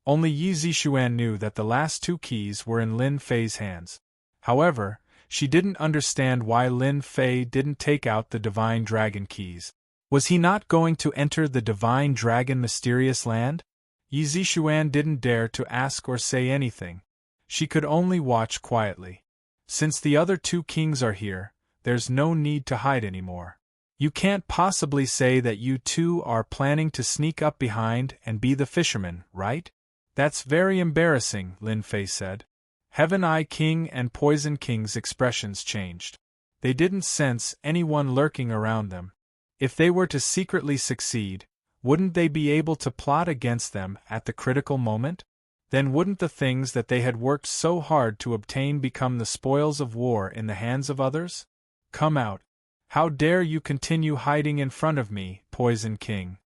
Only Yi Zixuan knew that the last two keys were in Lin Fei's hands. However, she didn't understand why Lin Fei didn't take out the divine dragon keys. Was he not going to enter the divine dragon mysterious land? Yi Zixuan didn't dare to ask or say anything. She could only watch quietly. Since the other two kings are here, there's no need to hide anymore. You can't possibly say that you two are planning to sneak up behind and be the fisherman, right? That's very embarrassing, Lin Fei said. Heaven Eye King and Poison King's expressions changed. They didn't sense anyone lurking around them. If they were to secretly succeed, wouldn't they be able to plot against them at the critical moment? Then wouldn't the things that they had worked so hard to obtain become the spoils of war in the hands of others? Come out. How dare you continue hiding in front of me, Poison King?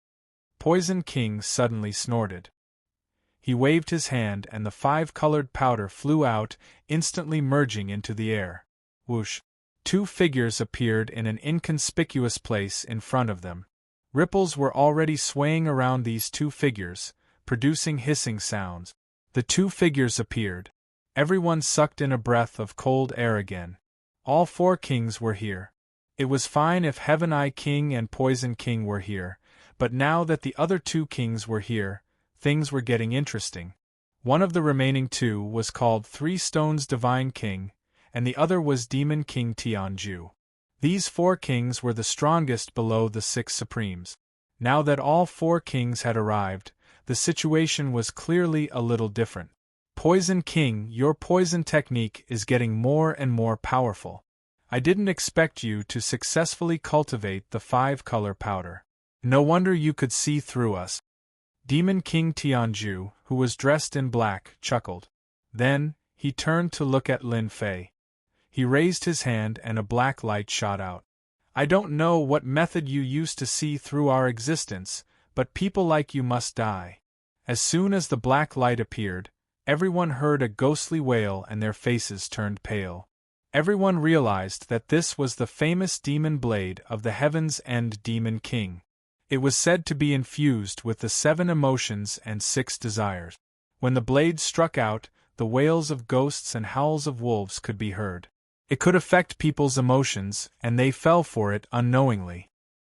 Poison King suddenly snorted. He waved his hand and the 5-colored powder flew out, instantly merging into the air. Whoosh! 2 figures appeared in an inconspicuous place in front of them. Ripples were already swaying around these 2 figures, producing hissing sounds. The 2 figures appeared. Everyone sucked in a breath of cold air again. All 4 kings were here. It was fine if Heaven Eye King and Poison King were here, but now that the other 2 kings were here, things were getting interesting. One of the remaining 2 was called 3 Stones Divine King, and the other was Demon King Tianju. These 4 kings were the strongest below the 6 supremes. Now that all 4 kings had arrived, the situation was clearly a little different. Poison King, your poison technique is getting more and more powerful. I didn't expect you to successfully cultivate the 5-color powder. No wonder you could see through us. Demon King Tianju, who was dressed in black, chuckled. Then, he turned to look at Lin Fei. He raised his hand and a black light shot out. I don't know what method you used to see through our existence, but people like you must die. As soon as the black light appeared, everyone heard a ghostly wail and their faces turned pale. Everyone realized that this was the famous demon blade of the Heaven's End Demon King. It was said to be infused with the 7 emotions and 6 desires. When the blade struck out, the wails of ghosts and howls of wolves could be heard. It could affect people's emotions, and they fell for it unknowingly.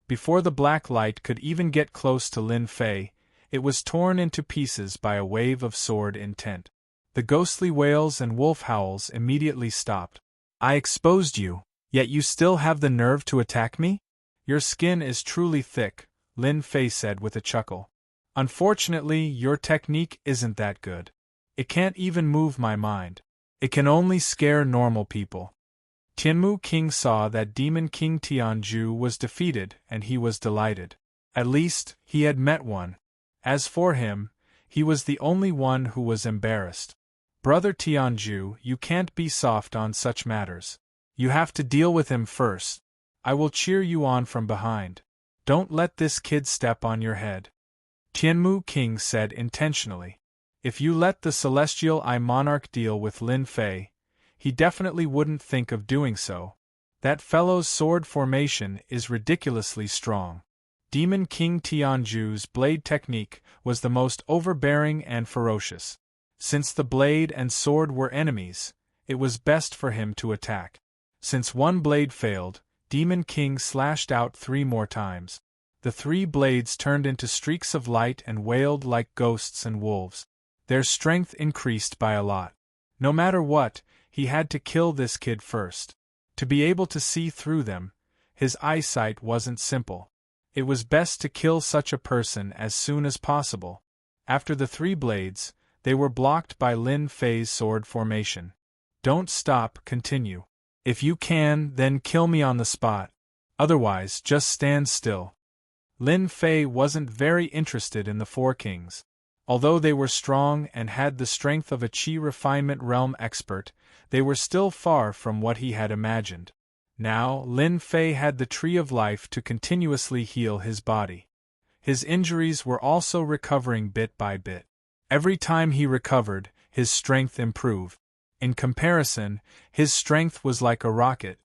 Before the black light could even get close to Lin Fei, it was torn into pieces by a wave of sword intent. The ghostly wails and wolf howls immediately stopped. I exposed you, yet you still have the nerve to attack me? Your skin is truly thick, Lin Fei said with a chuckle. Unfortunately, your technique isn't that good. It can't even move my mind. It can only scare normal people. Tianmu King saw that Demon King Tianju was defeated and he was delighted. At least, he had met one. As for him, he was the only one who was embarrassed. Brother Tianju, you can't be soft on such matters. You have to deal with him first. I will cheer you on from behind. Don't let this kid step on your head. Tianmu King said intentionally. If you let the Celestial Eye Monarch deal with Lin Fei, he definitely wouldn't think of doing so. That fellow's sword formation is ridiculously strong. Demon King Tianju's blade technique was the most overbearing and ferocious. Since the blade and sword were enemies, it was best for him to attack. Since one blade failed, Demon King slashed out 3 more times. The 3 blades turned into streaks of light and wailed like ghosts and wolves. Their strength increased by a lot. No matter what, he had to kill this kid first. To be able to see through them, his eyesight wasn't simple. It was best to kill such a person as soon as possible. After the 3 blades, they were blocked by Lin Fei's sword formation. Don't stop, continue. If you can, then kill me on the spot. Otherwise, just stand still. Lin Fei wasn't very interested in the 4 kings. Although they were strong and had the strength of a Qi refinement realm expert, they were still far from what he had imagined. Now, Lin Fei had the Tree of Life to continuously heal his body. His injuries were also recovering bit by bit. Every time he recovered, his strength improved. In comparison, his strength was like a rocket.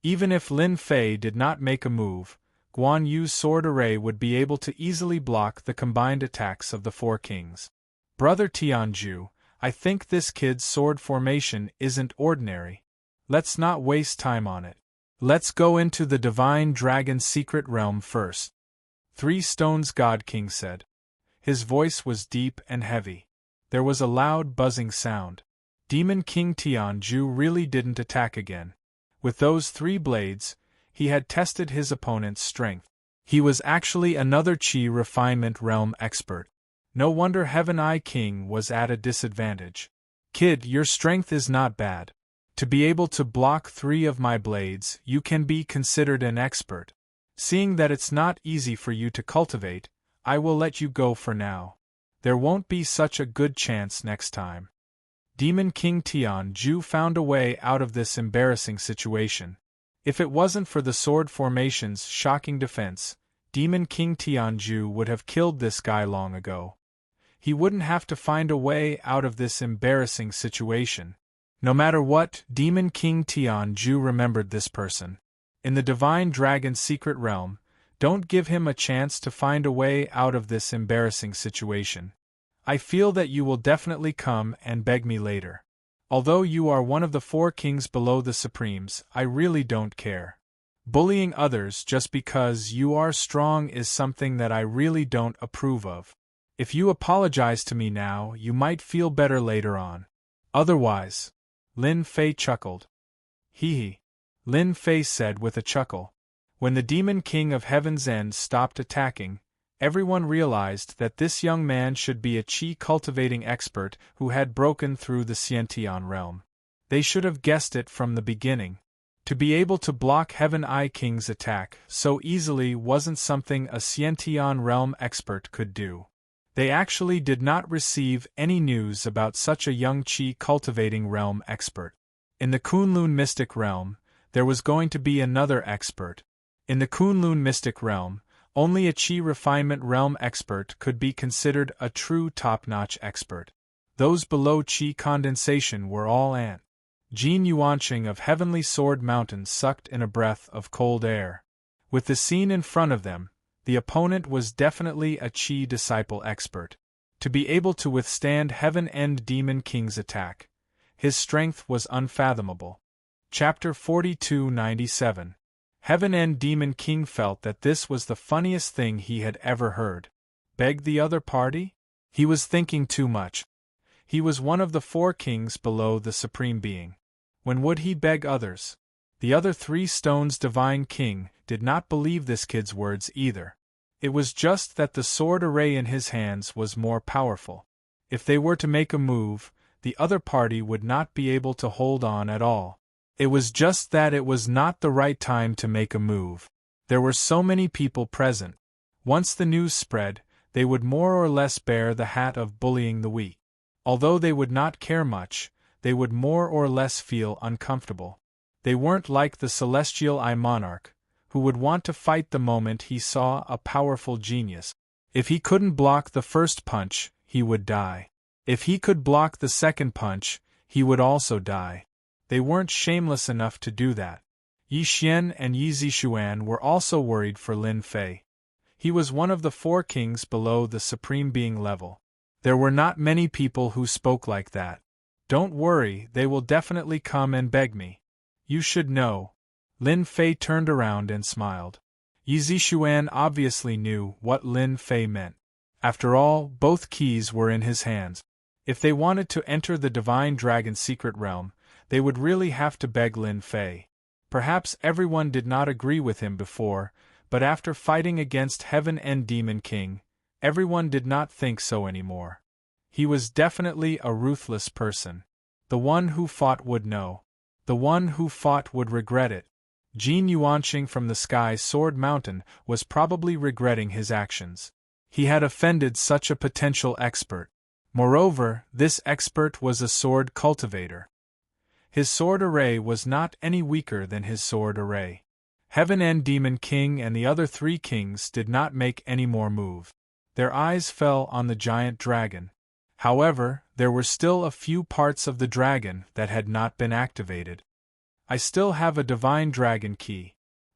Even if Lin Fei did not make a move, Guan Yu's sword array would be able to easily block the combined attacks of the four kings. Brother Tianju, I think this kid's sword formation isn't ordinary. Let's not waste time on it. Let's go into the Divine Dragon's secret realm first. 3 Stones God King said. His voice was deep and heavy. There was a loud buzzing sound. Demon King Tianju really didn't attack again. With those 3 blades, he had tested his opponent's strength. He was actually another Qi refinement realm expert. No wonder Heaven Eye King was at a disadvantage. Kid, your strength is not bad. To be able to block 3 of my blades, you can be considered an expert. Seeing that it's not easy for you to cultivate, I will let you go for now. There won't be such a good chance next time. Demon King Tianju found a way out of this embarrassing situation. If it wasn't for the sword formation's shocking defense, Demon King Tianju would have killed this guy long ago. He wouldn't have to find a way out of this embarrassing situation. No matter what, Demon King Tianju remembered this person. In the Divine Dragon's secret realm, don't give him a chance to find a way out of this embarrassing situation. I feel that you will definitely come and beg me later. Although you are one of the 4 kings below the Supremes, I really don't care. Bullying others just because you are strong is something that I really don't approve of. If you apologize to me now, you might feel better later on. Otherwise, Lin Fei chuckled. Hee. Lin Fei said with a chuckle. When the Demon King of Heaven's End stopped attacking, everyone realized that this young man should be a Qi cultivating expert who had broken through the Xiantian realm. They should have guessed it from the beginning. To be able to block Heaven Eye King's attack so easily wasn't something a Xiantian realm expert could do. They actually did not receive any news about such a young Qi cultivating realm expert. In the Kunlun Mystic realm, there was going to be another expert. In the Kunlun Mystic realm, only a Qi refinement realm expert could be considered a true top-notch expert. Those below Qi condensation were all Ant. Jin Yuanqing of Heavenly Sword Mountain sucked in a breath of cold air. With the scene in front of them, the opponent was definitely a Qi disciple expert. To be able to withstand Heaven End Demon King's attack, his strength was unfathomable. Chapter 4297. Heaven End Demon King felt that this was the funniest thing he had ever heard. Beg the other party? He was thinking too much. He was one of the 4 kings below the Supreme Being. When would he beg others? The other 3 Stones Divine King did not believe this kid's words either. It was just that the sword array in his hands was more powerful. If they were to make a move, the other party would not be able to hold on at all. It was just that it was not the right time to make a move. There were so many people present. Once the news spread, they would more or less bear the hat of bullying the weak. Although they would not care much, they would more or less feel uncomfortable. They weren't like the Celestial Eye Monarch, who would want to fight the moment he saw a powerful genius. If he couldn't block the first punch, he would die. If he could block the second punch, he would also die. They weren't shameless enough to do that. Yi Xian and Yi Zixuan were also worried for Lin Fei. He was one of the 4 kings below the Supreme Being level. There were not many people who spoke like that. Don't worry, they will definitely come and beg me. You should know. Lin Fei turned around and smiled. Yi Zixuan obviously knew what Lin Fei meant. After all, both keys were in his hands. If they wanted to enter the Divine Dragon's secret realm, they would really have to beg Lin Fei. Perhaps everyone did not agree with him before, but after fighting against Heaven End Demon King, everyone did not think so anymore. He was definitely a ruthless person. The one who fought would know. The one who fought would regret it. Jin Yuanqing from the Sky Sword Mountain was probably regretting his actions. He had offended such a potential expert. Moreover, this expert was a sword cultivator. His sword array was not any weaker than his sword array. Heaven End Demon King and the other 3 kings did not make any more move. Their eyes fell on the giant dragon. However, there were still a few parts of the dragon that had not been activated. I still have a divine dragon key.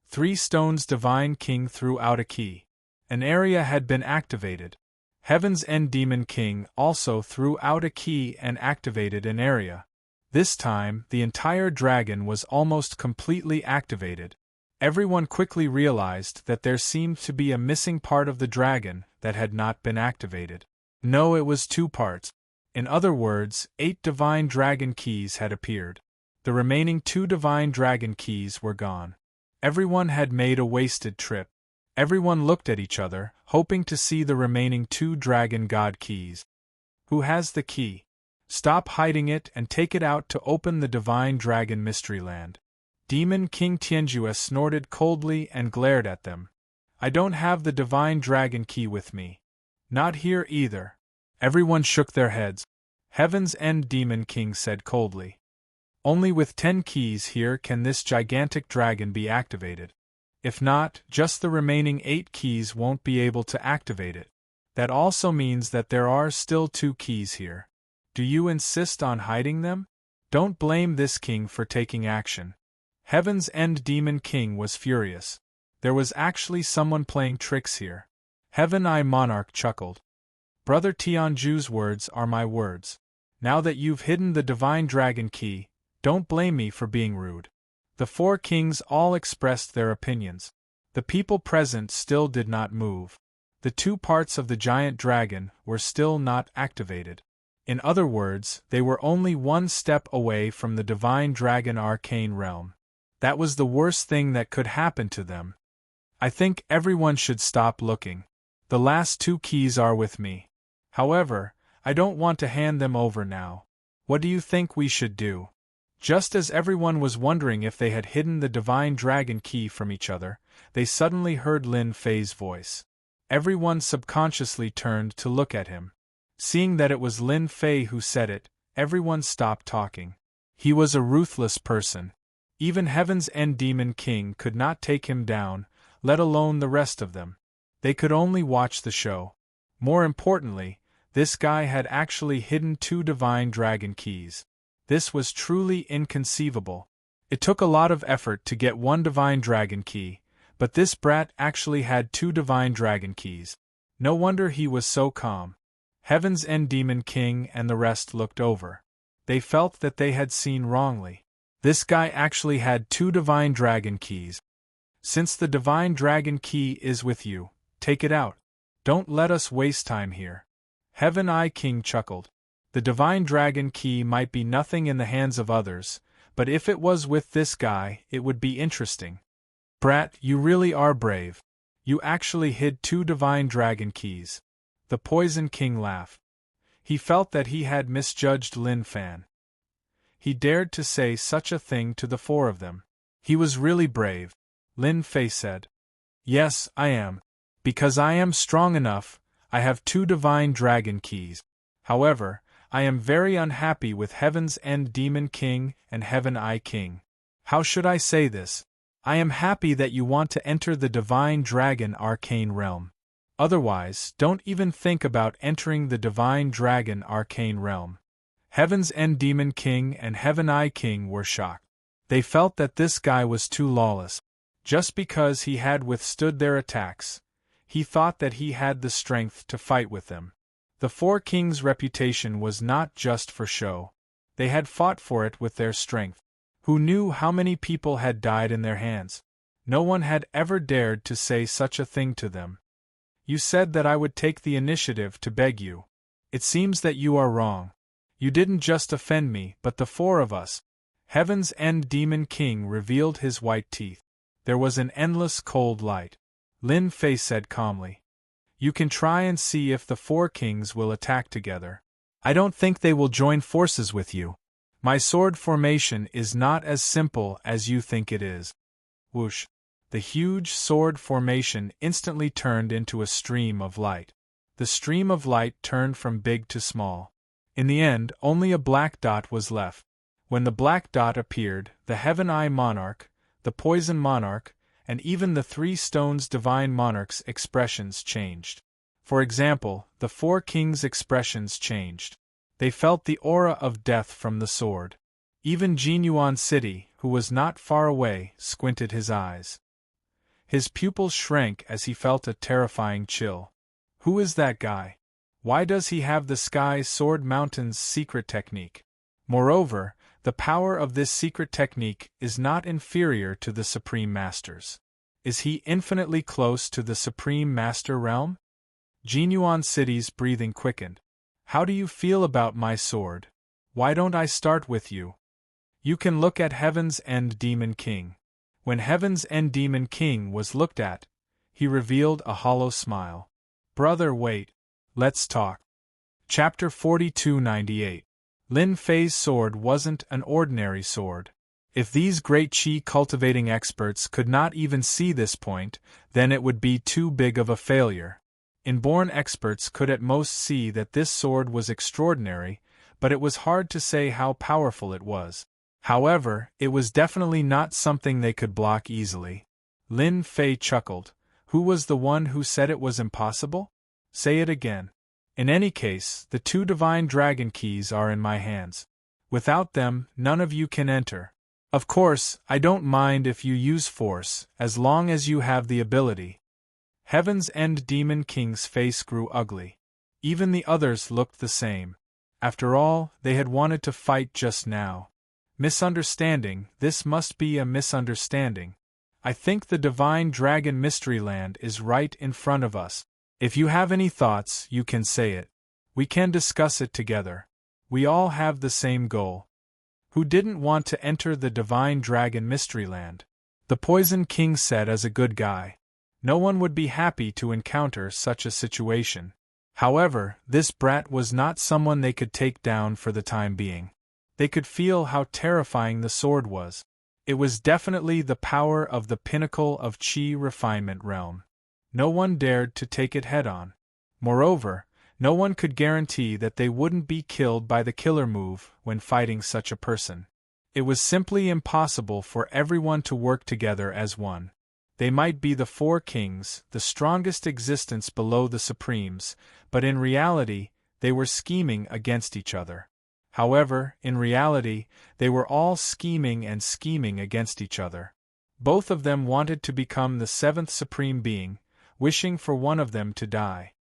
3 stones divine king threw out a key. An area had been activated. Heaven's End Demon King also threw out a key and activated an area. This time, the entire dragon was almost completely activated. Everyone quickly realized that there seemed to be a missing part of the dragon that had not been activated. No, it was 2 parts. In other words, 8 divine dragon keys had appeared. The remaining 2 divine dragon keys were gone. Everyone had made a wasted trip. Everyone looked at each other, hoping to see the remaining 2 dragon god keys. Who has the key? Stop hiding it and take it out to open the divine dragon mystery land. Demon King Tianjue snorted coldly and glared at them. I don't have the divine dragon key with me. Not here either. Everyone shook their heads. Heaven's End Demon King said coldly. Only with 10 keys here can this gigantic dragon be activated. If not, just the remaining 8 keys won't be able to activate it. That also means that there are still 2 keys here. Do you insist on hiding them? Don't blame this king for taking action. Heaven's End Demon King was furious. There was actually someone playing tricks here. Heaven Eye Monarch chuckled. Brother Tianju's words are my words. Now that you've hidden the divine dragon key, don't blame me for being rude. The 4 kings all expressed their opinions. The people present still did not move. The 2 parts of the giant dragon were still not activated. In other words, they were only 1 step away from the divine dragon arcane realm. That was the worst thing that could happen to them. I think everyone should stop looking. The last 2 keys are with me. However, I don't want to hand them over now. What do you think we should do? Just as everyone was wondering if they had hidden the divine dragon key from each other, they suddenly heard Lin Fei's voice. Everyone subconsciously turned to look at him. Seeing that it was Lin Fei who said it, everyone stopped talking. He was a ruthless person. Even Heaven's End Demon King could not take him down, let alone the rest of them. They could only watch the show. More importantly, this guy had actually hidden 2 divine dragon keys. This was truly inconceivable. It took a lot of effort to get 1 divine dragon key, but this brat actually had 2 divine dragon keys. No wonder he was so calm. Heaven's End Demon King and the rest looked over. They felt that they had seen wrongly. This guy actually had 2 divine dragon keys. Since the divine dragon key is with you, take it out. Don't let us waste time here. Heaven Eye King chuckled. The divine dragon key might be nothing in the hands of others, but if it was with this guy, it would be interesting. Brat, you really are brave. You actually hid 2 divine dragon keys. The Poison King laughed. He felt that he had misjudged Lin Fan. He dared to say such a thing to the 4 of them. He was really brave. Lin Fei said. Yes, I am. Because I am strong enough, I have 2 divine dragon keys. However, I am very unhappy with Heaven's End Demon King and Heaven Eye King. How should I say this? I am happy that you want to enter the divine dragon arcane realm. Otherwise, don't even think about entering the divine dragon arcane realm. Heaven's End Demon King and Heaven Eye King were shocked. They felt that this guy was too lawless. Just because he had withstood their attacks, he thought that he had the strength to fight with them. The 4 kings' reputation was not just for show. They had fought for it with their strength. Who knew how many people had died in their hands? No one had ever dared to say such a thing to them. You said that I would take the initiative to beg you. It seems that you are wrong. You didn't just offend me, but the 4 of us. Heaven's End Demon King revealed his white teeth. There was an endless cold light. Lin Fei said calmly. You can try and see if the 4 kings will attack together. I don't think they will join forces with you. My sword formation is not as simple as you think it is. Whoosh! The huge sword formation instantly turned into a stream of light. The stream of light turned from big to small. In the end, only a black dot was left. When the black dot appeared, the Heaven Eye Monarch, the Poison Monarch, and even the 3 stones divine monarch's expressions changed. For example, the four kings' expressions changed. They felt the aura of death from the sword. Even Jinyuan City, who was not far away, squinted his eyes. His pupils shrank as he felt a terrifying chill. Who is that guy? Why does he have the Sky Sword Mountain's secret technique? Moreover, the power of this secret technique is not inferior to the Supreme Master's. Is he infinitely close to the Supreme Master realm? Jinyuan City's breathing quickened. How do you feel about my sword? Why don't I start with you? You can look at Heaven's End Demon King. When Heaven's End Demon King was looked at, he revealed a hollow smile. Brother, wait. Let's talk. Chapter 4298. Lin Fei's sword wasn't an ordinary sword. If these great chi cultivating experts could not even see this point, then it would be too big of a failure. Inborn experts could at most see that this sword was extraordinary, but it was hard to say how powerful it was. However, it was definitely not something they could block easily. Lin Fei chuckled. Who was the one who said it was impossible? Say it again. In any case, the two divine dragon keys are in my hands. Without them, none of you can enter. Of course, I don't mind if you use force, as long as you have the ability. Heaven's End Demon King's face grew ugly. Even the others looked the same. After all, they had wanted to fight just now. Misunderstanding, this must be a misunderstanding. I think the Divine Dragon Mystery Land is right in front of us. If you have any thoughts, you can say it. We can discuss it together. We all have the same goal. Who didn't want to enter the Divine Dragon Mystery Land? The Poison King said as a good guy. No one would be happy to encounter such a situation. However, this brat was not someone they could take down for the time being. They could feel how terrifying the sword was. It was definitely the power of the pinnacle of Qi refinement realm. No one dared to take it head-on. Moreover, no one could guarantee that they wouldn't be killed by the killer move when fighting such a person. It was simply impossible for everyone to work together as one. They might be the four kings, the strongest existence below the supremes, but in reality, they were scheming against each other. However, in reality, they were all scheming against each other. Both of them wanted to become the seventh supreme being, wishing for one of them to die.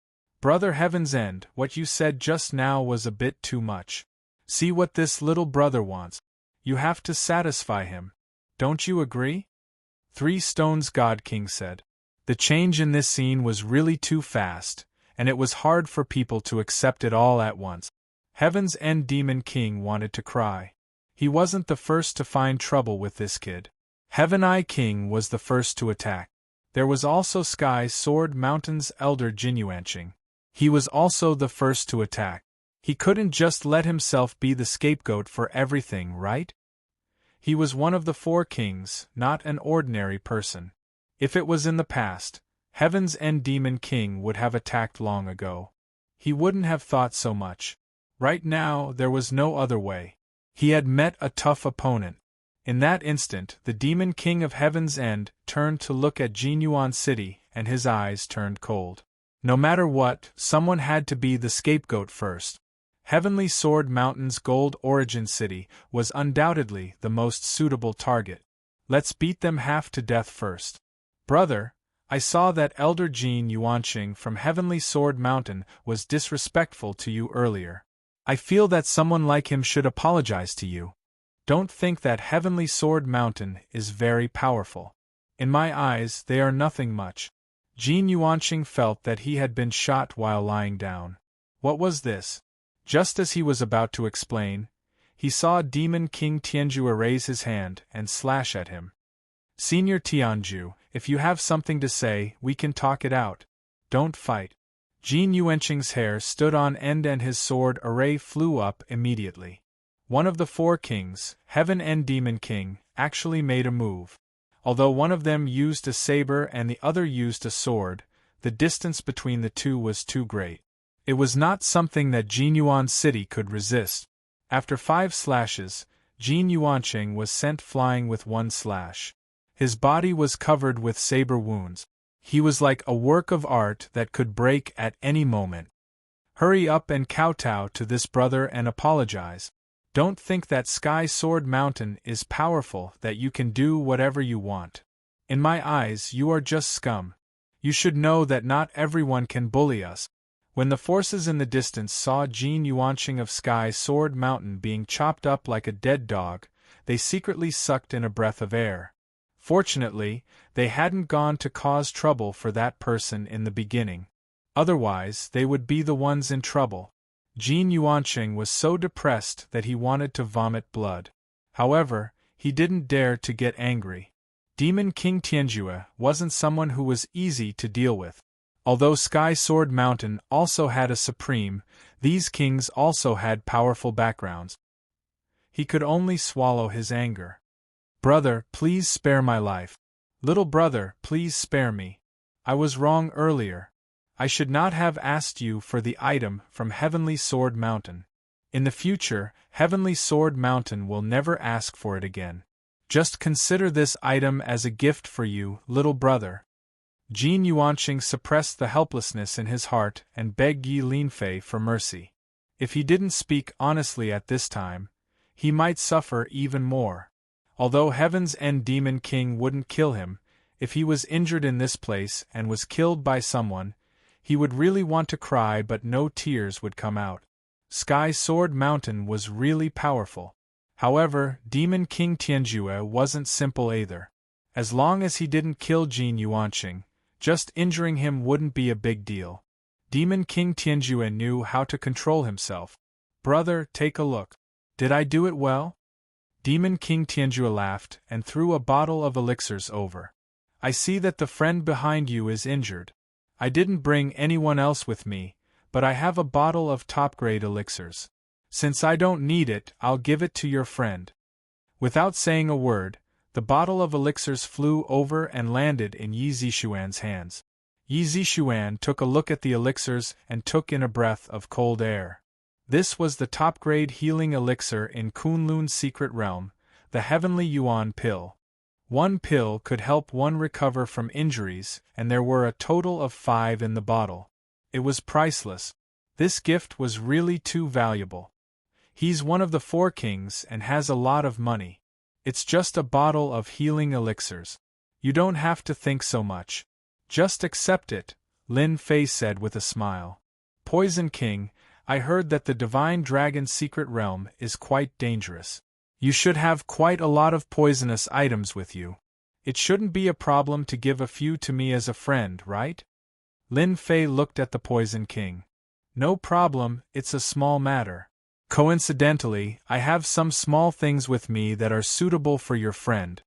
Brother Heaven's End, what you said just now was a bit too much. See what this little brother wants. You have to satisfy him. Don't you agree? Three Stones God King said. The change in this scene was really too fast, and it was hard for people to accept it all at once. Heaven's End Demon King wanted to cry. He wasn't the first to find trouble with this kid. Heaven Eye King was the first to attack. There was also Sky Sword Mountain's elder Jinyuanqing. He was also the first to attack. He couldn't just let himself be the scapegoat for everything, right? He was one of the four kings, not an ordinary person. If it was in the past, Heaven's End Demon King would have attacked long ago. He wouldn't have thought so much. Right now, there was no other way. He had met a tough opponent. In that instant, the Demon King of Heaven's End turned to look at Jinyuan City, and his eyes turned cold. No matter what, someone had to be the scapegoat first. Heavenly Sword Mountain's Gold Origin City was undoubtedly the most suitable target. Let's beat them half to death first. Brother, I saw that Elder Jin Yuanqing from Heavenly Sword Mountain was disrespectful to you earlier. I feel that someone like him should apologize to you. Don't think that Heavenly Sword Mountain is very powerful. In my eyes, they are nothing much. Jin Yuanqing felt that he had been shot while lying down. What was this? Just as he was about to explain, he saw Demon King Tianju raise his hand and slash at him. Senior Tianju, if you have something to say, we can talk it out. Don't fight. Jin Yuanqing's hair stood on end and his sword array flew up immediately. One of the four kings, Heaven End Demon King, actually made a move. Although one of them used a saber and the other used a sword, the distance between the two was too great. It was not something that Jinyuan City could resist. After 5 slashes, Jin Yuanqing was sent flying with 1 slash. His body was covered with saber wounds. He was like a work of art that could break at any moment. Hurry up and kowtow to this brother and apologize. Don't think that Sky Sword Mountain is powerful, that you can do whatever you want. In my eyes, you are just scum. You should know that not everyone can bully us. When the forces in the distance saw Jin Yuanqing of Sky Sword Mountain being chopped up like a dead dog, they secretly sucked in a breath of air. Fortunately, they hadn't gone to cause trouble for that person in the beginning. Otherwise, they would be the ones in trouble. Jin Yuanqing was so depressed that he wanted to vomit blood. However, he didn't dare to get angry. Demon King Tianjue wasn't someone who was easy to deal with. Although Sky Sword Mountain also had a supreme, these kings also had powerful backgrounds. He could only swallow his anger. Brother, please spare my life. Little brother, please spare me. I was wrong earlier. I should not have asked you for the item from Heavenly Sword Mountain. In the future, Heavenly Sword Mountain will never ask for it again. Just consider this item as a gift for you, little brother. Jin Yuanqing suppressed the helplessness in his heart and begged Yi Linfei for mercy. If he didn't speak honestly at this time, he might suffer even more. Although Heaven's End Demon King wouldn't kill him, if he was injured in this place and was killed by someone, he would really want to cry, but no tears would come out. Sky Sword Mountain was really powerful. However, Demon King Tianjue wasn't simple either. As long as he didn't kill Jin Yuanqing, just injuring him wouldn't be a big deal. Demon King Tianjue knew how to control himself. Brother, take a look. Did I do it well? Demon King Tianjue laughed and threw a bottle of elixirs over. I see that the friend behind you is injured. I didn't bring anyone else with me, but I have a bottle of top-grade elixirs. Since I don't need it, I'll give it to your friend. Without saying a word, the bottle of elixirs flew over and landed in Yi Zishuan's hands. Yi Zishuan took a look at the elixirs and took in a breath of cold air. This was the top-grade healing elixir in Kunlun's secret realm, the Heavenly Yuan Pill. One pill could help one recover from injuries, and there were a total of 5 in the bottle. It was priceless. This gift was really too valuable. He's one of the 4 kings and has a lot of money. It's just a bottle of healing elixirs. You don't have to think so much. Just accept it, Lin Fei said with a smile. Poison King, I heard that the Divine Dragon's secret realm is quite dangerous. You should have quite a lot of poisonous items with you. It shouldn't be a problem to give a few to me as a friend, right? Lin Fei looked at the Poison King. No problem, it's a small matter. Coincidentally, I have some small things with me that are suitable for your friend.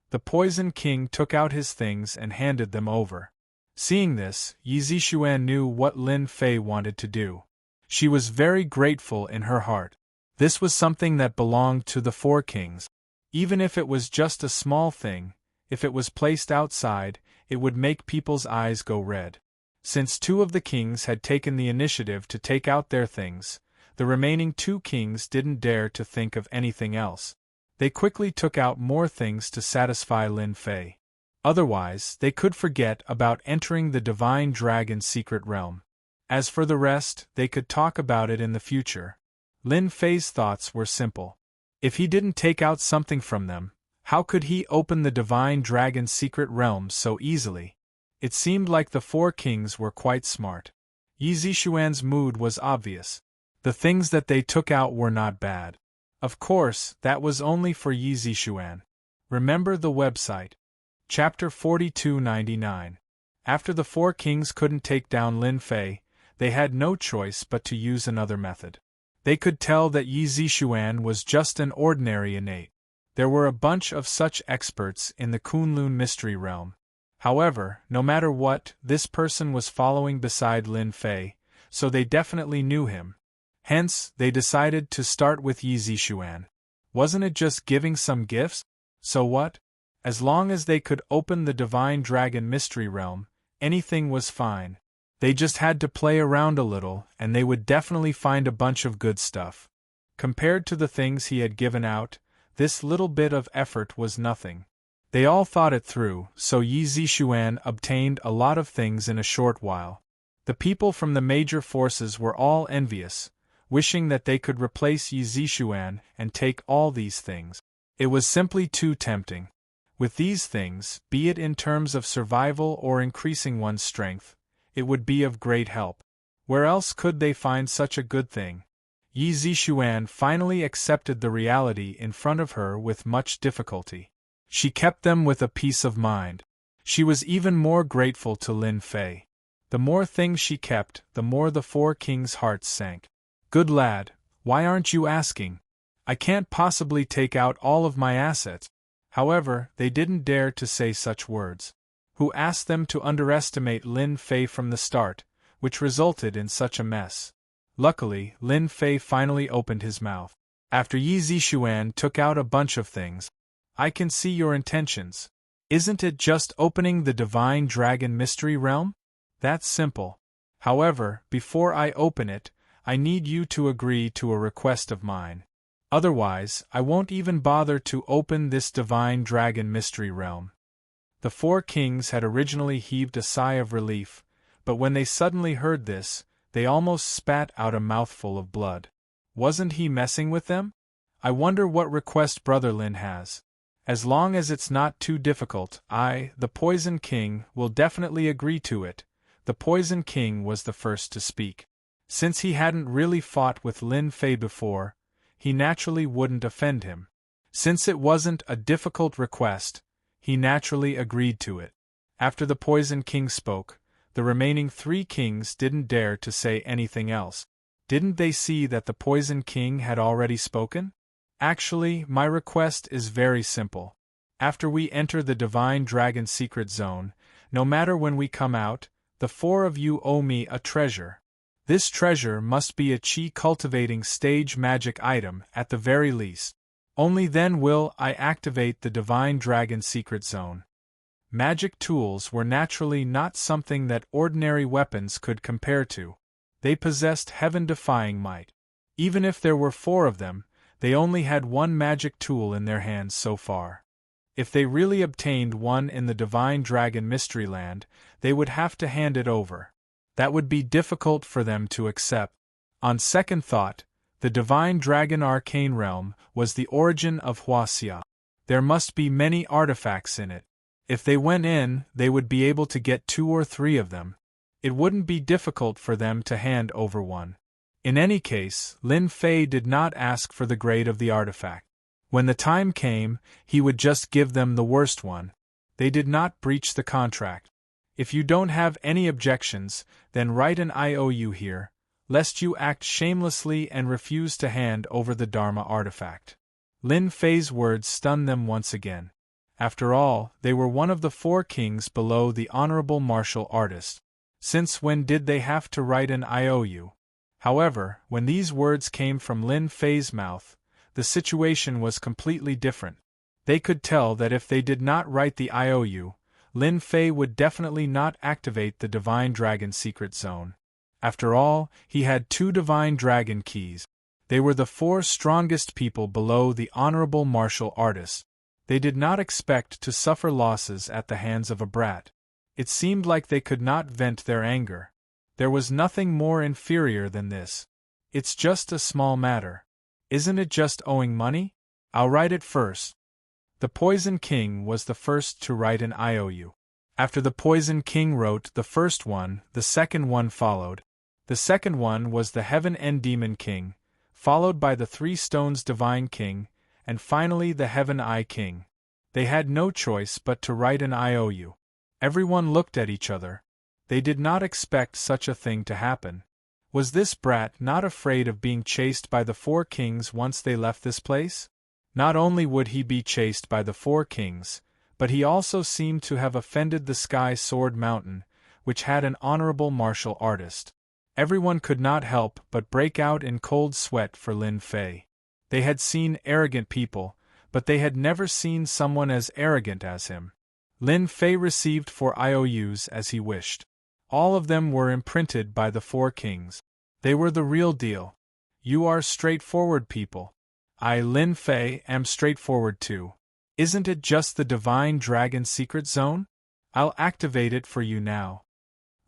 The Poison King took out his things and handed them over. Seeing this, Yi Zishuan knew what Lin Fei wanted to do. She was very grateful in her heart. This was something that belonged to the 4 kings. Even if it was just a small thing, if it was placed outside, it would make people's eyes go red. Since 2 of the kings had taken the initiative to take out their things, the remaining 2 kings didn't dare to think of anything else. They quickly took out more things to satisfy Lin Fei. Otherwise, they could forget about entering the Divine Dragon's secret realm. As for the rest, they could talk about it in the future. Lin Fei's thoughts were simple. If he didn't take out something from them, how could he open the Divine Dragon's secret realm so easily? It seemed like the 4 kings were quite smart. Yi Zishuan's mood was obvious. The things that they took out were not bad. Of course, that was only for Yi Zishuan. Remember the website. Chapter 4299. After the 4 kings couldn't take down Lin Fei, they had no choice but to use another method. They could tell that Yi Zishuan was just an ordinary innate. There were a bunch of such experts in the Kunlun mystery realm. However, no matter what, this person was following beside Lin Fei, so they definitely knew him. Hence, they decided to start with Yi Zishuan. Wasn't it just giving some gifts? So what? As long as they could open the Divine Dragon mystery realm, anything was fine. They just had to play around a little, and they would definitely find a bunch of good stuff. Compared to the things he had given out, this little bit of effort was nothing. They all thought it through, so Yi Zishuan obtained a lot of things in a short while. The people from the major forces were all envious, wishing that they could replace Yi Zishuan and take all these things. It was simply too tempting. With these things, be it in terms of survival or increasing one's strength, it would be of great help. Where else could they find such a good thing? Yi Zishuan finally accepted the reality in front of her with much difficulty. She kept them with a peace of mind. She was even more grateful to Lin Fei. The more things she kept, the more the four kings' hearts sank. Good lad, why aren't you asking? I can't possibly take out all of my assets. However, they didn't dare to say such words. Who asked them to underestimate Lin Fei from the start, which resulted in such a mess? Luckily, Lin Fei finally opened his mouth. After Yi Zishuan took out a bunch of things, I can see your intentions. Isn't it just opening the Divine Dragon Mystery Realm? That's simple. However, before I open it, I need you to agree to a request of mine. Otherwise, I won't even bother to open this Divine Dragon Mystery Realm. The four kings had originally heaved a sigh of relief, but when they suddenly heard this, they almost spat out a mouthful of blood. Wasn't he messing with them? I wonder what request Brother Lin has. As long as it's not too difficult, I, the Poison King, will definitely agree to it. The Poison King was the first to speak. Since he hadn't really fought with Lin Fei before, he naturally wouldn't offend him. Since it wasn't a difficult request, he naturally agreed to it. After the Poison King spoke, the remaining three kings didn't dare to say anything else. Didn't they see that the Poison King had already spoken? Actually, my request is very simple. After we enter the Divine Dragon Secret Zone, no matter when we come out, the four of you owe me a treasure. This treasure must be a chi-cultivating stage magic item at the very least. Only then will I activate the Divine Dragon Secret Zone. Magic tools were naturally not something that ordinary weapons could compare to. They possessed heaven-defying might. Even if there were four of them, they only had one magic tool in their hands so far. If they really obtained one in the Divine Dragon Mystery Land, they would have to hand it over. That would be difficult for them to accept. On second thought, the Divine Dragon Arcane Realm was the origin of Huaxia. There must be many artifacts in it. If they went in, they would be able to get 2 or 3 of them. It wouldn't be difficult for them to hand over one. In any case, Lin Fei did not ask for the grade of the artifact. When the time came, he would just give them the worst one. They did not breach the contract. If you don't have any objections, then write an IOU here, lest you act shamelessly and refuse to hand over the Dharma artifact. Lin Fei's words stunned them once again. After all, they were one of the 4 kings below the honorable martial artist. Since when did they have to write an IOU? However, when these words came from Lin Fei's mouth, the situation was completely different. They could tell that if they did not write the IOU, Lin Fei would definitely not activate the Divine Dragon Secret Zone. After all, he had 2 Divine Dragon keys. They were the 4 strongest people below the honorable martial artist. They did not expect to suffer losses at the hands of a brat. It seemed like they could not vent their anger. There was nothing more inferior than this. It's just a small matter. Isn't it just owing money? I'll write it first. The Poison King was the first to write an IOU. After the Poison King wrote the first one, the second one followed. The second one was the Heaven End Demon King, followed by the 3 Stones Divine King, and finally the Heaven Eye King. They had no choice but to write an IOU. Everyone looked at each other. They did not expect such a thing to happen. Was this brat not afraid of being chased by the 4 kings once they left this place? Not only would he be chased by the 4 kings, but he also seemed to have offended the Sky Sword Mountain, which had an honorable martial artist. Everyone could not help but break out in cold sweat for Lin Fei. They had seen arrogant people, but they had never seen someone as arrogant as him. Lin Fei received 4 IOUs as he wished. All of them were imprinted by the 4 kings. They were the real deal. You are straightforward people. I, Lin Fei, am straightforward too. Isn't it just the Divine Dragon secret zone? I'll activate it for you now.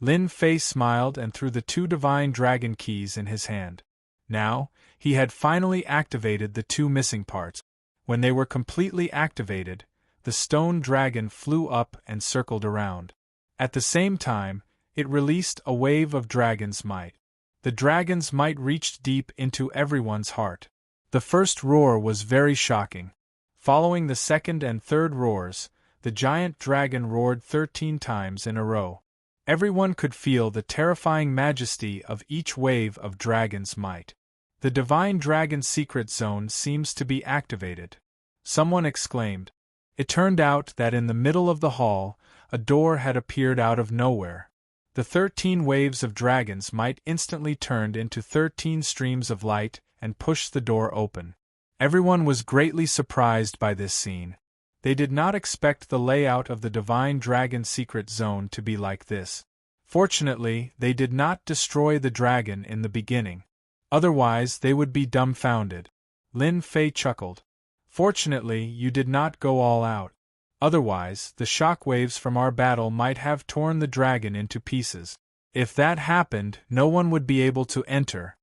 Lin Fei smiled and threw the 2 Divine Dragon keys in his hand. Now, he had finally activated the 2 missing parts. When they were completely activated, the stone dragon flew up and circled around. At the same time, it released a wave of dragon's might. The dragon's might reached deep into everyone's heart. The first roar was very shocking. Following the second and third roars, the giant dragon roared 13 times in a row. Everyone could feel the terrifying majesty of each wave of dragon's might. The Divine Dragon secret zone seems to be activated. Someone exclaimed. It turned out that in the middle of the hall, a door had appeared out of nowhere. The 13 waves of dragon's might instantly turned into 13 streams of light and pushed the door open. Everyone was greatly surprised by this scene. They did not expect the layout of the Divine Dragon secret zone to be like this. Fortunately, they did not destroy the dragon in the beginning. Otherwise, they would be dumbfounded. Lin Fei chuckled. Fortunately, you did not go all out. Otherwise, the shockwaves from our battle might have torn the dragon into pieces. If that happened, no one would be able to enter.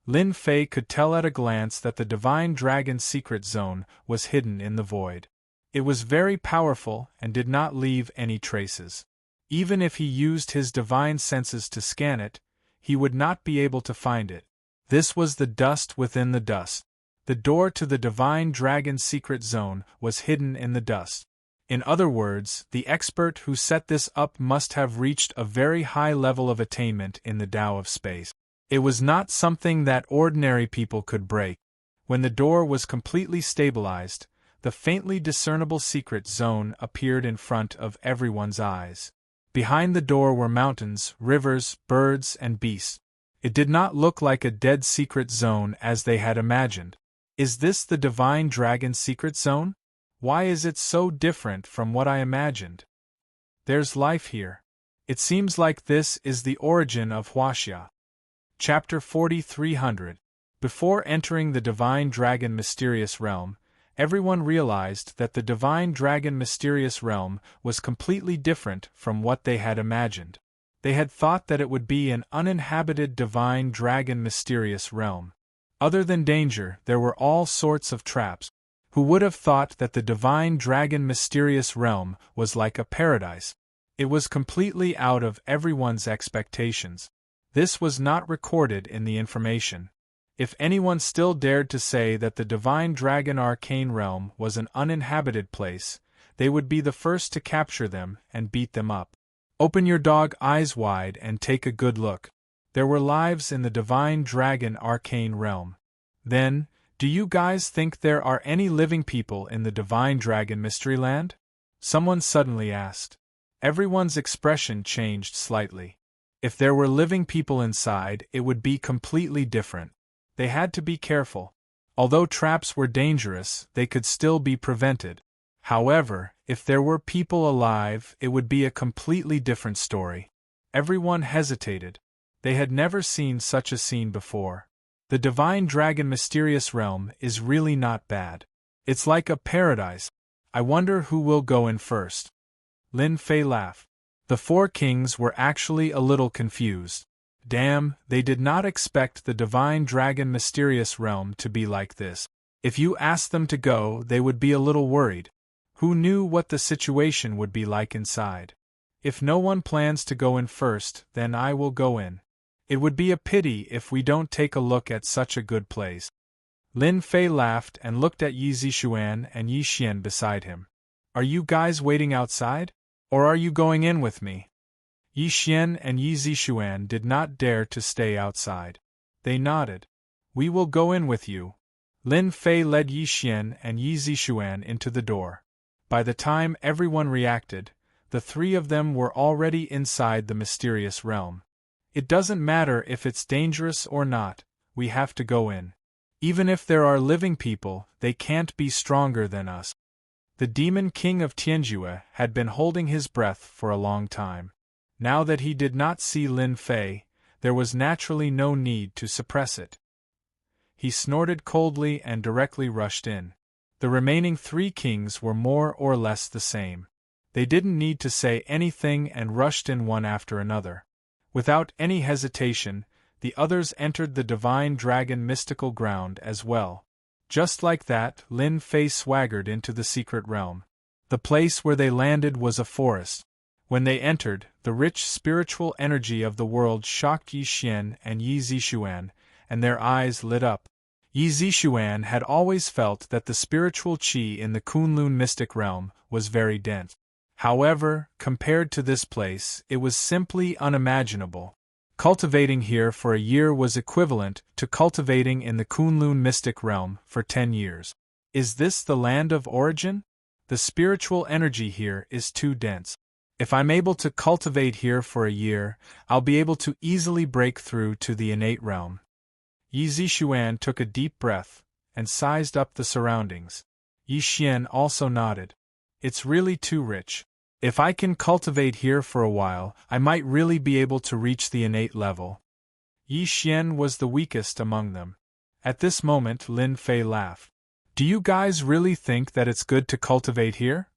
Lin Fei could tell at a glance that the Divine Dragon secret zone was hidden in the void. It was very powerful and did not leave any traces. Even if he used his divine senses to scan it, he would not be able to find it. This was the dust within the dust. The door to the Divine Dragon secret zone was hidden in the dust. In other words, the expert who set this up must have reached a very high level of attainment in the Tao of space. It was not something that ordinary people could break. When the door was completely stabilized, the faintly discernible secret zone appeared in front of everyone's eyes. Behind the door were mountains, rivers, birds, and beasts. It did not look like a dead secret zone as they had imagined. Is this the Divine Dragon secret zone? Why is it so different from what I imagined? There's life here. It seems like this is the origin of Huaxia. Chapter 4300. Before entering the Divine Dragon Mysterious Realm, everyone realized that the Divine Dragon Mysterious Realm was completely different from what they had imagined. They had thought that it would be an uninhabited Divine Dragon Mysterious Realm. Other than danger, there were all sorts of traps. Who would have thought that the Divine Dragon Mysterious Realm was like a paradise? It was completely out of everyone's expectations. This was not recorded in the information. If anyone still dared to say that the Divine Dragon Arcane Realm was an uninhabited place, they would be the first to capture them and beat them up. Open your dog eyes wide and take a good look. There were lives in the Divine Dragon Arcane Realm. Then, do you guys think there are any living people in the Divine Dragon Mystery Land? Someone suddenly asked. Everyone's expression changed slightly. If there were living people inside, it would be completely different. They had to be careful. Although traps were dangerous, they could still be prevented. However, if there were people alive, it would be a completely different story. Everyone hesitated. They had never seen such a scene before. The Divine Dragon Mysterious Realm is really not bad. It's like a paradise. I wonder who will go in first. Lin Fei laughed. The 4 kings were actually a little confused. Damn, they did not expect the Divine Dragon Mysterious Realm to be like this. If you asked them to go, they would be a little worried. Who knew what the situation would be like inside? If no one plans to go in first, then I will go in. It would be a pity if we don't take a look at such a good place. Lin Fei laughed and looked at Yi Zixuan and Yi Xian beside him. Are you guys waiting outside? Or are you going in with me? Yi Xian and Yi Zixuan did not dare to stay outside. They nodded. We will go in with you. Lin Fei led Yi Xian and Yi Zixuan into the door. By the time everyone reacted, the 3 of them were already inside the mysterious realm. It doesn't matter if it's dangerous or not, we have to go in. Even if there are living people, they can't be stronger than us. The Demon King of Tianjue had been holding his breath for a long time. Now that he did not see Lin Fei, there was naturally no need to suppress it. He snorted coldly and directly rushed in. The remaining 3 kings were more or less the same. They didn't need to say anything and rushed in one after another. Without any hesitation, the others entered the divine dragon mystical ground as well. Just like that, Lin Fei swaggered into the secret realm. The place where they landed was a forest. When they entered, the rich spiritual energy of the world shocked Yi Xian and Yi Zixuan, and their eyes lit up. Yi Zixuan had always felt that the spiritual qi in the Kunlun mystic realm was very dense. However, compared to this place, it was simply unimaginable. Cultivating here for a year was equivalent to cultivating in the Kunlun mystic realm for 10 years. Is this the land of origin? The spiritual energy here is too dense. If I'm able to cultivate here for a year, I'll be able to easily break through to the innate realm. Yi Zixuan took a deep breath and sized up the surroundings. Yi Xian also nodded. It's really too rich. If I can cultivate here for a while, I might really be able to reach the innate level. Yi Xian was the weakest among them. At this moment, Lin Fei laughed. Do you guys really think that it's good to cultivate here?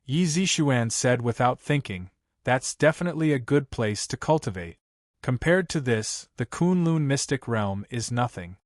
Yi Zixuan said without thinking, that's definitely a good place to cultivate. Compared to this, the Kunlun mystic realm is nothing.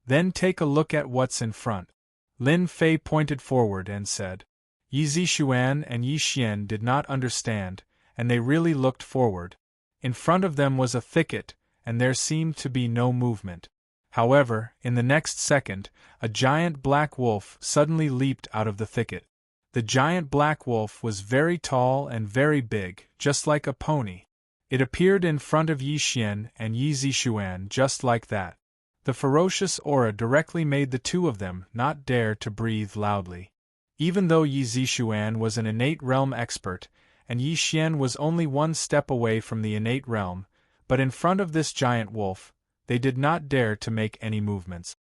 Then take a look at what's in front. Lin Fei pointed forward and said. Yi Zixuan and Yi Xian did not understand, and they really looked forward. In front of them was a thicket, and there seemed to be no movement. However, in the next second, a giant black wolf suddenly leaped out of the thicket. The giant black wolf was very tall and very big, just like a pony. It appeared in front of Yi Xian and Yi Zixuan just like that. The ferocious aura directly made the two of them not dare to breathe loudly. Even though Yi Zixuan was an innate realm expert, and Yi Xian was only one step away from the innate realm, but in front of this giant wolf, they did not dare to make any movements.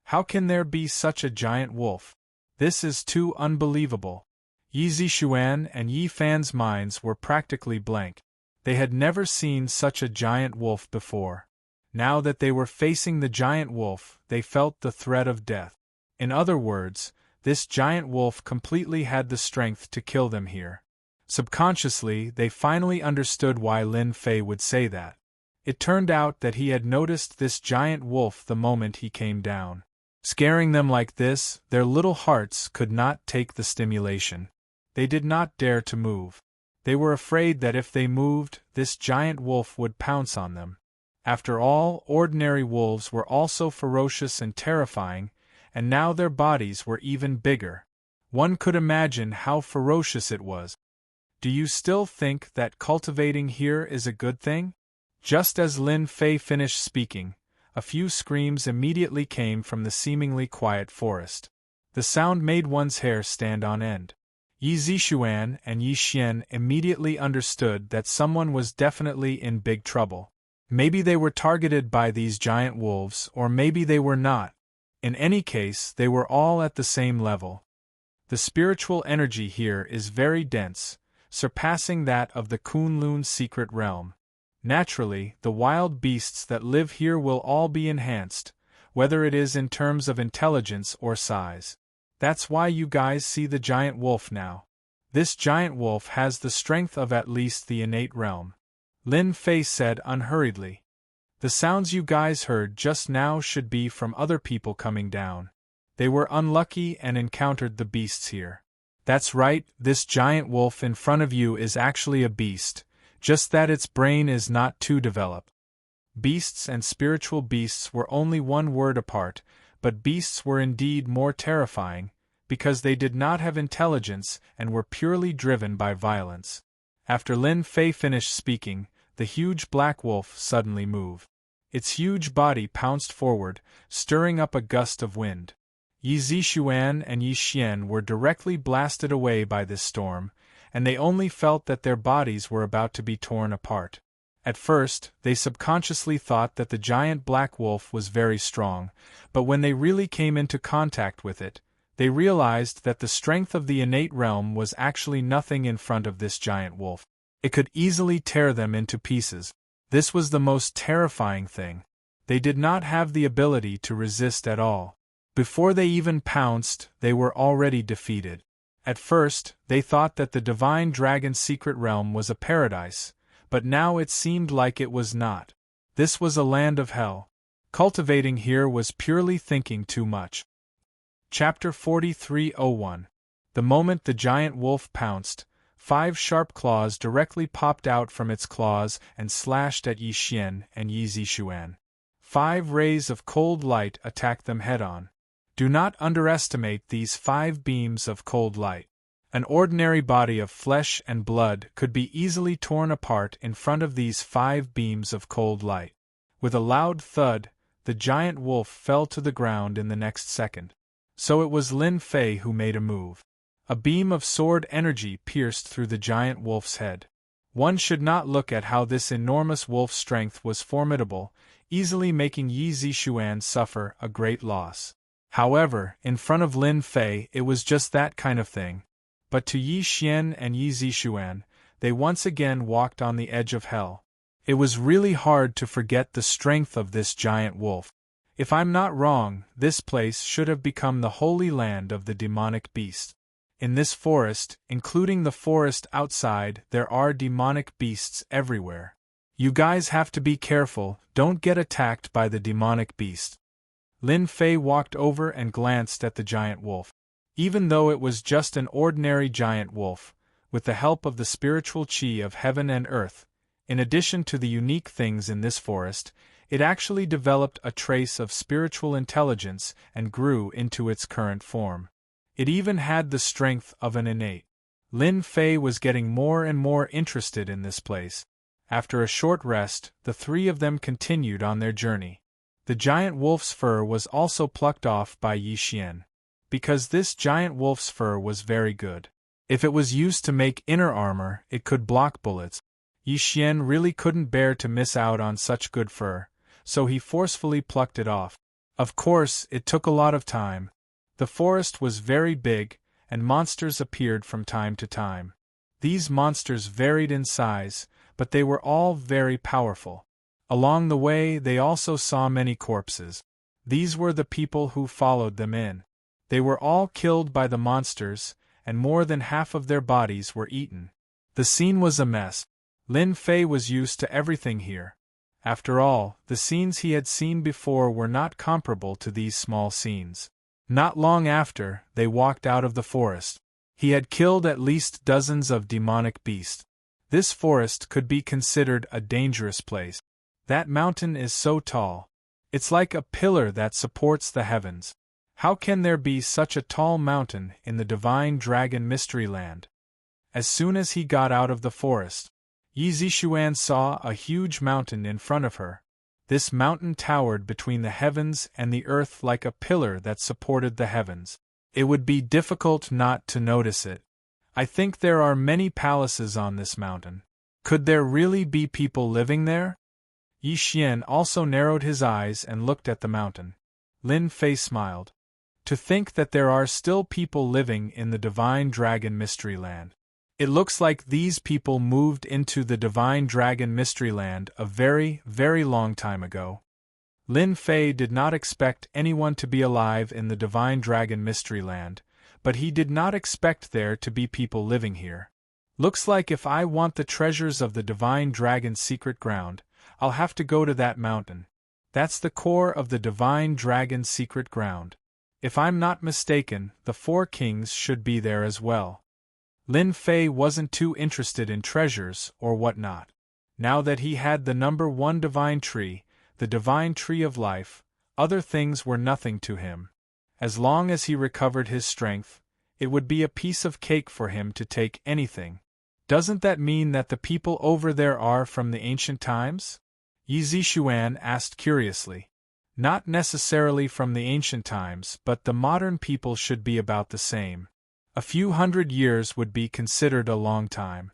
How can there be such a giant wolf? This is too unbelievable. Yi Zixuan and Yi Fan's minds were practically blank. They had never seen such a giant wolf before. Now that they were facing the giant wolf, they felt the threat of death. In other words, this giant wolf completely had the strength to kill them here. Subconsciously, they finally understood why Lin Fei would say that. It turned out that he had noticed this giant wolf the moment he came down. Scaring them like this, their little hearts could not take the stimulation. They did not dare to move. They were afraid that if they moved, this giant wolf would pounce on them. After all, ordinary wolves were also ferocious and terrifying, and now their bodies were even bigger. One could imagine how ferocious it was. Do you still think that cultivating here is a good thing? Just as Lin Fei finished speaking, a few screams immediately came from the seemingly quiet forest. The sound made one's hair stand on end. Yi Zixuan and Yi Xian immediately understood that someone was definitely in big trouble. Maybe they were targeted by these giant wolves, or maybe they were not. In any case, they were all at the same level. The spiritual energy here is very dense, surpassing that of the Kunlun secret realm. Naturally, the wild beasts that live here will all be enhanced, whether it is in terms of intelligence or size. That's why you guys see the giant wolf now. This giant wolf has the strength of at least the innate realm. Lin Fei said unhurriedly. The sounds you guys heard just now should be from other people coming down. They were unlucky and encountered the beasts here. That's right, this giant wolf in front of you is actually a beast, just that its brain is not too developed. Beasts and spiritual beasts were only one word apart, but beasts were indeed more terrifying, because they did not have intelligence and were purely driven by violence. After Lin Fei finished speaking, the huge black wolf suddenly moved. Its huge body pounced forward, stirring up a gust of wind. Yi Zixuan and Yi Xian were directly blasted away by this storm, and they only felt that their bodies were about to be torn apart. At first, they subconsciously thought that the giant black wolf was very strong, but when they really came into contact with it, they realized that the strength of the innate realm was actually nothing in front of this giant wolf. It could easily tear them into pieces. This was the most terrifying thing. They did not have the ability to resist at all. Before they even pounced, they were already defeated. At first, they thought that the divine dragon's secret realm was a paradise, but now it seemed like it was not. This was a land of hell. Cultivating here was purely thinking too much. Chapter 43:01. The moment the giant wolf pounced, 5 sharp claws directly popped out from its claws and slashed at Yi Xian and Yi Zixuan. 5 rays of cold light attacked them head-on. Do not underestimate these 5 beams of cold light. An ordinary body of flesh and blood could be easily torn apart in front of these 5 beams of cold light. With a loud thud, the giant wolf fell to the ground in the next second. So it was Lin Fei who made a move. A beam of sword energy pierced through the giant wolf's head. One should not look at how this enormous wolf's strength was formidable, easily making Yi Zixuan suffer a great loss. However, in front of Lin Fei it was just that kind of thing. But to Yi Xian and Yi Zixuan, they once again walked on the edge of hell. It was really hard to forget the strength of this giant wolf. If I'm not wrong, this place should have become the holy land of the demonic beast. In this forest, including the forest outside, there are demonic beasts everywhere. You guys have to be careful, don't get attacked by the demonic beast. Lin Fei walked over and glanced at the giant wolf. Even though it was just an ordinary giant wolf, with the help of the spiritual qi of heaven and earth, in addition to the unique things in this forest, it actually developed a trace of spiritual intelligence and grew into its current form. It even had the strength of an innate. Lin Fei was getting more and more interested in this place. After a short rest, the 3 of them continued on their journey. The giant wolf's fur was also plucked off by Yi Xian. Because this giant wolf's fur was very good. If it was used to make inner armor, it could block bullets. Yi Xian really couldn't bear to miss out on such good fur, so he forcefully plucked it off. Of course, it took a lot of time. The forest was very big, and monsters appeared from time to time. These monsters varied in size, but they were all very powerful. Along the way, they also saw many corpses. These were the people who followed them in. They were all killed by the monsters, and more than half of their bodies were eaten. The scene was a mess. Lin Fei was used to everything here. After all, the scenes he had seen before were not comparable to these small scenes. Not long after, they walked out of the forest. He had killed at least dozens of demonic beasts. This forest could be considered a dangerous place. That mountain is so tall. It's like a pillar that supports the heavens. How can there be such a tall mountain in the divine dragon mystery land? As soon as he got out of the forest, Yi Zixuan saw a huge mountain in front of her. This mountain towered between the heavens and the earth like a pillar that supported the heavens. It would be difficult not to notice it. I think there are many palaces on this mountain. Could there really be people living there? Yi Xian also narrowed his eyes and looked at the mountain. Lin Fei smiled. To think that there are still people living in the divine dragon mystery land. It looks like these people moved into the divine dragon mystery land a very, very long time ago. Lin Fei did not expect anyone to be alive in the divine dragon mystery land, but he did not expect there to be people living here. Looks like if I want the treasures of the divine dragon's secret ground, I'll have to go to that mountain. That's the core of the divine dragon's secret ground. If I'm not mistaken, the 4 kings should be there as well. Lin Fei wasn't too interested in treasures or whatnot. Now that he had the number 1 divine tree, the divine tree of life, other things were nothing to him. As long as he recovered his strength, it would be a piece of cake for him to take anything. Doesn't that mean that the people over there are from the ancient times? Yi Zixuan asked curiously. Not necessarily from the ancient times, but the modern people should be about the same. A few hundred years would be considered a long time.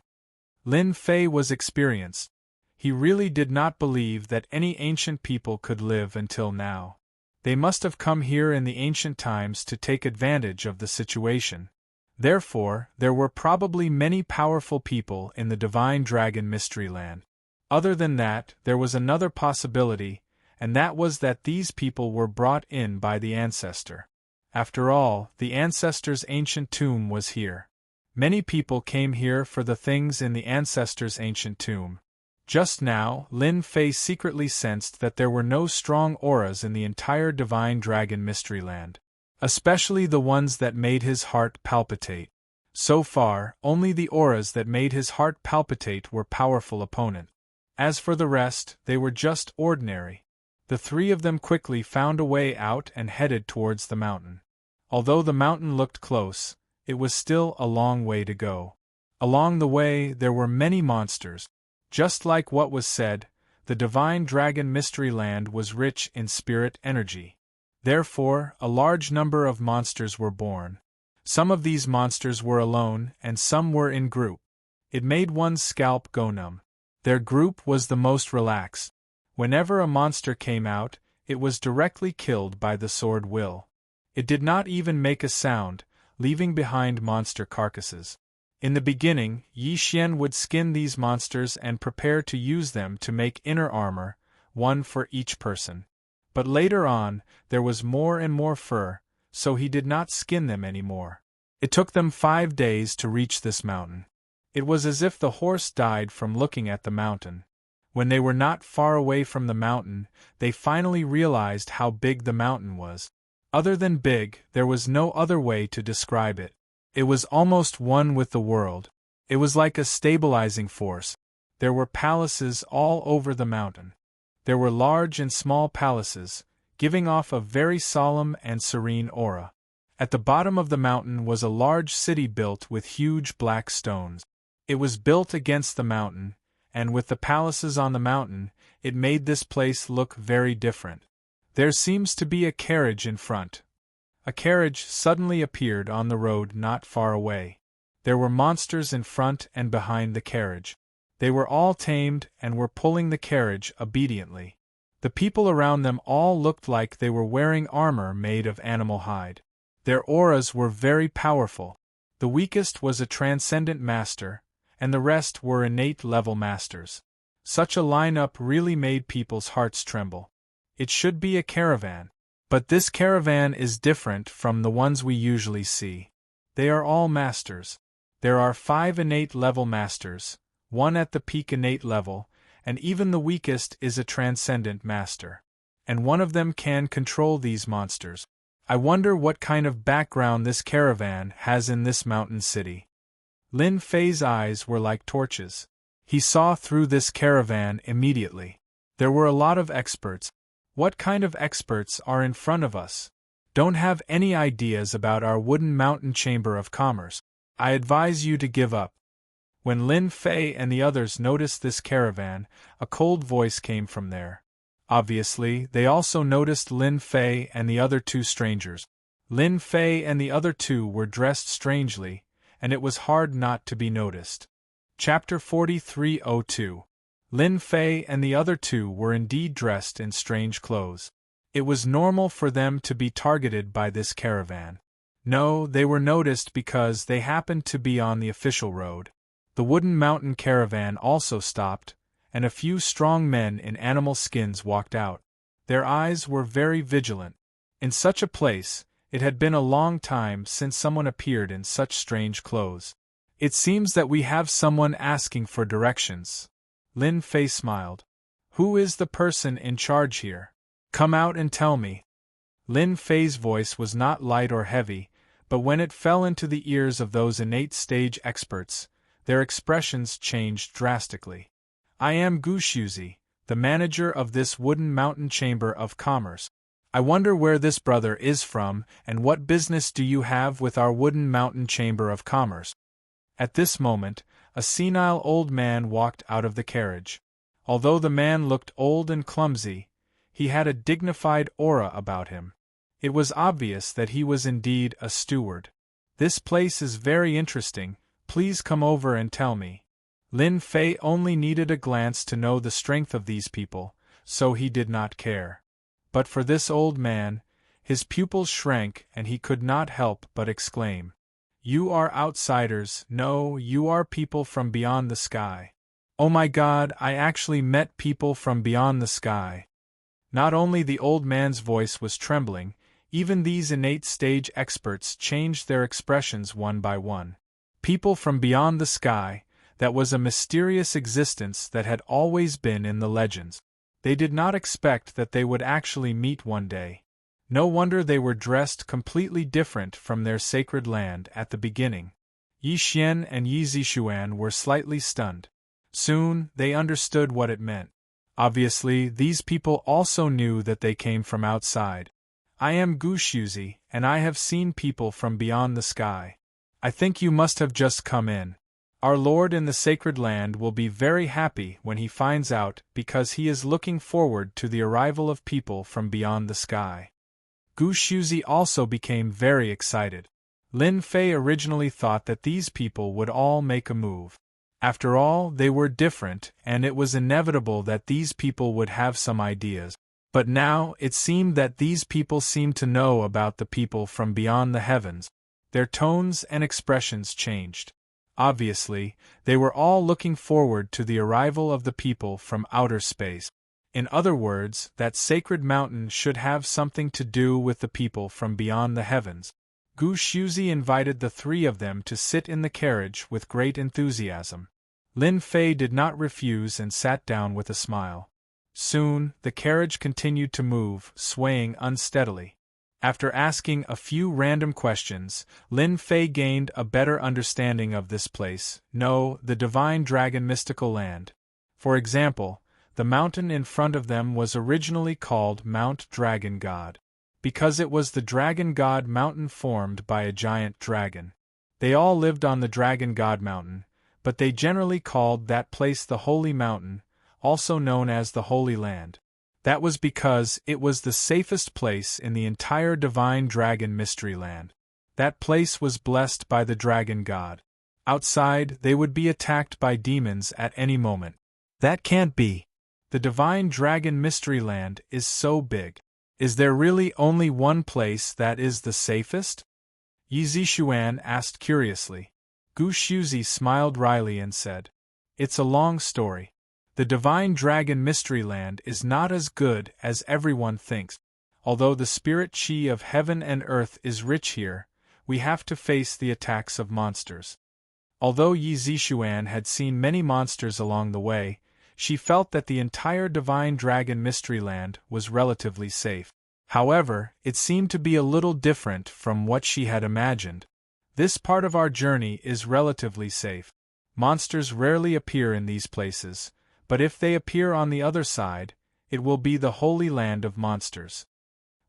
Lin Fei was experienced. He really did not believe that any ancient people could live until now. They must have come here in the ancient times to take advantage of the situation. Therefore, there were probably many powerful people in the divine dragon mystery land. Other than that, there was another possibility, and that was that these people were brought in by the ancestor. After all, the ancestors' ancient tomb was here. Many people came here for the things in the ancestors' ancient tomb. Just now, Lin Fei secretly sensed that there were no strong auras in the entire Divine Dragon Mysteryland, especially the ones that made his heart palpitate. So far, only the auras that made his heart palpitate were powerful opponents. As for the rest, they were just ordinary. The three of them quickly found a way out and headed towards the mountain. Although the mountain looked close, it was still a long way to go. Along the way, there were many monsters. Just like what was said, the Divine Dragon Mysteryland was rich in spirit energy. Therefore, a large number of monsters were born. Some of these monsters were alone, and some were in group. It made one's scalp go numb. Their group was the most relaxed. Whenever a monster came out, it was directly killed by the sword will. It did not even make a sound, leaving behind monster carcasses. In the beginning, Yi Xian would skin these monsters and prepare to use them to make inner armor, one for each person. But later on, there was more and more fur, so he did not skin them anymore. It took them 5 days to reach this mountain. It was as if the horse died from looking at the mountain. When they were not far away from the mountain, they finally realized how big the mountain was. Other than big, there was no other way to describe it. It was almost one with the world. It was like a stabilizing force. There were palaces all over the mountain. There were large and small palaces, giving off a very solemn and serene aura. At the bottom of the mountain was a large city built with huge black stones. It was built against the mountain, and with the palaces on the mountain, it made this place look very different. There seems to be a carriage in front. A carriage suddenly appeared on the road not far away. There were monsters in front and behind the carriage. They were all tamed and were pulling the carriage obediently. The people around them all looked like they were wearing armor made of animal hide. Their auras were very powerful. The weakest was a transcendent master, and the rest were innate level masters. Such a lineup really made people's hearts tremble. It should be a caravan. But this caravan is different from the ones we usually see. They are all masters. There are 5 innate level masters, 1 at the peak innate level, and even the weakest is a transcendent master. And one of them can control these monsters. I wonder what kind of background this caravan has in this mountain city. Lin Fei's eyes were like torches. He saw through this caravan immediately. There were a lot of experts. What kind of experts are in front of us? Don't have any ideas about our wooden mountain chamber of commerce. I advise you to give up. When Lin Fei and the others noticed this caravan, a cold voice came from there. Obviously, they also noticed Lin Fei and the other 2 strangers. Lin Fei and the other 2 were dressed strangely, and it was hard not to be noticed. Chapter 4302. Lin Fei and the other 2 were indeed dressed in strange clothes. It was normal for them to be targeted by this caravan. No, they were noticed because they happened to be on the official road. The wooden mountain caravan also stopped, and a few strong men in animal skins walked out. Their eyes were very vigilant. In such a place, it had been a long time since someone appeared in such strange clothes. It seems that we have someone asking for directions. Lin Fei smiled. Who is the person in charge here? Come out and tell me. Lin Fei's voice was not light or heavy, but when it fell into the ears of those innate stage experts, their expressions changed drastically. I am Gu Shuzi, the manager of this wooden mountain chamber of commerce. I wonder where this brother is from and what business do you have with our wooden mountain chamber of commerce? At this moment, a senile old man walked out of the carriage. Although the man looked old and clumsy, he had a dignified aura about him. It was obvious that he was indeed a steward. This place is very interesting, please come over and tell me. Lin Fei only needed a glance to know the strength of these people, so he did not care. But for this old man, his pupils shrank and he could not help but exclaim. You are outsiders, no, you are people from beyond the sky. Oh my God, I actually met people from beyond the sky. Not only the old man's voice was trembling, Even these innate stage experts changed their expressions one by one. People from beyond the sky, that was a mysterious existence that had always been in the legends. They did not expect that they would actually meet one day. No wonder they were dressed completely different from their sacred land at the beginning. Yi Xian and Yi Zixuan were slightly stunned. Soon, they understood what it meant. Obviously, these people also knew that they came from outside. I am Gu Shuzi, and I have seen people from beyond the sky. I think you must have just come in. Our Lord in the sacred land will be very happy when he finds out, because he is looking forward to the arrival of people from beyond the sky. Gu Shuzi also became very excited. Lin Fei originally thought that these people would all make a move. After all, they were different, and it was inevitable that these people would have some ideas. But now, it seemed that these people seemed to know about the people from beyond the heavens. Their tones and expressions changed. Obviously, they were all looking forward to the arrival of the people from outer space. In other words, that sacred mountain should have something to do with the people from beyond the heavens. Gu Shuzi invited the three of them to sit in the carriage with great enthusiasm. Lin Fei did not refuse and sat down with a smile. Soon, the carriage continued to move, swaying unsteadily. After asking a few random questions, Lin Fei gained a better understanding of this place, the Divine Dragon mystical land. For example, the mountain in front of them was originally called Mount Dragon God, because it was the Dragon God mountain formed by a giant dragon. They all lived on the Dragon God mountain, but they generally called that place the Holy Mountain, also known as the Holy Land. That was because it was the safest place in the entire Divine Dragon Mystery Land. That place was blessed by the Dragon God. Outside, they would be attacked by demons at any moment. That can't be. The Divine Dragon Mystery Land is so big. Is there really only one place that is the safest? Yi Zixuan asked curiously. Gu Shuzi smiled wryly and said, "It's a long story. The Divine Dragon Mystery Land is not as good as everyone thinks. Although the spirit chi of heaven and earth is rich here, we have to face the attacks of monsters." Although Yi Zixuan had seen many monsters along the way, she felt that the entire Divine Dragon Mystery Land was relatively safe. However, it seemed to be a little different from what she had imagined. This part of our journey is relatively safe. Monsters rarely appear in these places, but if they appear on the other side, it will be the Holy Land of monsters.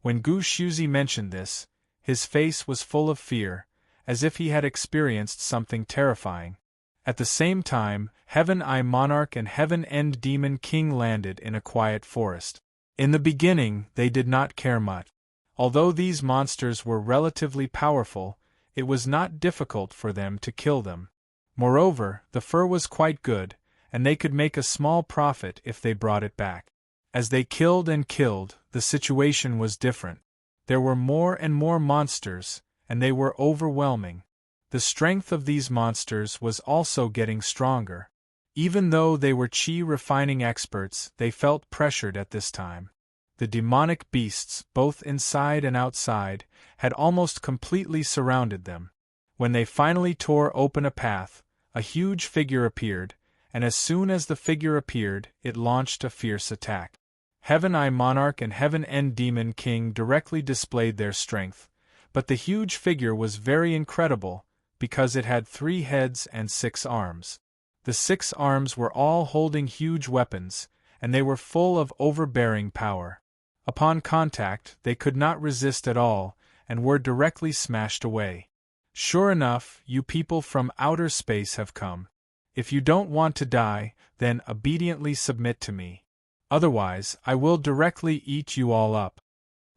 When Gu Shuzi mentioned this, his face was full of fear, as if he had experienced something terrifying. At the same time, Heaven Eye Monarch and Heaven End Demon King landed in a quiet forest. In the beginning, they did not care much. Although these monsters were relatively powerful, it was not difficult for them to kill them. Moreover, the fur was quite good, and they could make a small profit if they brought it back. As they killed and killed, the situation was different. There were more and more monsters, and they were overwhelming. The strength of these monsters was also getting stronger. Even though they were chi-refining experts, they felt pressured at this time. The demonic beasts, both inside and outside, had almost completely surrounded them. When they finally tore open a path, a huge figure appeared, and as soon as the figure appeared, it launched a fierce attack. Heaven Eye Monarch and Heaven End Demon King directly displayed their strength, but the huge figure was very incredible, because it had 3 heads and 6 arms. The 6 arms were all holding huge weapons, and they were full of overbearing power. Upon contact, they could not resist at all, and were directly smashed away. Sure enough, you people from outer space have come. If you don't want to die, then obediently submit to me. Otherwise, I will directly eat you all up.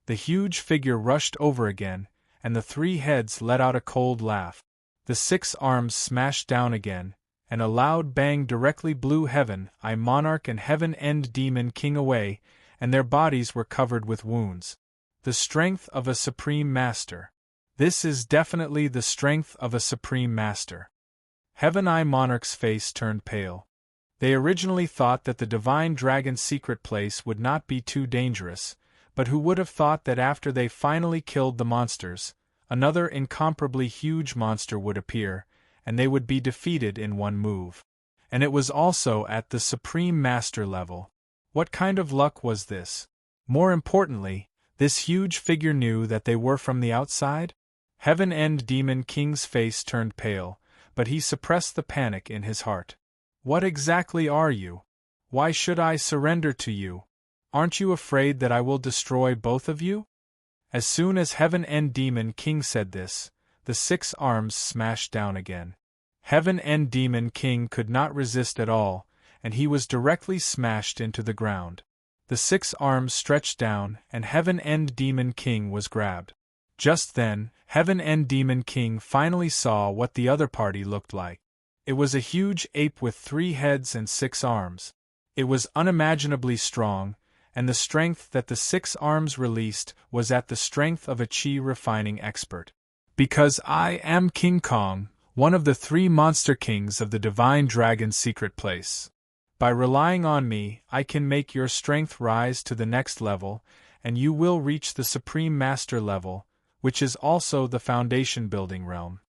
The huge figure rushed over again, and the 3 heads let out a cold laugh. The 6 arms smashed down again, and a loud bang directly blew Heaven Eye Monarch and Heaven End Demon King away, and their bodies were covered with wounds. The strength of a Supreme Master. This is definitely the strength of a Supreme Master. Heaven Eye Monarch's face turned pale. They originally thought that the Divine Dragon's secret place would not be too dangerous, But who would have thought that after they finally killed the monsters, another incomparably huge monster would appear, and they would be defeated in one move. And it was also at the Supreme Master level. What kind of luck was this? More importantly, this huge figure knew that they were from the outside? Heaven End Demon King's face turned pale, but he suppressed the panic in his heart. What exactly are you? Why should I surrender to you? Aren't you afraid that I will destroy both of you? As soon as Heaven End Demon King said this, the 6 arms smashed down again. Heaven End Demon King could not resist at all, and he was directly smashed into the ground. The 6 arms stretched down, and Heaven End Demon King was grabbed. Just then, Heaven End Demon King finally saw what the other party looked like. It was a huge ape with 3 heads and 6 arms. It was unimaginably strong, and the strength that the 6 arms released was at the strength of a chi refining expert. Because I am King Kong, one of the 3 monster kings of the Divine Dragon's secret place. By relying on me, I can make your strength rise to the next level, and you will reach the Supreme Master level, which is also the foundation building realm.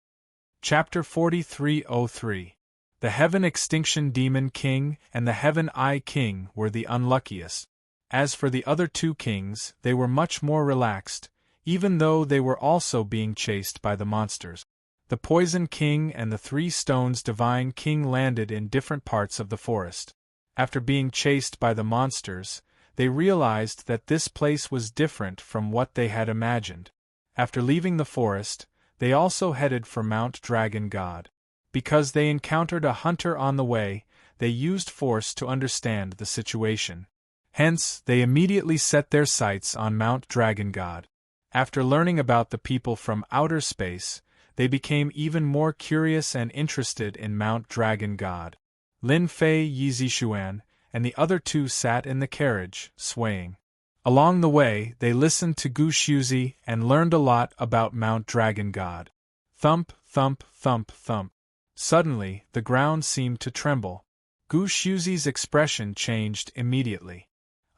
Chapter 4303. The Heaven Extinction Demon King and the Heaven Eye King were the unluckiest. As for the other 2 kings, they were much more relaxed, even though they were also being chased by the monsters. The Poison King and the 3 Stones Divine King landed in different parts of the forest. After being chased by the monsters, they realized that this place was different from what they had imagined. After leaving the forest, they also headed for Mount Dragon God. Because they encountered a hunter on the way, they used force to understand the situation. Hence, they immediately set their sights on Mount Dragon God. After learning about the people from outer space, they became even more curious and interested in Mount Dragon God. Lin Fei Yizishuan and the other 2 sat in the carriage, swaying. Along the way, they listened to Gu Shuzi and learned a lot about Mount Dragon God. Thump, thump, thump, thump. Suddenly, the ground seemed to tremble. Gu Shuzi's expression changed immediately.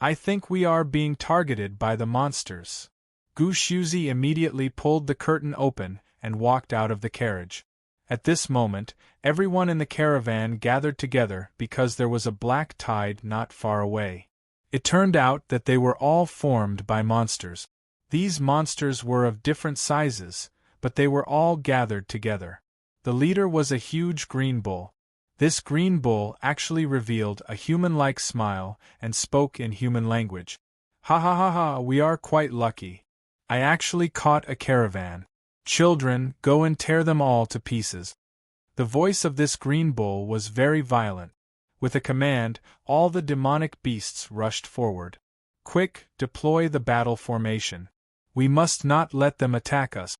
I think we are being targeted by the monsters. Gu Shuzi immediately pulled the curtain open and walked out of the carriage. At this moment, everyone in the caravan gathered together because there was a black tide not far away. It turned out that they were all formed by monsters. These monsters were of different sizes, but they were all gathered together. The leader was a huge green bull. This green bull actually revealed a human-like smile and spoke in human language. Ha ha ha ha, we are quite lucky. I actually caught a caravan. Children, go and tear them all to pieces. The voice of this green bull was very violent. With a command, all the demonic beasts rushed forward. Quick, deploy the battle formation. We must not let them attack us.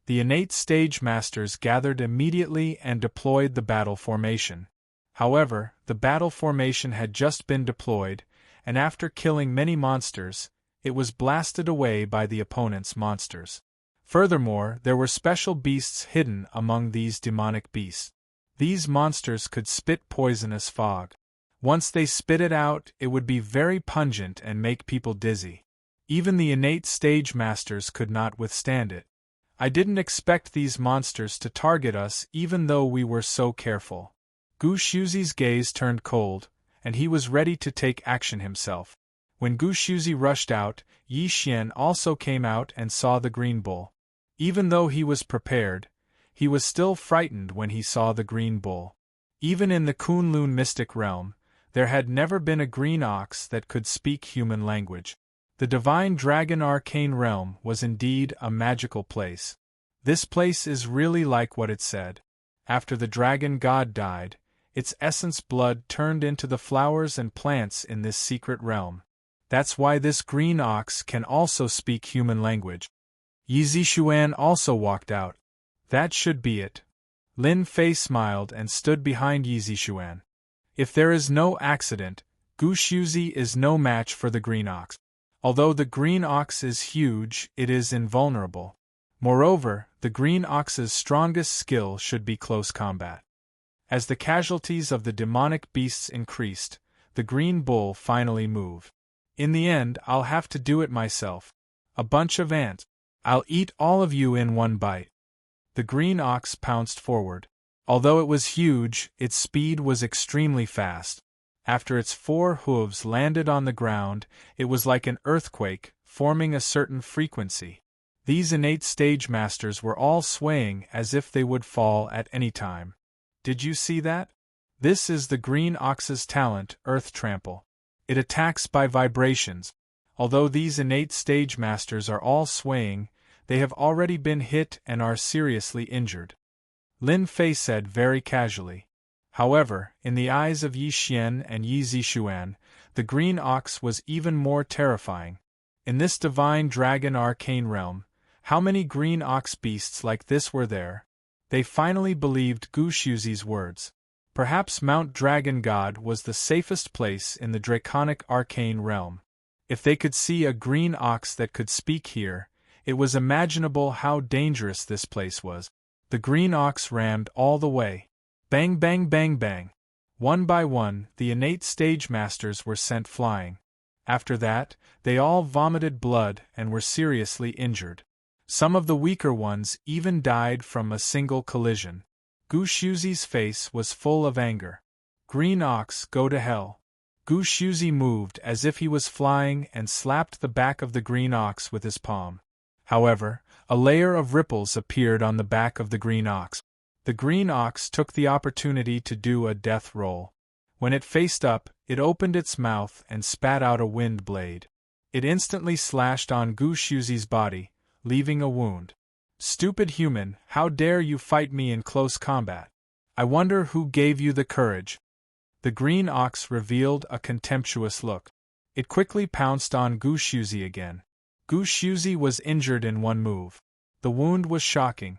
The innate stage masters gathered immediately and deployed the battle formation. However, the battle formation had just been deployed, and after killing many monsters, it was blasted away by the opponent's monsters. Furthermore, there were special beasts hidden among these demonic beasts. These monsters could spit poisonous fog. Once they spit it out, it would be very pungent and make people dizzy. Even the innate stage masters could not withstand it. I didn't expect these monsters to target us even though we were so careful. Gu Shuzi's gaze turned cold, and he was ready to take action himself. When Gu Shuzi rushed out, Yi Xian also came out and saw the green bull. Even though he was prepared, he was still frightened when he saw the green bull. Even in the Kunlun mystic realm, there had never been a green ox that could speak human language. The Divine Dragon Arcane Realm was indeed a magical place. This place is really like what it said. After the dragon god died, its essence blood turned into the flowers and plants in this secret realm. That's why this green ox can also speak human language. Yi Zishuan also walked out. That should be it. Lin Fei smiled and stood behind Yi Zishuan. If there is no accident, Gu Shuzi is no match for the green ox. Although the green ox is huge, it is invulnerable. Moreover, the green ox's strongest skill should be close combat. As the casualties of the demonic beasts increased, the green bull finally moved. In the end, I'll have to do it myself. A bunch of ants. I'll eat all of you in one bite. The green ox pounced forward. Although it was huge, its speed was extremely fast. After its 4 hooves landed on the ground, it was like an earthquake, forming a certain frequency. These innate stage masters were all swaying as if they would fall at any time. Did you see that? This is the green ox's talent, Earth Trample. It attacks by vibrations. Although these innate stage masters are all swaying, they have already been hit and are seriously injured. Lin Fei said very casually. However, in the eyes of Yi Xian and Yi Zixuan, the green ox was even more terrifying. In this divine dragon arcane realm, how many green ox beasts like this were there? They finally believed Gu Shuzi's words. Perhaps Mount Dragon God was the safest place in the draconic arcane realm. If they could see a green ox that could speak here, it was imaginable how dangerous this place was. The green ox rammed all the way. Bang bang bang bang. One by one, the innate stage masters were sent flying. After that, they all vomited blood and were seriously injured. Some of the weaker ones even died from a single collision. Gu Shuzi's face was full of anger. Green ox, go to hell. Gu Shuzi moved as if he was flying and slapped the back of the green ox with his palm. However, a layer of ripples appeared on the back of the green ox. The green ox took the opportunity to do a death roll. When it faced up, it opened its mouth and spat out a wind blade. It instantly slashed on Gu Shuzi's body, leaving a wound. Stupid human, how dare you fight me in close combat? I wonder who gave you the courage. The green ox revealed a contemptuous look. It quickly pounced on Gu Shuzi again. Gu Shuzi was injured in one move. The wound was shocking.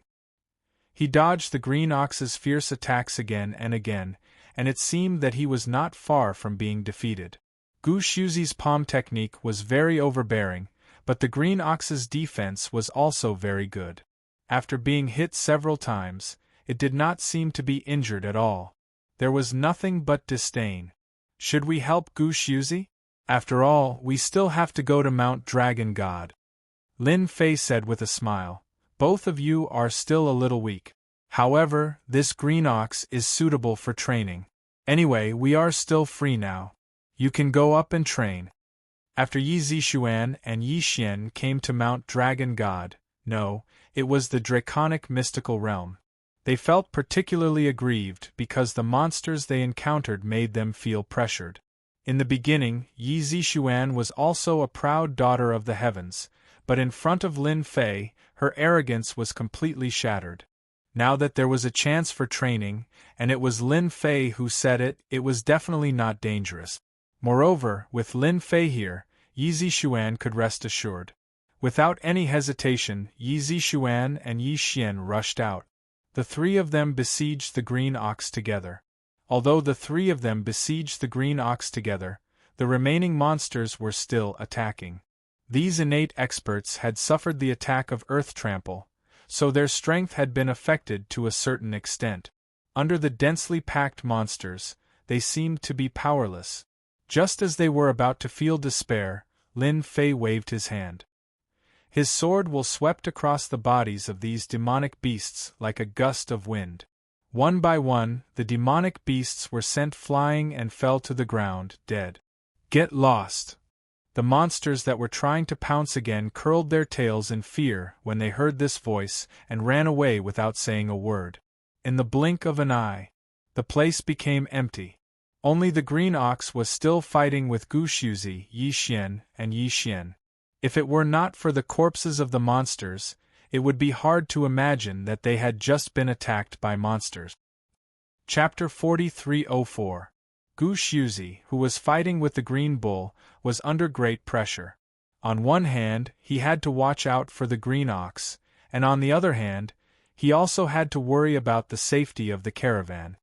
He dodged the green ox's fierce attacks again, and it seemed that he was not far from being defeated. Gu Shuzi's palm technique was very overbearing, but the green ox's defense was also very good. After being hit several times, it did not seem to be injured at all. There was nothing but disdain. Should we help Gu Shuzi? After all, we still have to go to Mount Dragon God. Lin Fei said with a smile. Both of you are still a little weak. However, this green ox is suitable for training. Anyway, we are still free now. You can go up and train. After Yi Zixuan and Yi Xian came to Mount Dragon God, no, it was the draconic mystical realm. They felt particularly aggrieved because the monsters they encountered made them feel pressured. In the beginning, Yi Zixuan was also a proud daughter of the heavens, but in front of Lin Fei, her arrogance was completely shattered. Now that there was a chance for training, and it was Lin Fei who said it, it was definitely not dangerous. Moreover, with Lin Fei here, Yi Zixuan could rest assured. Without any hesitation, Yi Zixuan and Yi Xian rushed out. The three of them besieged the green ox together. Although the three of them besieged the green ox together, the remaining monsters were still attacking. These innate experts had suffered the attack of Earth Trample, so their strength had been affected to a certain extent. Under the densely packed monsters, they seemed to be powerless. Just as they were about to feel despair, Lin Fei waved his hand. His sword will swept across the bodies of these demonic beasts like a gust of wind. One by one, the demonic beasts were sent flying and fell to the ground, dead. Get lost! The monsters that were trying to pounce again curled their tails in fear when they heard this voice and ran away without saying a word. In the blink of an eye, the place became empty. Only the green ox was still fighting with Gu Shuzi, Yi Xian, and Yi Xian. If it were not for the corpses of the monsters, it would be hard to imagine that they had just been attacked by monsters. Chapter 4304. Gu Shuzi, who was fighting with the green bull, was under great pressure. On one hand, he had to watch out for the green ox, and on the other hand, he also had to worry about the safety of the caravan.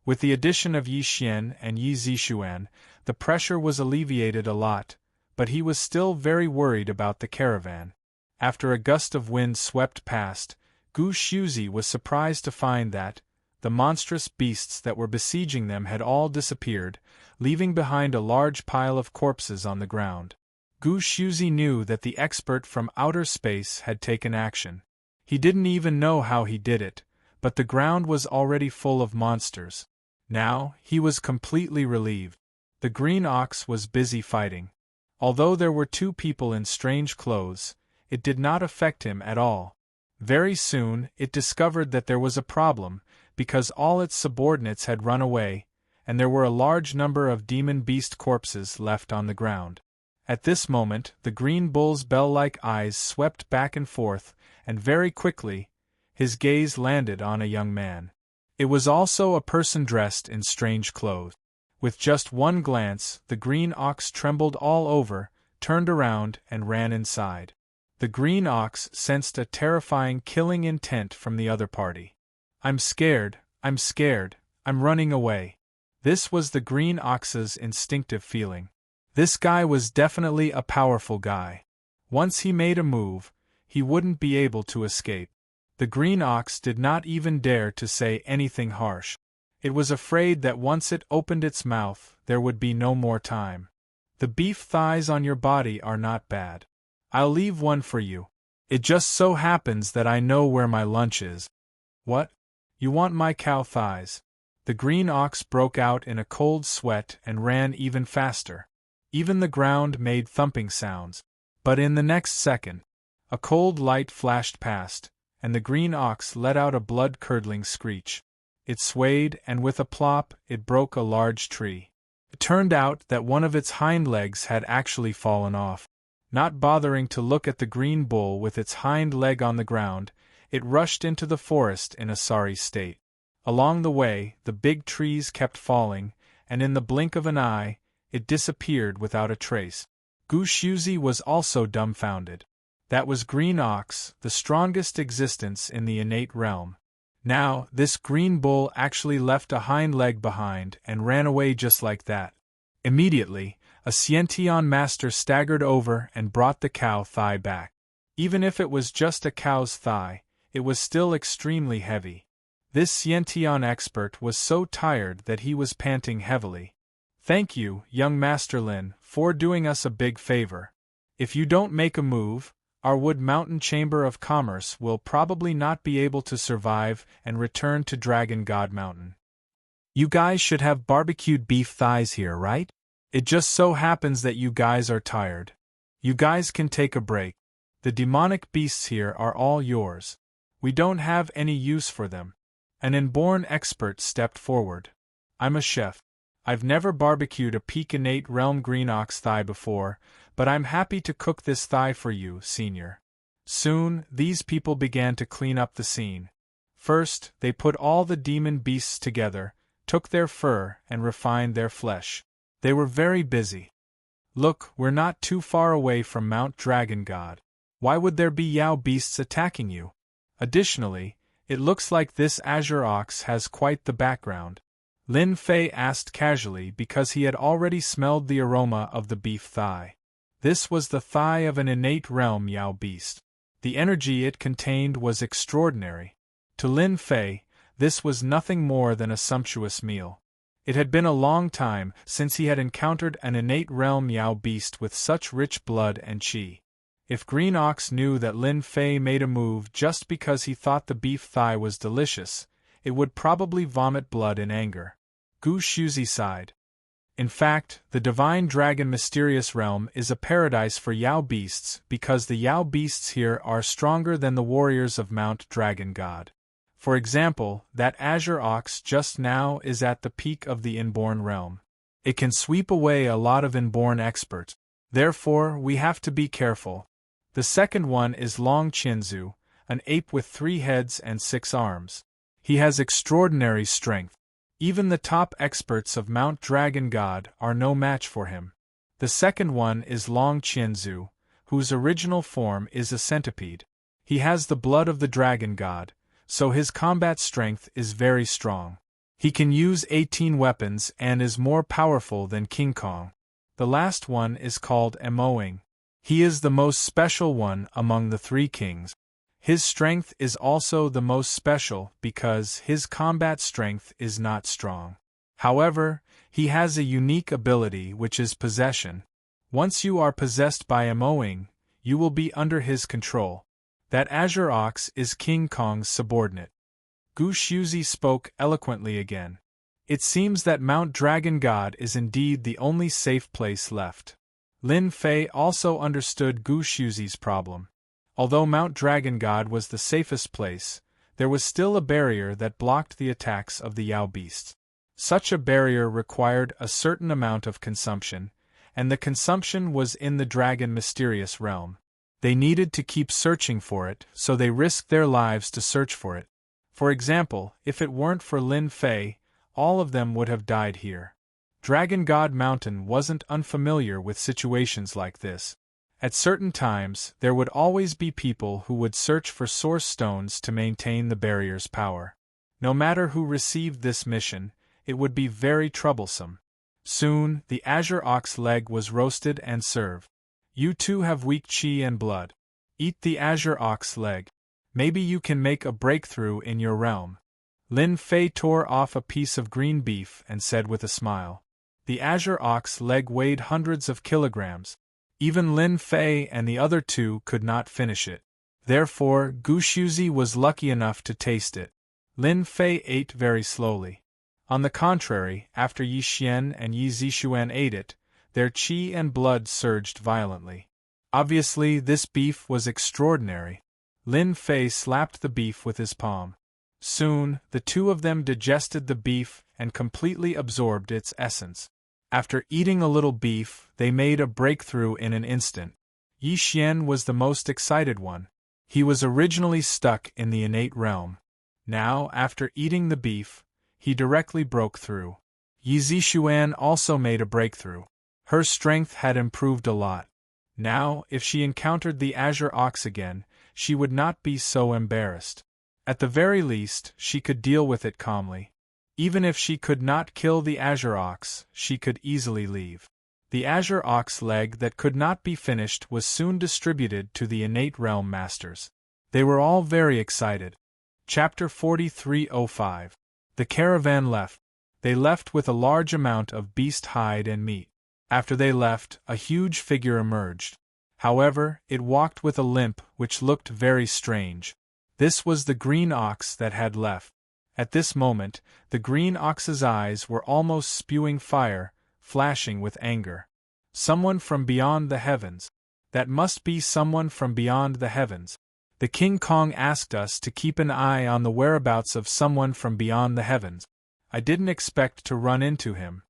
With the addition of Yi Xian and Yi Zixuan, the pressure was alleviated a lot, but he was still very worried about the caravan. After a gust of wind swept past, Gu Shuzi was surprised to find that the monstrous beasts that were besieging them had all disappeared, leaving behind a large pile of corpses on the ground. Gu Shuzi knew that the expert from outer space had taken action. He didn't even know how he did it, but the ground was already full of monsters. Now, he was completely relieved. The green ox was busy fighting. Although there were two people in strange clothes, it did not affect him at all. Very soon, it discovered that there was a problem, because all its subordinates had run away, and there were a large number of demon beast corpses left on the ground. At this moment, the green bull's bell-like eyes swept back and forth, and very quickly, his gaze landed on a young man. It was also a person dressed in strange clothes. With just one glance, the green ox trembled all over, turned around, and ran inside. The green ox sensed a terrifying killing intent from the other party. I'm scared, I'm running away. This was the green ox's instinctive feeling. This guy was definitely a powerful guy. Once he made a move, he wouldn't be able to escape. The green ox did not even dare to say anything harsh. It was afraid that once it opened its mouth, there would be no more time. The beef thighs on your body are not bad. I'll leave one for you. It just so happens that I know where my lunch is. What? You want my cow thighs? The green ox broke out in a cold sweat and ran even faster. Even the ground made thumping sounds. But in the next second, a cold light flashed past, and the green ox let out a blood-curdling screech. It swayed, and with a plop, it broke a large tree. It turned out that one of its hind legs had actually fallen off. Not bothering to look at the green bull with its hind leg on the ground, it rushed into the forest in a sorry state. Along the way, the big trees kept falling, and in the blink of an eye, it disappeared without a trace. Gu Shuzi was also dumbfounded. That was Green Ox, the strongest existence in the innate realm. Now, this green bull actually left a hind leg behind and ran away just like that. Immediately, a Xiantian master staggered over and brought the cow thigh back. Even if it was just a cow's thigh, it was still extremely heavy. This Xiantian expert was so tired that he was panting heavily. Thank you, young Master Lin, for doing us a big favor. If you don't make a move, our Wood Mountain Chamber of Commerce will probably not be able to survive and return to Dragon God Mountain. You guys should have barbecued beef thighs here, right? It just so happens that you guys are tired. You guys can take a break. The demonic beasts here are all yours. We don't have any use for them. An inborn expert stepped forward. I'm a chef. I've never barbecued a peak innate realm green ox thigh before, but I'm happy to cook this thigh for you, senior. Soon, these people began to clean up the scene. First, they put all the demon beasts together, took their fur, and refined their flesh. They were very busy. Look, we're not too far away from Mount Dragon God. Why would there be Yao beasts attacking you? Additionally, it looks like this azure ox has quite the background. Lin Fei asked casually because he had already smelled the aroma of the beef thigh. This was the thigh of an innate realm Yao beast. The energy it contained was extraordinary. To Lin Fei, this was nothing more than a sumptuous meal. It had been a long time since he had encountered an innate realm Yao beast with such rich blood and qi. If Green Ox knew that Lin Fei made a move just because he thought the beef thigh was delicious, it would probably vomit blood in anger. Gu Shuzi sighed. In fact, the Divine Dragon Mysterious Realm is a paradise for Yao beasts because the Yao beasts here are stronger than the warriors of Mount Dragon God. For example, that azure ox just now is at the peak of the inborn realm. It can sweep away a lot of inborn experts. Therefore, we have to be careful. The second one is Long Qianzu, an ape with 3 heads and 6 arms. He has extraordinary strength. Even the top experts of Mount Dragon God are no match for him. The second one is Long Qianzu, whose original form is a centipede. He has the blood of the Dragon God, so his combat strength is very strong. He can use 18 weapons and is more powerful than King Kong. The last one is called Emoing. He is the most special one among the 3 kings. His strength is also the most special because his combat strength is not strong. However, he has a unique ability which is possession. Once you are possessed by Emoing, you will be under his control. That Azure Ox is King Kong's subordinate. Gu Shuzi spoke eloquently again. It seems that Mount Dragon God is indeed the only safe place left. Lin Fei also understood Gu Shuzi's problem. Although Mount Dragon God was the safest place, there was still a barrier that blocked the attacks of the Yao beasts. Such a barrier required a certain amount of consumption, and the consumption was in the dragon mysterious realm. They needed to keep searching for it, so they risked their lives to search for it. For example, if it weren't for Lin Fei, all of them would have died here. Dragon God Mountain wasn't unfamiliar with situations like this. At certain times, there would always be people who would search for source stones to maintain the barrier's power. No matter who received this mission, it would be very troublesome. Soon, the Azure Ox leg was roasted and served. You too have weak chi and blood. Eat the Azure Ox leg. Maybe you can make a breakthrough in your realm. Lin Fei tore off a piece of green beef and said with a smile. The Azure Ox leg weighed hundreds of kilograms. Even Lin Fei and the other two could not finish it. Therefore, Gu Shuzi was lucky enough to taste it. Lin Fei ate very slowly. On the contrary, after Yi Xian and Yi Zixuan ate it, their qi and blood surged violently. Obviously, this beef was extraordinary. Lin Fei slapped the beef with his palm. Soon, the two of them digested the beef and completely absorbed its essence. After eating a little beef, they made a breakthrough in an instant. Yi Xian was the most excited one. He was originally stuck in the innate realm. Now, after eating the beef, he directly broke through. Yi Zixuan also made a breakthrough. Her strength had improved a lot. Now, if she encountered the Azure Ox again, she would not be so embarrassed. At the very least, she could deal with it calmly. Even if she could not kill the Azure Ox, she could easily leave. The Azure Ox leg that could not be finished was soon distributed to the innate realm masters. They were all very excited. Chapter 4305. The caravan left. They left with a large amount of beast hide and meat. After they left, a huge figure emerged. However, it walked with a limp which looked very strange. This was the green ox that had left. At this moment, the green ox's eyes were almost spewing fire, flashing with anger. Someone from beyond the heavens. That must be someone from beyond the heavens. The King Kong asked us to keep an eye on the whereabouts of someone from beyond the heavens. I didn't expect to run into him.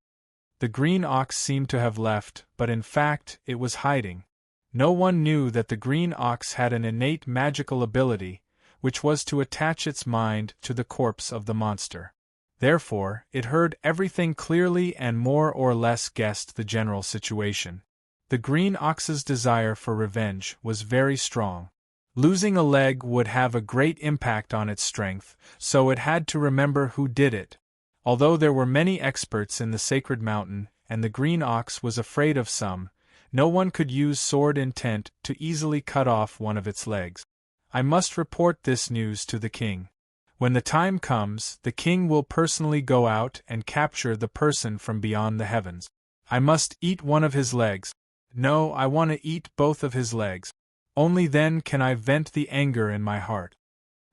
The green ox seemed to have left, but in fact, it was hiding. No one knew that the green ox had an innate magical ability, which was to attach its mind to the corpse of the monster. Therefore, it heard everything clearly and more or less guessed the general situation. The green ox's desire for revenge was very strong. Losing a leg would have a great impact on its strength, so it had to remember who did it. Although there were many experts in the sacred mountain, and the green ox was afraid of some, no one could use sword intent to easily cut off one of its legs. I must report this news to the king. When the time comes, the king will personally go out and capture the person from beyond the heavens. I must eat one of his legs. No, I want to eat both of his legs. Only then can I vent the anger in my heart.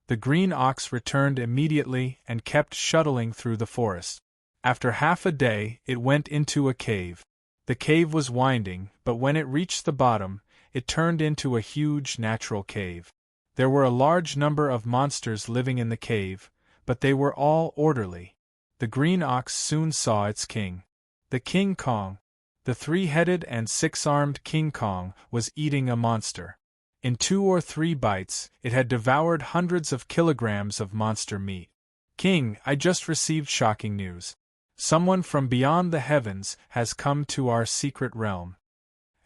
The green ox returned immediately and kept shuttling through the forest. After half a day, it went into a cave. The cave was winding, but when it reached the bottom, it turned into a huge natural cave. There were a large number of monsters living in the cave, but they were all orderly. The green ox soon saw its king. The King Kong. The three-headed and six-armed King Kong was eating a monster. In 2 or 3 bites, it had devoured hundreds of kilograms of monster meat. King, I just received shocking news. Someone from beyond the heavens has come to our secret realm.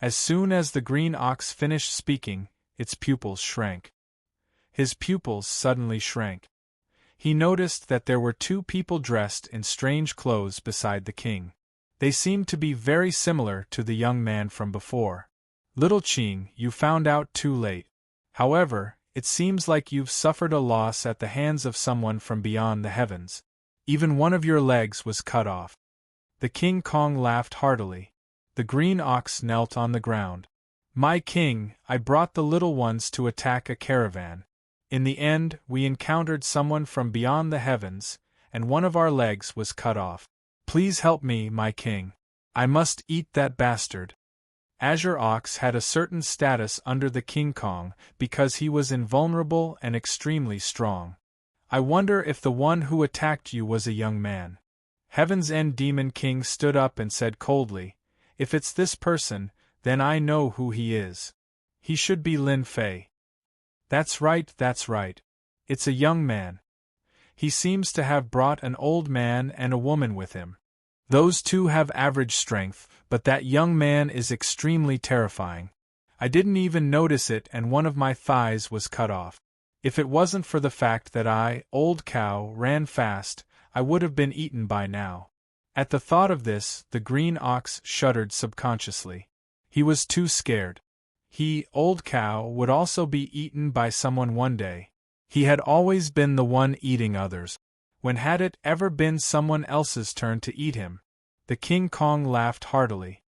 As soon as the green ox finished speaking, its pupils shrank. His pupils suddenly shrank. He noticed that there were 2 people dressed in strange clothes beside the king. They seemed to be very similar to the young man from before. Little Qing, you found out too late. However, it seems like you've suffered a loss at the hands of someone from beyond the heavens. Even one of your legs was cut off. The King Kong laughed heartily. The green ox knelt on the ground. My king, I brought the little ones to attack a caravan. In the end, we encountered someone from beyond the heavens, and one of our legs was cut off. Please help me, my king. I must eat that bastard. Azure Ox had a certain status under the King Kong because he was invulnerable and extremely strong. I wonder if the one who attacked you was a young man. Heaven's End Demon King stood up and said coldly, if it's this person, then I know who he is. He should be Lin Fei. That's right. It's a young man. He seems to have brought an old man and a woman with him. Those two have average strength, but that young man is extremely terrifying. I didn't even notice it and one of my thighs was cut off. If it wasn't for the fact that I, old cow, ran fast, I would have been eaten by now. At the thought of this, the green ox shuddered subconsciously. He was too scared. He, old cow, would also be eaten by someone one day. He had always been the one eating others. When had it ever been someone else's turn to eat him? The King Kong laughed heartily.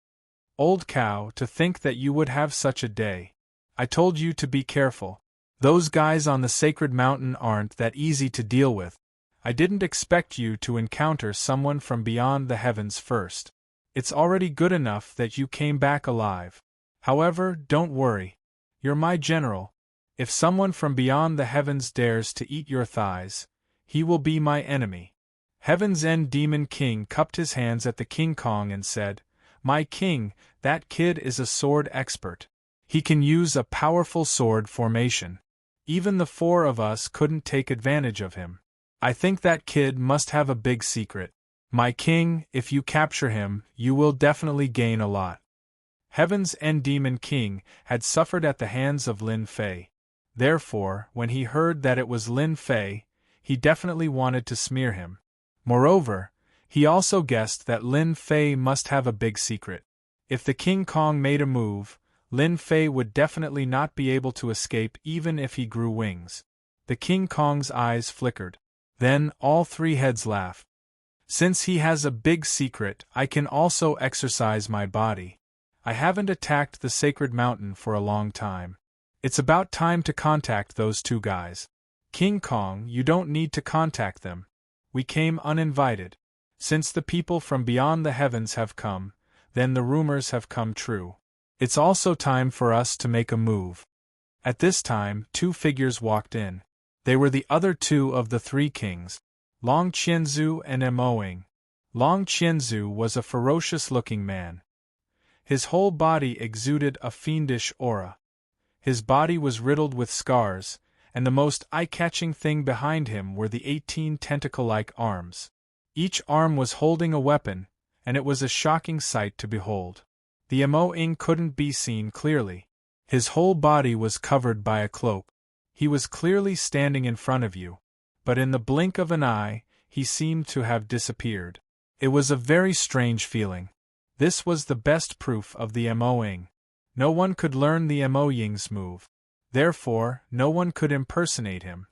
Old cow, to think that you would have such a day. I told you to be careful. Those guys on the sacred mountain aren't that easy to deal with. I didn't expect you to encounter someone from beyond the heavens first. It's already good enough that you came back alive. However, don't worry. You're my general. If someone from beyond the heavens dares to eat your thighs, he will be my enemy. Heaven's End Demon King cupped his hands at the King Kong and said, My king, that kid is a sword expert. He can use a powerful sword formation. Even the four of us couldn't take advantage of him. I think that kid must have a big secret. My king, if you capture him, you will definitely gain a lot. Heaven's End Demon King had suffered at the hands of Lin Fei. Therefore, when he heard that it was Lin Fei, he definitely wanted to smear him. Moreover, he also guessed that Lin Fei must have a big secret. If the King Kong made a move, Lin Fei would definitely not be able to escape even if he grew wings. The King Kong's eyes flickered. Then all three heads laughed. Since he has a big secret, I can also exercise my body. I haven't attacked the sacred mountain for a long time. It's about time to contact those two guys. King Kong, you don't need to contact them. We came uninvited. Since the people from beyond the heavens have come, then the rumors have come true. It's also time for us to make a move. At this time, two figures walked in. They were the other two of the three kings, Long Qianzu and Emoing. Long Qianzu was a ferocious-looking man. His whole body exuded a fiendish aura. His body was riddled with scars, and the most eye-catching thing behind him were the 18 tentacle-like arms. Each arm was holding a weapon, and it was a shocking sight to behold. The Emoing couldn't be seen clearly. His whole body was covered by a cloak. He was clearly standing in front of you, but in the blink of an eye, he seemed to have disappeared. It was a very strange feeling. This was the best proof of the Emoing. No one could learn the Emoying's move. Therefore, no one could impersonate him.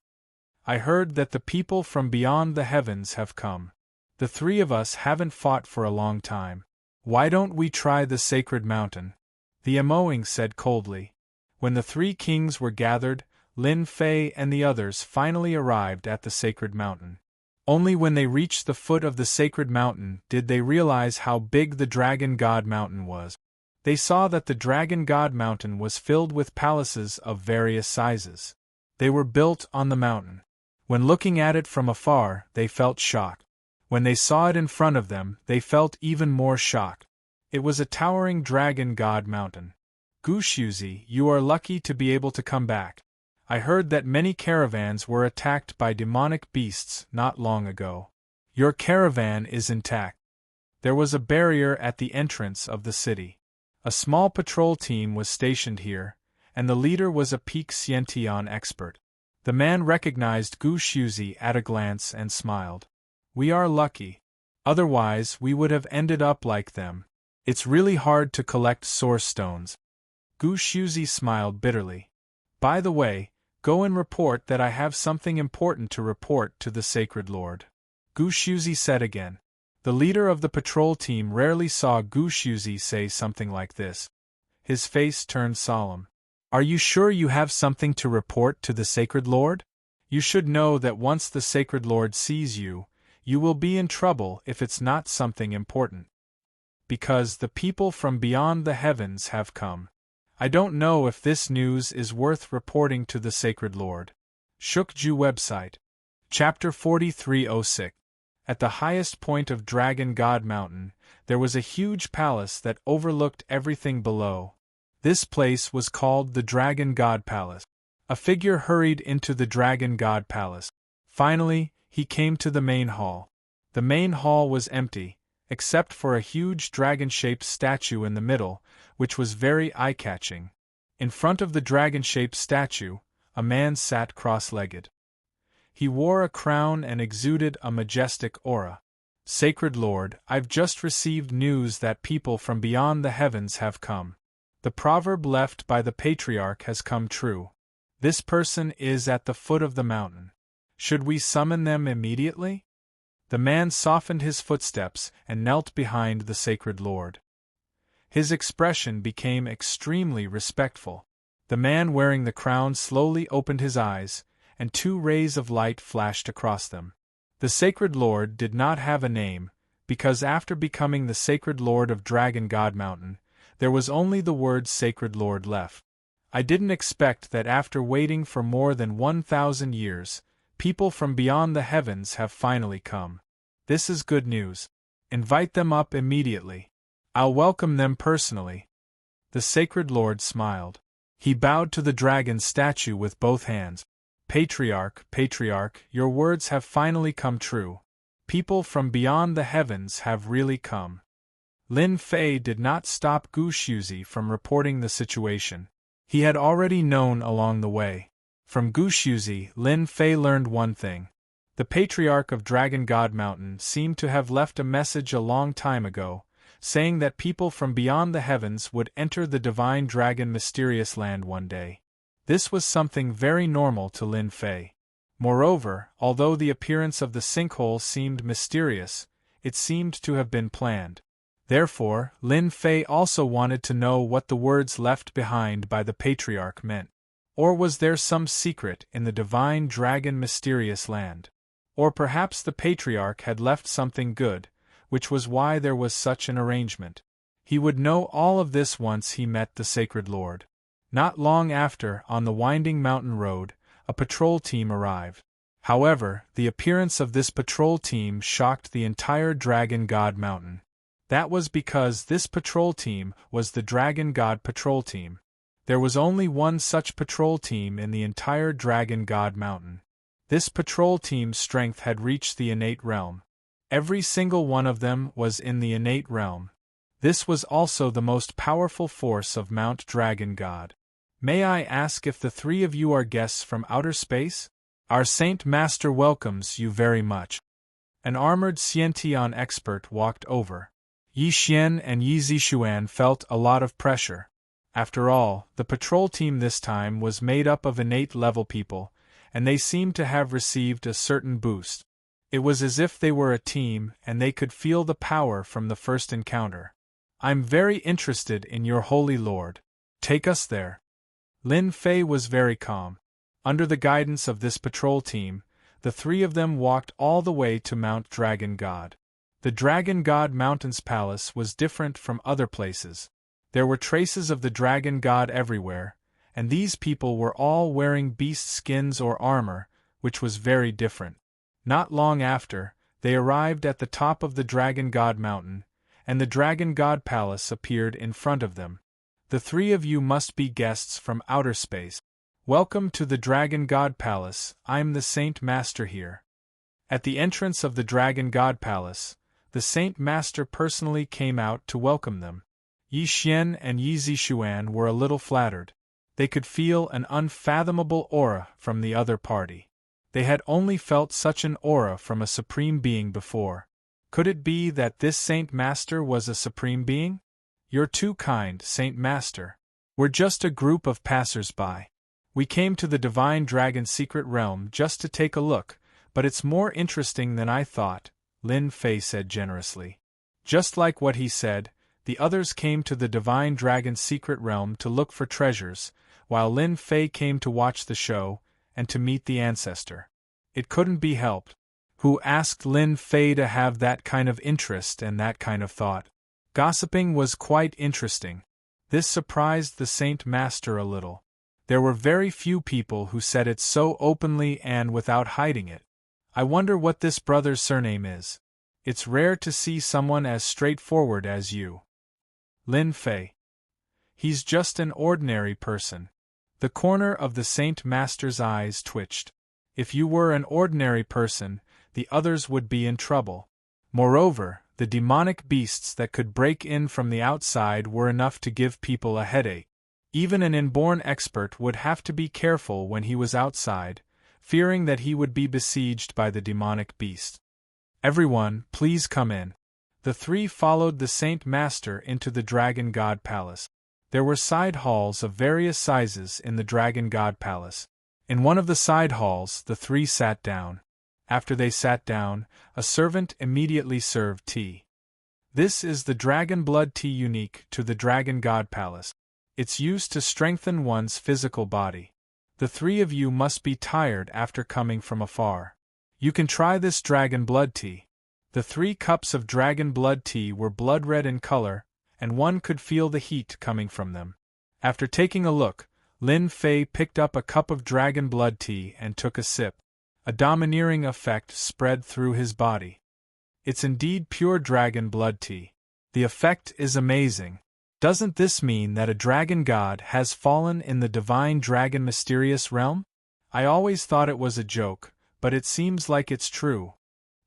I heard that the people from beyond the heavens have come. The three of us haven't fought for a long time. Why don't we try the sacred mountain? The Emoing said coldly. When the three kings were gathered, Lin Fei and the others finally arrived at the sacred mountain. Only when they reached the foot of the sacred mountain did they realize how big the Dragon God Mountain was. They saw that the Dragon God Mountain was filled with palaces of various sizes. They were built on the mountain. When looking at it from afar, they felt shock. When they saw it in front of them, they felt even more shock. It was a towering Dragon God Mountain. Gushuzi, you are lucky to be able to come back. I heard that many caravans were attacked by demonic beasts not long ago. Your caravan is intact. There was a barrier at the entrance of the city. A small patrol team was stationed here, and the leader was a Peak Xiantian expert. The man recognized Gu Shuzi at a glance and smiled. We are lucky. Otherwise, we would have ended up like them. It's really hard to collect source stones. Gu Shuzi smiled bitterly. By the way, go and report that I have something important to report to the Sacred Lord. Gu Shuzi said again. The leader of the patrol team rarely saw Gushuzhi say something like this. His face turned solemn. Are you sure you have something to report to the Sacred Lord? You should know that once the Sacred Lord sees you, you will be in trouble if it's not something important. Because the people from beyond the heavens have come. I don't know if this news is worth reporting to the Sacred Lord. Shukju website. Chapter 4306. At the highest point of Dragon God Mountain, there was a huge palace that overlooked everything below. This place was called the Dragon God Palace. A figure hurried into the Dragon God Palace. Finally, he came to the main hall. The main hall was empty, except for a huge dragon-shaped statue in the middle, which was very eye-catching. In front of the dragon-shaped statue, a man sat cross-legged. He wore a crown and exuded a majestic aura. Sacred Lord, I've just received news that people from beyond the heavens have come. The proverb left by the patriarch has come true. This person is at the foot of the mountain. Should we summon them immediately? The man softened his footsteps and knelt behind the Sacred Lord. His expression became extremely respectful. The man wearing the crown slowly opened his eyes, and 2 rays of light flashed across them. The Sacred Lord did not have a name, because after becoming the Sacred Lord of Dragon God Mountain, there was only the word Sacred Lord left. I didn't expect that after waiting for more than 1,000 years, people from beyond the heavens have finally come. This is good news. Invite them up immediately. I'll welcome them personally. The Sacred Lord smiled. He bowed to the dragon statue with both hands. Patriarch, Patriarch, your words have finally come true. People from beyond the heavens have really come. Lin Fei did not stop Gushuzhi from reporting the situation. He had already known along the way. From Gushuzhi, Lin Fei learned one thing. The Patriarch of Dragon God Mountain seemed to have left a message a long time ago, saying that people from beyond the heavens would enter the divine dragon mysterious land one day. This was something very normal to Lin Fei. Moreover, although the appearance of the sinkhole seemed mysterious, it seemed to have been planned. Therefore, Lin Fei also wanted to know what the words left behind by the Patriarch meant. Or was there some secret in the divine dragon mysterious land? Or perhaps the Patriarch had left something good, which was why there was such an arrangement. He would know all of this once he met the Sacred Lord. Not long after, on the winding mountain road, a patrol team arrived. However, the appearance of this patrol team shocked the entire Dragon God Mountain. That was because this patrol team was the Dragon God Patrol Team. There was only one such patrol team in the entire Dragon God Mountain. This patrol team's strength had reached the innate realm. Every single one of them was in the innate realm. This was also the most powerful force of Mount Dragon God. May I ask if the 3 of you are guests from outer space? Our Saint Master welcomes you very much. An armored Xiantian expert walked over. Yi Xian and Yi Zishuan felt a lot of pressure. After all, the patrol team this time was made up of innate level people, and they seemed to have received a certain boost. It was as if they were a team and they could feel the power from the first encounter. I'm very interested in your holy lord. Take us there. Lin Fei was very calm. Under the guidance of this patrol team, the 3 of them walked all the way to Mount Dragon God. The Dragon God Mountain's palace was different from other places. There were traces of the Dragon God everywhere, and these people were all wearing beast skins or armor, which was very different. Not long after, they arrived at the top of the Dragon God Mountain, and the Dragon God Palace appeared in front of them. The 3 of you must be guests from outer space. Welcome to the Dragon God Palace, I'm the Saint Master here. At the entrance of the Dragon God Palace, the Saint Master personally came out to welcome them. Yi Xian and Yi Zishuan were a little flattered. They could feel an unfathomable aura from the other party. They had only felt such an aura from a supreme being before. Could it be that this Saint Master was a supreme being? You're too kind, Saint Master. We're just a group of passers-by. We came to the Divine Dragon's secret realm just to take a look, but it's more interesting than I thought. Lin Fei said generously. Just like what he said, the others came to the Divine Dragon's secret realm to look for treasures, while Lin Fei came to watch the show and to meet the ancestor. It couldn't be helped. Who asked Lin Fei to have that kind of interest and that kind of thought? Gossiping was quite interesting. This surprised the Saint Master a little. There were very few people who said it so openly and without hiding it. I wonder what this brother's surname is. It's rare to see someone as straightforward as you. Lin Fei. He's just an ordinary person. The corner of the Saint Master's eyes twitched. If you were an ordinary person, the others would be in trouble. Moreover, the demonic beasts that could break in from the outside were enough to give people a headache. Even an inborn expert would have to be careful when he was outside, fearing that he would be besieged by the demonic beast. Everyone, please come in. The three followed the Saint Master into the Dragon God Palace. There were side halls of various sizes in the Dragon God Palace. In one of the side halls, the three sat down. After they sat down, a servant immediately served tea. This is the dragon blood tea unique to the Dragon God Palace. It's used to strengthen one's physical body. The three of you must be tired after coming from afar. You can try this dragon blood tea. The 3 cups of dragon blood tea were blood red in color, and one could feel the heat coming from them. After taking a look, Lin Fei picked up a cup of dragon blood tea and took a sip. A domineering effect spread through his body. It's indeed pure dragon blood tea. The effect is amazing. Doesn't this mean that a dragon god has fallen in the divine dragon mysterious realm? I always thought it was a joke, but it seems like it's true.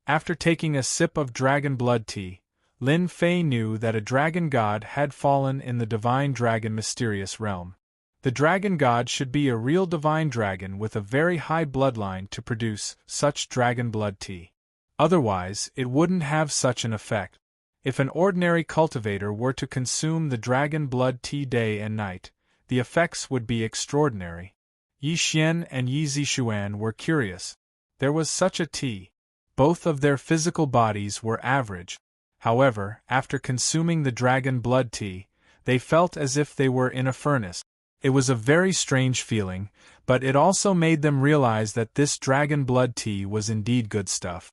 After taking a sip of dragon blood tea, Lin Fei knew that a dragon god had fallen in the divine dragon mysterious realm. The dragon god should be a real divine dragon with a very high bloodline to produce such dragon blood tea. Otherwise, it wouldn't have such an effect. If an ordinary cultivator were to consume the dragon blood tea day and night, the effects would be extraordinary. Yi Xian and Yi Zixuan were curious. There was such a tea. Both of their physical bodies were average. However, after consuming the dragon blood tea, they felt as if they were in a furnace. It was a very strange feeling, but it also made them realize that this dragon blood tea was indeed good stuff.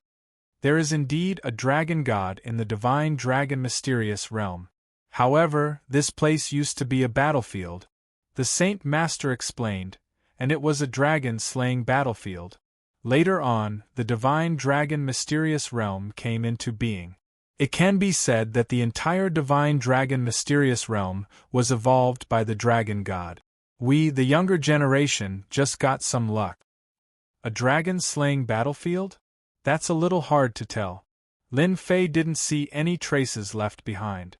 There is indeed a dragon god in the divine dragon mysterious realm. However, this place used to be a battlefield. The Saint Master explained, and it was a dragon-slaying battlefield. Later on, the divine dragon mysterious realm came into being. It can be said that the entire divine dragon mysterious realm was evolved by the dragon god. We, the younger generation, just got some luck. A dragon-slaying battlefield? That's a little hard to tell. Lin Fei didn't see any traces left behind.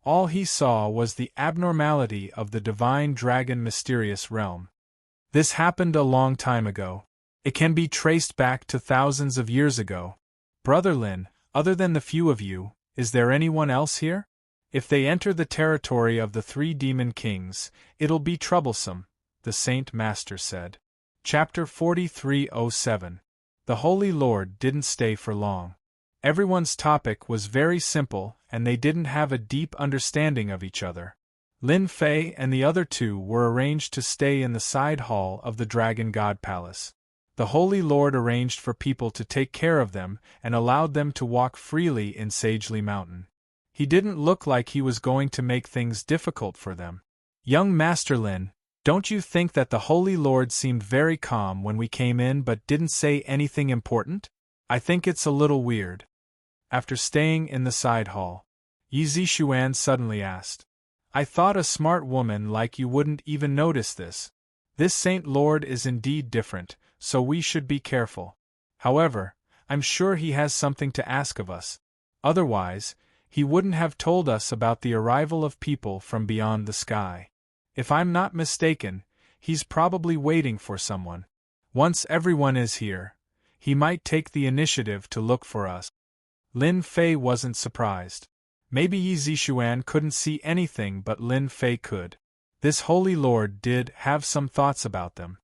All he saw was the abnormality of the divine dragon mysterious realm. This happened a long time ago. It can be traced back to thousands of years ago. Brother Lin, other than the few of you, is there anyone else here? If they enter the territory of the 3 demon kings, it'll be troublesome, the Saint Master said. Chapter 4307. The Holy Lord didn't stay for long. Everyone's topic was very simple, and they didn't have a deep understanding of each other. Lin Fei and the other 2 were arranged to stay in the side hall of the Dragon God Palace. The Holy Lord arranged for people to take care of them and allowed them to walk freely in Sagely Mountain. He didn't look like he was going to make things difficult for them. Young Master Lin, don't you think that the Holy Lord seemed very calm when we came in but didn't say anything important? I think it's a little weird. After staying in the side hall, Yi Zixuan suddenly asked. I thought a smart woman like you wouldn't even notice this. This Saint Lord is indeed different, so we should be careful. However, I'm sure he has something to ask of us. Otherwise, he wouldn't have told us about the arrival of people from beyond the sky. If I'm not mistaken, he's probably waiting for someone. Once everyone is here, he might take the initiative to look for us. Lin Fei wasn't surprised. Maybe Yi Zixuan couldn't see anything but Lin Fei could. This Holy Lord did have some thoughts about them.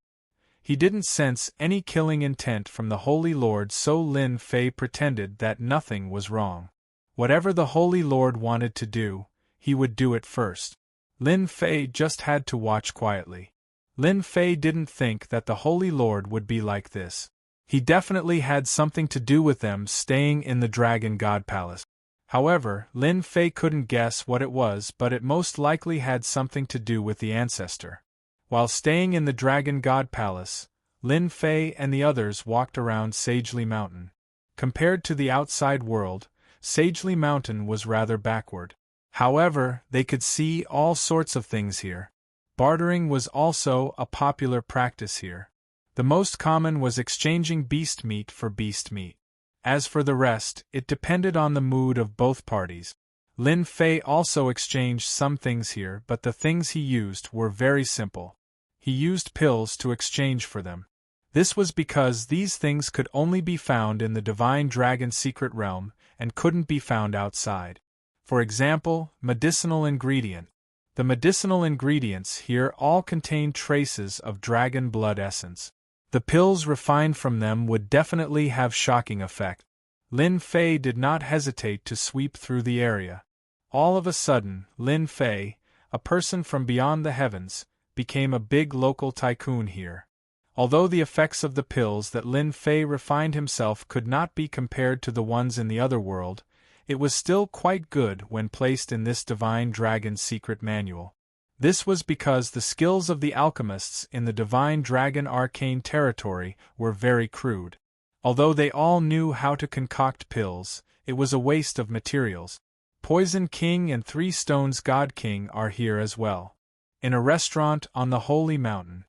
He didn't sense any killing intent from the Holy Lord, so Lin Fei pretended that nothing was wrong. Whatever the Holy Lord wanted to do, he would do it first. Lin Fei just had to watch quietly. Lin Fei didn't think that the Holy Lord would be like this. He definitely had something to do with them staying in the Dragon God Palace. However, Lin Fei couldn't guess what it was, but it most likely had something to do with the ancestor. While staying in the Dragon God Palace, Lin Fei and the others walked around Sagely Mountain. Compared to the outside world, Sagely Mountain was rather backward. However, they could see all sorts of things here. Bartering was also a popular practice here. The most common was exchanging beast meat for beast meat. As for the rest, it depended on the mood of both parties. Lin Fei also exchanged some things here, but the things he used were very simple. He used pills to exchange for them. This was because these things could only be found in the Divine Dragon's secret realm and couldn't be found outside. For example, medicinal ingredient. The medicinal ingredients here all contain traces of dragon blood essence. The pills refined from them would definitely have shocking effect. Lin Fei did not hesitate to sweep through the area. All of a sudden, Lin Fei, a person from beyond the heavens, became a big local tycoon here. Although the effects of the pills that Lin Fei refined himself could not be compared to the ones in the other world, it was still quite good when placed in this Divine Dragon's secret manual. This was because the skills of the alchemists in the Divine Dragon arcane territory were very crude. Although they all knew how to concoct pills, it was a waste of materials. Poison King and Three Stones God King are here as well. In a restaurant on the Holy Mountain,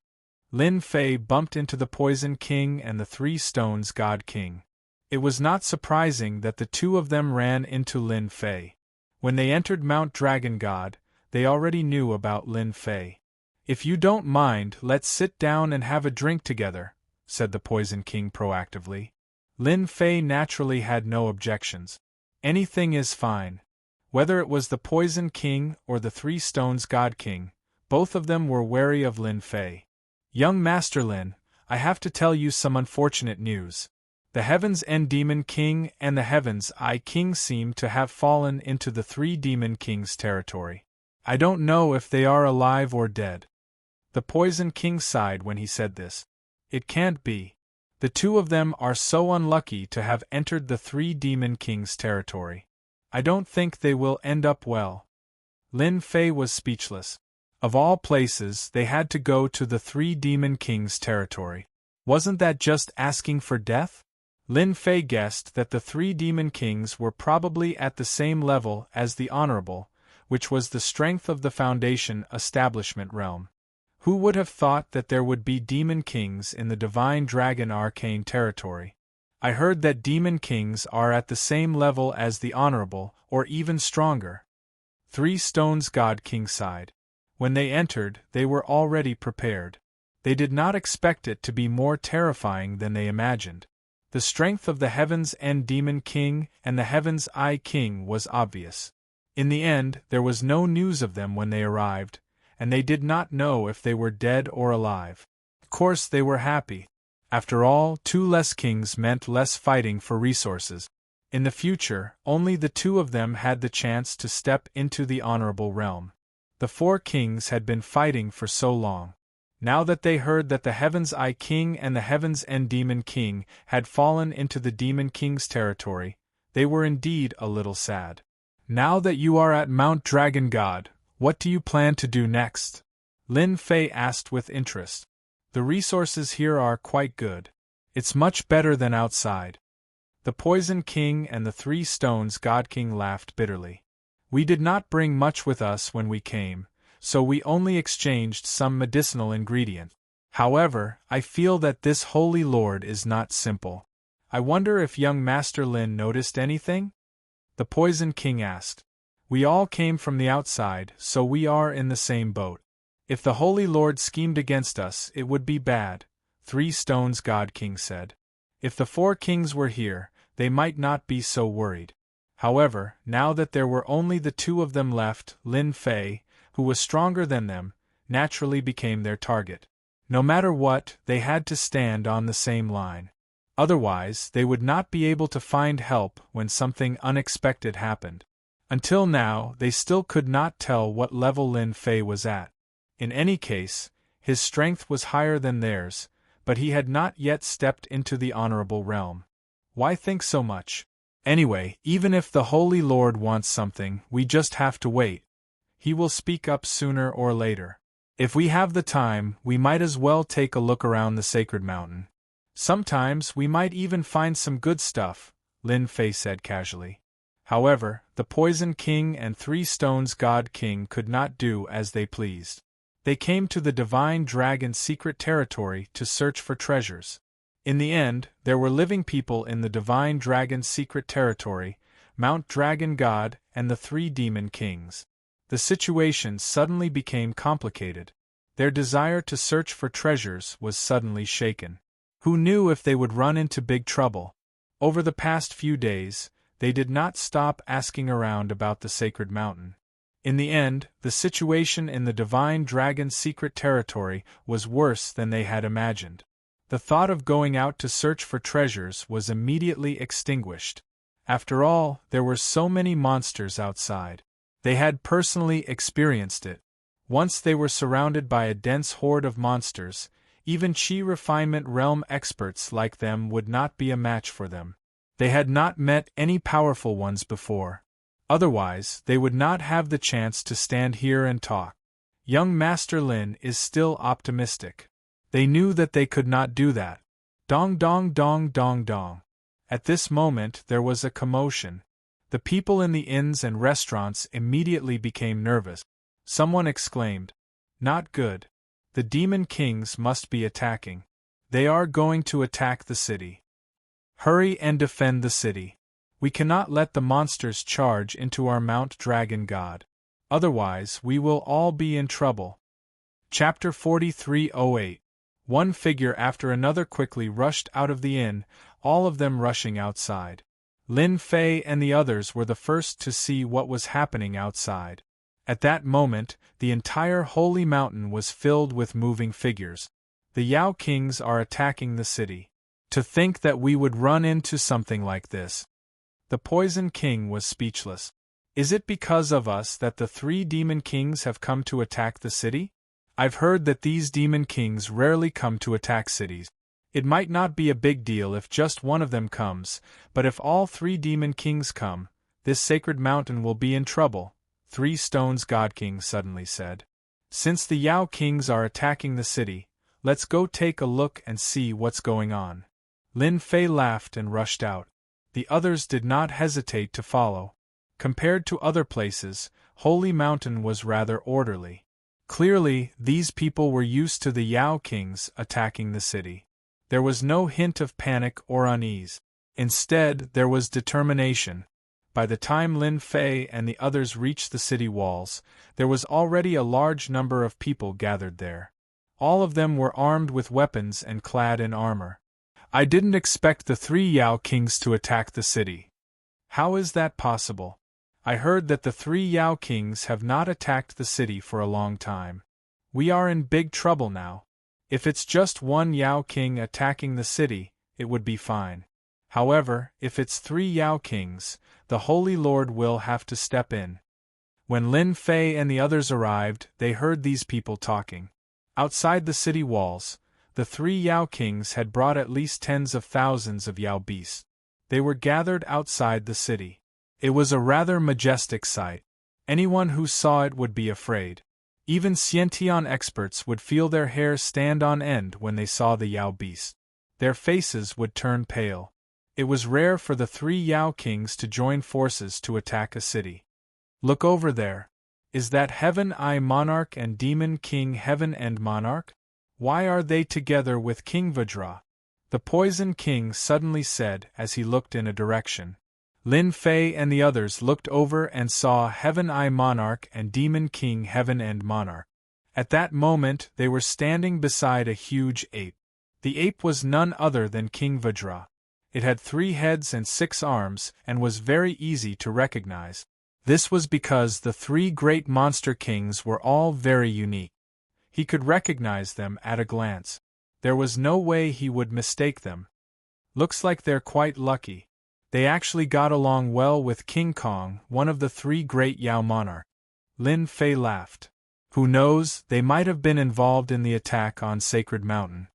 Lin Fei bumped into the Poison King and the Three Stones God King. It was not surprising that the two of them ran into Lin Fei. When they entered Mount Dragon God, they already knew about Lin Fei. "If you don't mind, let's sit down and have a drink together," said the Poison King proactively. Lin Fei naturally had no objections. Anything is fine. Whether it was the Poison King or the Three Stones God King, both of them were wary of Lin Fei. "Young Master Lin, I have to tell you some unfortunate news. The Heaven's End Demon King and the Heaven's Eye King seem to have fallen into the Three Demon Kings' territory. I don't know if they are alive or dead." The Poison King sighed when he said this. "It can't be. The two of them are so unlucky to have entered the Three Demon Kings' territory. I don't think they will end up well." Lin Fei was speechless. Of all places, they had to go to the Three Demon Kings' territory. Wasn't that just asking for death? Lin Fei guessed that the Three Demon Kings were probably at the same level as the Honorable, which was the strength of the Foundation establishment realm. Who would have thought that there would be Demon Kings in the Divine Dragon arcane territory? I heard that Demon Kings are at the same level as the Honorable, or even stronger. Three Stones God King sighed. When they entered, they were already prepared. They did not expect it to be more terrifying than they imagined. The strength of the Heaven's End Demon King and the Heaven's Eye King was obvious. In the end, there was no news of them when they arrived, and they did not know if they were dead or alive. Of course they were happy. After all, two less kings meant less fighting for resources. In the future, only the two of them had the chance to step into the honorable realm. The four kings had been fighting for so long. Now that they heard that the Heaven's Eye King and the Heaven's End Demon King had fallen into the Demon King's territory, they were indeed a little sad. "Now that you are at Mount Dragon God, what do you plan to do next?" Lin Fei asked with interest. "The resources here are quite good. It's much better than outside." The Poison King and the Three Stones God King laughed bitterly. "We did not bring much with us when we came, so we only exchanged some medicinal ingredient. However, I feel that this Holy Lord is not simple. I wonder if young Master Lin noticed anything?" The Poison King asked. "We all came from the outside, so we are in the same boat. If the Holy Lord schemed against us, it would be bad," Three Stones God King said. "If the four kings were here, they might not be so worried." However, now that there were only the two of them left, Lin Fei, who was stronger than them, naturally became their target. No matter what, they had to stand on the same line. Otherwise, they would not be able to find help when something unexpected happened. Until now, they still could not tell what level Lin Fei was at. In any case, his strength was higher than theirs, but he had not yet stepped into the honorable realm. Why think so much? Anyway, even if the Holy Lord wants something, we just have to wait. He will speak up sooner or later. If we have the time, we might as well take a look around the sacred mountain. Sometimes we might even find some good stuff, Lin Fei said casually. However, the Poison King and Three Stones God King could not do as they pleased. They came to the Divine Dragon's secret territory to search for treasures. In the end, there were living people in the Divine Dragon's secret territory, Mount Dragon God and the Three Demon Kings. The situation suddenly became complicated. Their desire to search for treasures was suddenly shaken. Who knew if they would run into big trouble? Over the past few days, they did not stop asking around about the sacred mountain. In the end, the situation in the Divine Dragon's secret territory was worse than they had imagined. The thought of going out to search for treasures was immediately extinguished. After all, there were so many monsters outside. They had personally experienced it. Once they were surrounded by a dense horde of monsters, even Chi refinement realm experts like them would not be a match for them. They had not met any powerful ones before. Otherwise, they would not have the chance to stand here and talk. Young Master Lin is still optimistic. They knew that they could not do that. Dong dong dong dong dong. At this moment there was a commotion. The people in the inns and restaurants immediately became nervous. Someone exclaimed, "Not good. The Demon Kings must be attacking. They are going to attack the city. Hurry and defend the city. We cannot let the monsters charge into our Mount Dragon God. Otherwise we will all be in trouble." Chapter 4308. One figure after another quickly rushed out of the inn, all of them rushing outside. Lin Fei and the others were the first to see what was happening outside. At that moment, the entire holy mountain was filled with moving figures. The Yao Kings are attacking the city. To think that we would run into something like this. The Poison King was speechless. Is it because of us that the Three Demon Kings have come to attack the city? I've heard that these Demon Kings rarely come to attack cities. It might not be a big deal if just one of them comes, but if all three Demon Kings come, this sacred mountain will be in trouble, Three Stones God King suddenly said. Since the Yao Kings are attacking the city, let's go take a look and see what's going on. Lin Fei laughed and rushed out. The others did not hesitate to follow. Compared to other places, Holy Mountain was rather orderly. Clearly, these people were used to the Yao Kings attacking the city. There was no hint of panic or unease. Instead, there was determination. By the time Lin Fei and the others reached the city walls, there was already a large number of people gathered there. All of them were armed with weapons and clad in armor. I didn't expect the three Yao Kings to attack the city. How is that possible? I heard that the three Yao Kings have not attacked the city for a long time. We are in big trouble now. If it's just one Yao King attacking the city, it would be fine. However, if it's three Yao Kings, the Holy Lord will have to step in. When Lin Fei and the others arrived, they heard these people talking. Outside the city walls, the three Yao Kings had brought at least tens of thousands of Yao beasts. They were gathered outside the city. It was a rather majestic sight. Anyone who saw it would be afraid. Even Xiantian experts would feel their hair stand on end when they saw the Yao beasts. Their faces would turn pale. It was rare for the three Yao Kings to join forces to attack a city. Look over there. Is that Heaven Eye Monarch and Demon King Heaven End Monarch? Why are they together with King Vajra? The Poison King suddenly said as he looked in a direction. Lin Fei and the others looked over and saw Heaven Eye Monarch and Demon King Heaven End Monarch. At that moment they were standing beside a huge ape. The ape was none other than King Vajra. It had 3 heads and 6 arms and was very easy to recognize. This was because the 3 great monster kings were all very unique. He could recognize them at a glance. There was no way he would mistake them. Looks like they're quite lucky. They actually got along well with King Kong, one of the three great Yao monarchs. Lin Fei laughed. Who knows, they might have been involved in the attack on Sacred Mountain.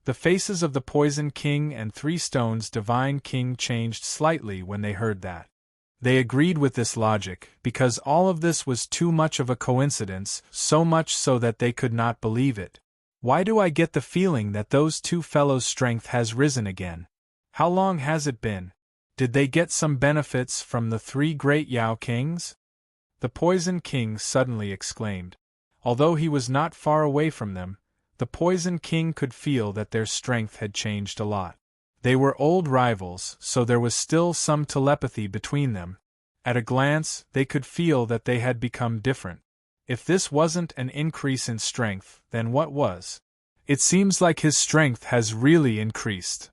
The faces of the Poison King and Three Stones Divine King changed slightly when they heard that. They agreed with this logic, because all of this was too much of a coincidence, so much so that they could not believe it. Why do I get the feeling that those two fellows' strength has risen again? How long has it been? Did they get some benefits from the three great Yao Kings? The Poison King suddenly exclaimed. Although he was not far away from them, the Poison King could feel that their strength had changed a lot. They were old rivals, so there was still some telepathy between them. At a glance, they could feel that they had become different. If this wasn't an increase in strength, then what was? It seems like his strength has really increased.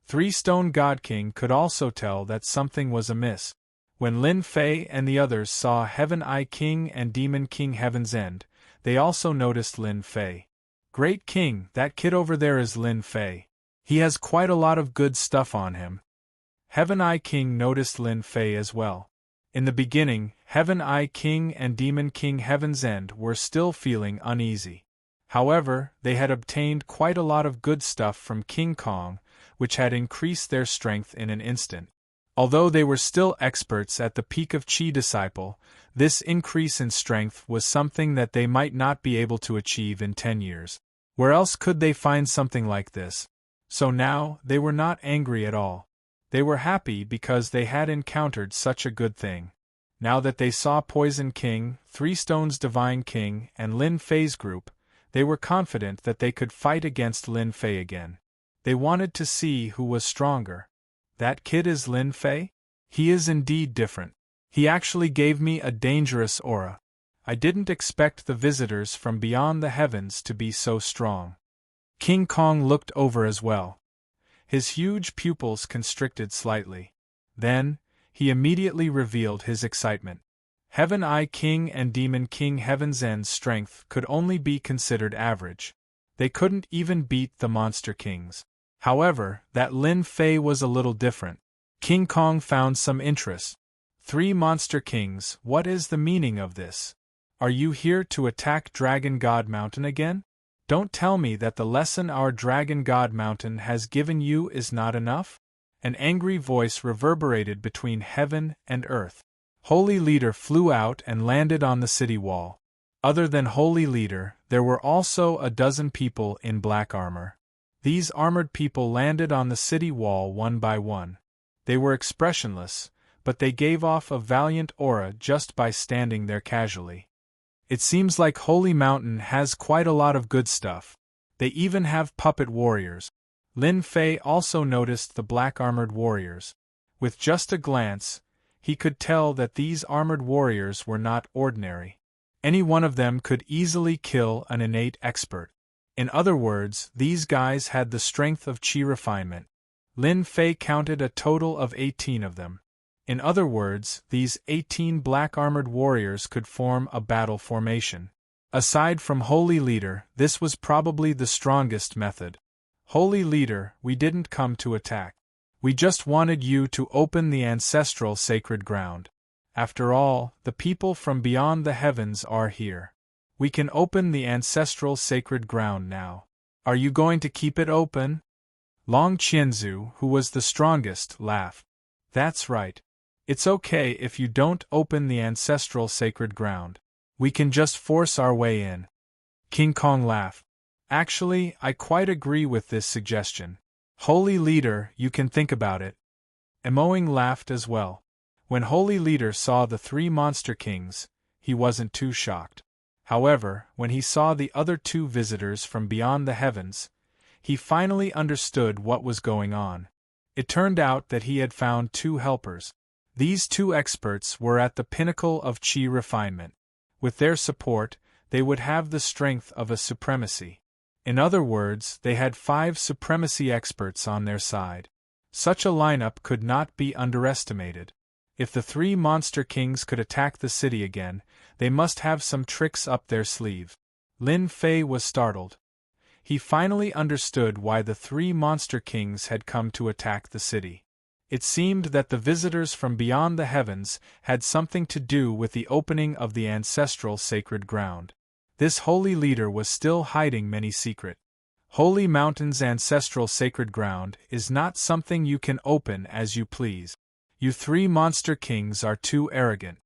Three Stone God King could also tell that something was amiss. When Lin Fei and the others saw Heaven Eye King and Demon King Heaven's End, they also noticed Lin Fei. Great King, that kid over there is Lin Fei. He has quite a lot of good stuff on him. Heaven Eye King noticed Lin Fei as well. In the beginning, Heaven Eye King and Demon King Heaven's End were still feeling uneasy. However, they had obtained quite a lot of good stuff from King Kong, which had increased their strength in an instant. Although they were still experts at the peak of Chi Disciple, this increase in strength was something that they might not be able to achieve in 10 years. Where else could they find something like this? So now, they were not angry at all. They were happy because they had encountered such a good thing. Now that they saw Poison King, Three Stones Divine King, and Lin Fei's group, they were confident that they could fight against Lin Fei again. They wanted to see who was stronger. That kid is Lin Fei? He is indeed different. He actually gave me a dangerous aura. I didn't expect the visitors from beyond the heavens to be so strong. King Kong looked over as well. His huge pupils constricted slightly. Then, he immediately revealed his excitement. Heaven Eye King and Demon King Heaven's End's strength could only be considered average. They couldn't even beat the Monster Kings. However, that Lin Fei was a little different. King Kong found some interest. Three Monster Kings, what is the meaning of this? Are you here to attack Dragon God Mountain again? Don't tell me that the lesson our Dragon God Mountain has given you is not enough? An angry voice reverberated between heaven and earth. Holy Leader flew out and landed on the city wall. Other than Holy Leader, there were also a dozen people in black armor. These armored people landed on the city wall one by one. They were expressionless, but they gave off a valiant aura just by standing there casually. It seems like Holy Mountain has quite a lot of good stuff. They even have puppet warriors. Lin Fei also noticed the black-armored warriors. With just a glance, he could tell that these armored warriors were not ordinary. Any one of them could easily kill an innate expert. In other words, these guys had the strength of Chi refinement. Lin Fei counted a total of 18 of them. In other words, these 18 black-armored warriors could form a battle formation. Aside from Holy Leader, this was probably the strongest method. Holy Leader, we didn't come to attack. We just wanted you to open the ancestral sacred ground. After all, the people from beyond the heavens are here. We can open the ancestral sacred ground now. Are you going to keep it open? Long Qianzu, who was the strongest, laughed. That's right. It's okay if you don't open the ancestral sacred ground. We can just force our way in. King Kong laughed. Actually, I quite agree with this suggestion. Holy Leader, you can think about it. Emoing laughed as well. When Holy Leader saw the three Monster Kings, he wasn't too shocked. However, when he saw the other two visitors from beyond the heavens, he finally understood what was going on. It turned out that he had found two helpers. These two experts were at the pinnacle of Chi refinement. With their support, they would have the strength of a supremacy. In other words, they had 5 supremacy experts on their side. Such a lineup could not be underestimated. If the 3 Monster Kings could attack the city again, they must have some tricks up their sleeve. Lin Fei was startled. He finally understood why the three monster kings had come to attack the city. It seemed that the visitors from beyond the heavens had something to do with the opening of the ancestral sacred ground. This holy leader was still hiding many secrets. Holy Mountain's ancestral sacred ground is not something you can open as you please. You three monster kings are too arrogant.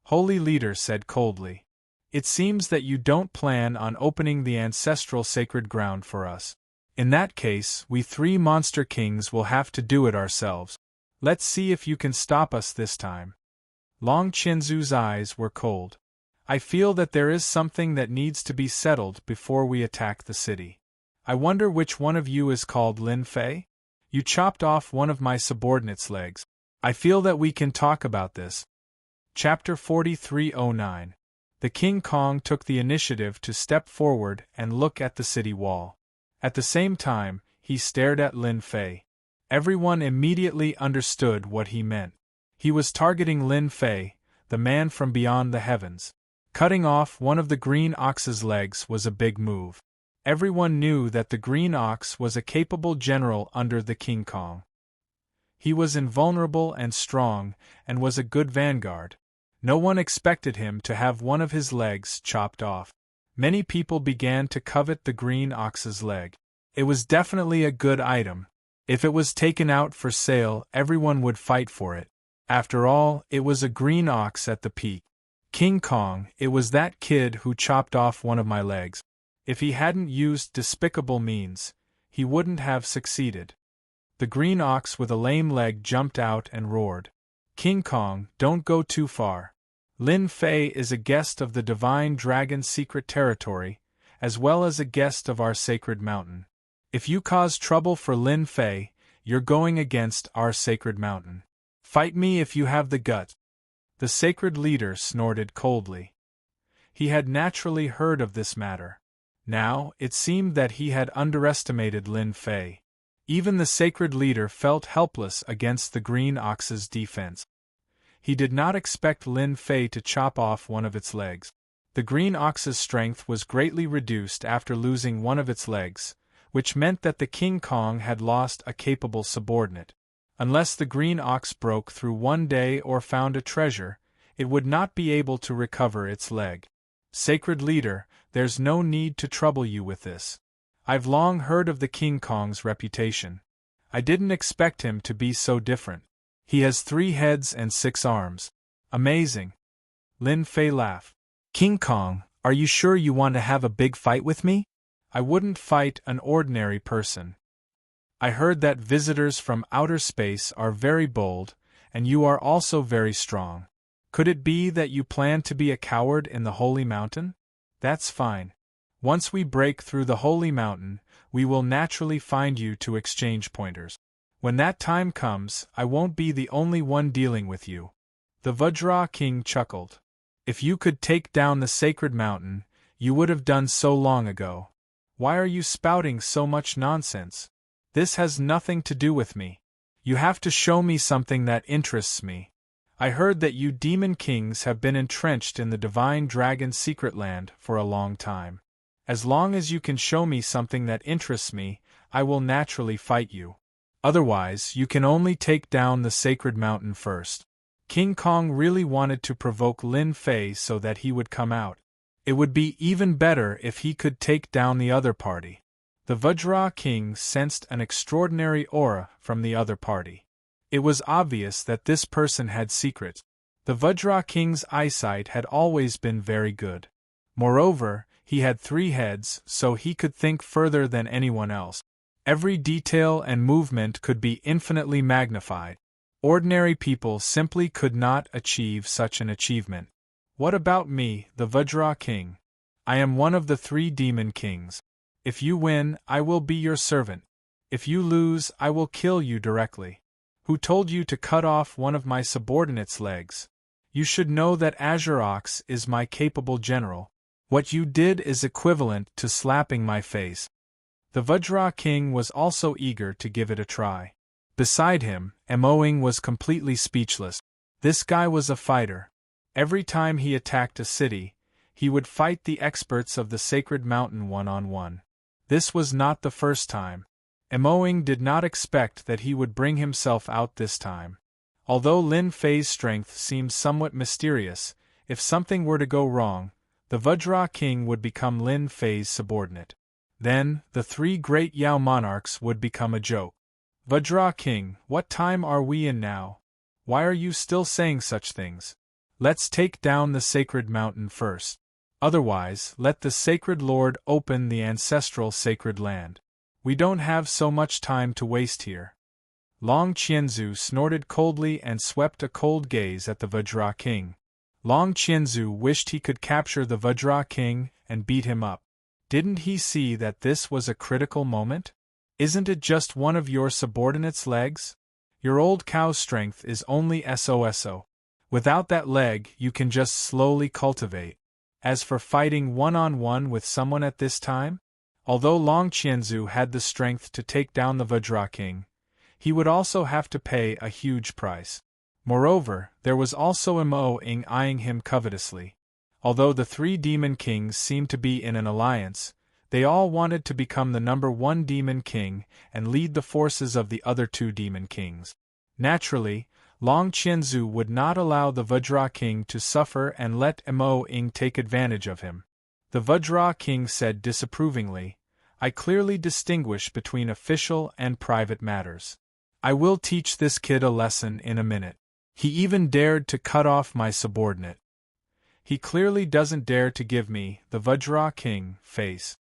Holy leader said coldly. It seems that you don't plan on opening the ancestral sacred ground for us. In that case, we three monster kings will have to do it ourselves. Let's see if you can stop us this time. Long Qinzu's eyes were cold. I feel that there is something that needs to be settled before we attack the city. I wonder which one of you is called Lin Fei? You chopped off one of my subordinates' legs. I feel that we can talk about this. Chapter 4309. The King Kong took the initiative to step forward and look at the city wall. At the same time, he stared at Lin Fei. Everyone immediately understood what he meant. He was targeting Lin Fei, the man from beyond the heavens. Cutting off one of the green ox's legs was a big move. Everyone knew that the green ox was a capable general under the King Kong. He was invulnerable and strong, and was a good vanguard. No one expected him to have one of his legs chopped off. Many people began to covet the green ox's leg. It was definitely a good item. If it was taken out for sale, everyone would fight for it. After all, it was a green ox at the peak. King Kong, it was that kid who chopped off one of my legs. If he hadn't used despicable means, he wouldn't have succeeded. The green ox with a lame leg jumped out and roared. King Kong, don't go too far. Lin Fei is a guest of the Divine Dragon's secret territory, as well as a guest of our sacred mountain. If you cause trouble for Lin Fei, you're going against our sacred mountain. Fight me if you have the guts. The sacred leader snorted coldly. He had naturally heard of this matter. Now, it seemed that he had underestimated Lin Fei. Even the sacred leader felt helpless against the green ox's defense. He did not expect Lin Fei to chop off one of its legs. The green ox's strength was greatly reduced after losing one of its legs, which meant that the King Kong had lost a capable subordinate. Unless the green ox broke through one day or found a treasure, it would not be able to recover its leg. Sacred leader, there's no need to trouble you with this. I've long heard of the King Kong's reputation. I didn't expect him to be so different. He has 3 heads and 6 arms. Amazing. Lin Fei laughed. King Kong, are you sure you want to have a big fight with me? I wouldn't fight an ordinary person. I heard that visitors from outer space are very bold, and you are also very strong. Could it be that you plan to be a coward in the Holy Mountain? That's fine. Once we break through the Holy Mountain, we will naturally find you to exchange pointers. When that time comes, I won't be the only one dealing with you. The Vajra King chuckled. If you could take down the sacred mountain, you would have done so long ago. Why are you spouting so much nonsense? This has nothing to do with me. You have to show me something that interests me. I heard that you demon kings have been entrenched in the Divine Dragon's secret land for a long time. As long as you can show me something that interests me, I will naturally fight you. Otherwise, you can only take down the sacred mountain first. King Kong really wanted to provoke Lin Fei so that he would come out. It would be even better if he could take down the other party. The Vajra King sensed an extraordinary aura from the other party. It was obvious that this person had secrets. The Vajra King's eyesight had always been very good. Moreover, he had 3 heads, so he could think further than anyone else. Every detail and movement could be infinitely magnified. Ordinary people simply could not achieve such an achievement. What about me, the Vajra King? I am one of the 3 demon kings. If you win, I will be your servant. If you lose, I will kill you directly. Who told you to cut off one of my subordinates' legs? You should know that Azure Ox is my capable general. What you did is equivalent to slapping my face. The Vajra King was also eager to give it a try. Beside him, Emoing was completely speechless. This guy was a fighter. Every time he attacked a city, he would fight the experts of the sacred mountain one-on-one. This was not the first time. Emoing did not expect that he would bring himself out this time. Although Lin Fei's strength seemed somewhat mysterious, if something were to go wrong, the Vajra King would become Lin Fei's subordinate. Then, the three great Yao monarchs would become a joke. Vajra King, what time are we in now? Why are you still saying such things? Let's take down the sacred mountain first. Otherwise, let the sacred lord open the ancestral sacred land. We don't have so much time to waste here. Long Qianzu snorted coldly and swept a cold gaze at the Vajra King. Long Qianzu wished he could capture the Vajra King and beat him up. Didn't he see that this was a critical moment? Isn't it just one of your subordinates' legs? Your old cow's strength is only SOSO. Without that leg, you can just slowly cultivate. As for fighting one-on-one with someone at this time, although Long Qianzu had the strength to take down the Vajra King, he would also have to pay a huge price. Moreover, there was also Emoing eyeing him covetously. Although the three demon kings seemed to be in an alliance, they all wanted to become the #1 demon king and lead the forces of the other two demon kings. Naturally, Long Qianzu would not allow the Vajra King to suffer and let Emoing take advantage of him. The Vajra King said disapprovingly, "I clearly distinguish between official and private matters. I will teach this kid a lesson in a minute. He even dared to cut off my subordinate. He clearly doesn't dare to give me, the Vajra King, face."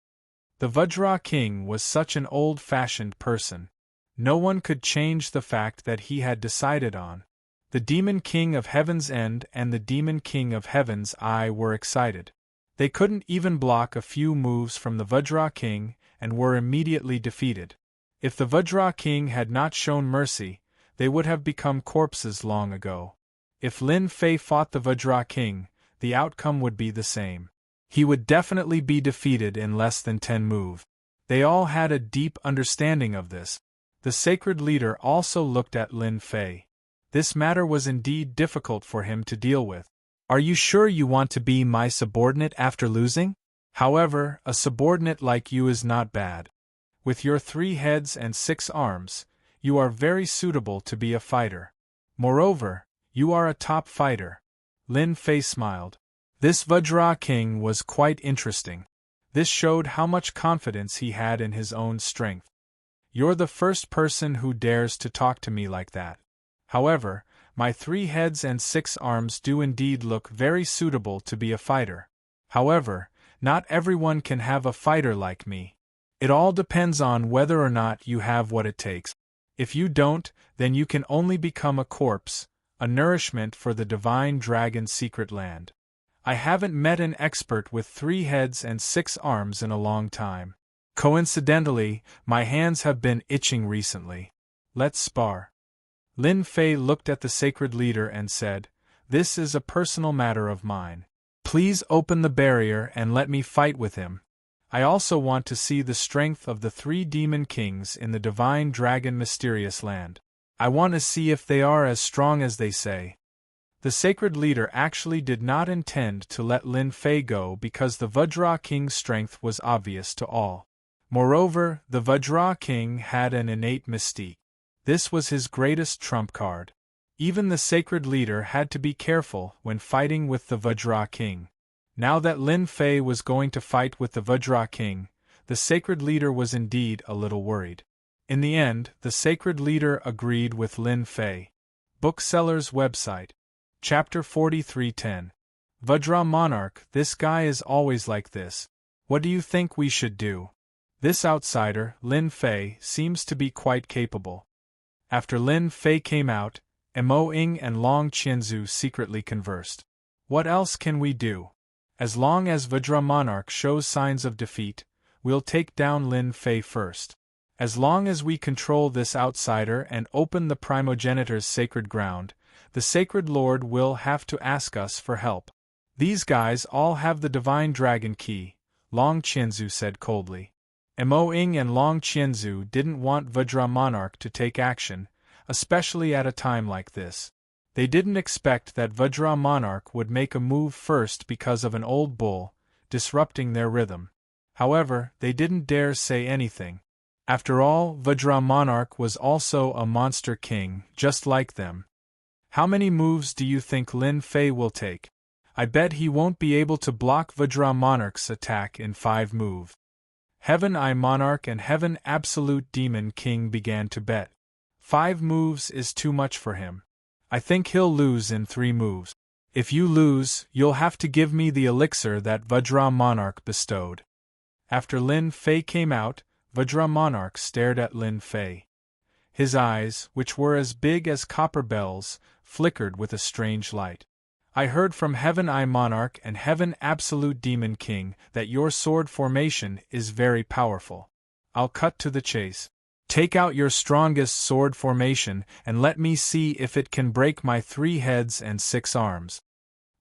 The Vajra King was such an old-fashioned person. No one could change the fact that he had decided on. The Demon King of Heaven's End and the Demon King of Heaven's Eye were excited. They couldn't even block a few moves from the Vajra King and were immediately defeated. If the Vajra King had not shown mercy, they would have become corpses long ago. If Lin Fei fought the Vajra King, the outcome would be the same. He would definitely be defeated in less than 10 moves. They all had a deep understanding of this. The sacred leader also looked at Lin Fei. This matter was indeed difficult for him to deal with. "Are you sure you want to be my subordinate after losing? However, a subordinate like you is not bad. With your 3 heads and 6 arms, you are very suitable to be a fighter. Moreover, you are a top fighter." Lin Fei smiled. This Vajra King was quite interesting. This showed how much confidence he had in his own strength. "You're the first person who dares to talk to me like that. However, my 3 heads and 6 arms do indeed look very suitable to be a fighter. However, not everyone can have a fighter like me. It all depends on whether or not you have what it takes. If you don't, then you can only become a corpse, a nourishment for the divine dragon's secret land. I haven't met an expert with 3 heads and 6 arms in a long time. Coincidentally, my hands have been itching recently. Let's spar." Lin Fei looked at the sacred leader and said, "This is a personal matter of mine. Please open the barrier and let me fight with him. I also want to see the strength of the 3 demon kings in the divine dragon mysterious land. I want to see if they are as strong as they say." The sacred leader actually did not intend to let Lin Fei go because the Vajra King's strength was obvious to all. Moreover, the Vajra King had an innate mystique. This was his greatest trump card. Even the sacred leader had to be careful when fighting with the Vajra King. Now that Lin Fei was going to fight with the Vajra King, the sacred leader was indeed a little worried. In the end, the sacred leader agreed with Lin Fei. Bookseller's website. Chapter 43:10. Vajra Monarch, this guy is always like this. What do you think we should do? This outsider, Lin Fei, seems to be quite capable. After Lin Fei came out, Emoing and Long Qianzu secretly conversed. What else can we do? As long as Vajra Monarch shows signs of defeat, we'll take down Lin Fei first. As long as we control this outsider and open the primogenitor's sacred ground, the sacred lord will have to ask us for help. These guys all have the divine dragon key, Long Qianzu said coldly. Emoing and Long Qianzu didn't want Vajra Monarch to take action, especially at a time like this. They didn't expect that Vajra Monarch would make a move first because of an old bull, disrupting their rhythm. However, they didn't dare say anything. After all, Vajra Monarch was also a monster king, just like them. How many moves do you think Lin Fei will take? I bet he won't be able to block Vajra Monarch's attack in 5 moves. Heaven Eye Monarch and Heaven Absolute Demon King began to bet. 5 moves is too much for him. I think he'll lose in 3 moves. If you lose, you'll have to give me the elixir that Vajra Monarch bestowed. After Lin Fei came out, Vajra Monarch stared at Lin Fei. His eyes, which were as big as copper bells, flickered with a strange light. I heard from Heaven Eye Monarch and Heaven Absolute Demon King that your sword formation is very powerful. I'll cut to the chase. Take out your strongest sword formation and let me see if it can break my 3 heads and 6 arms.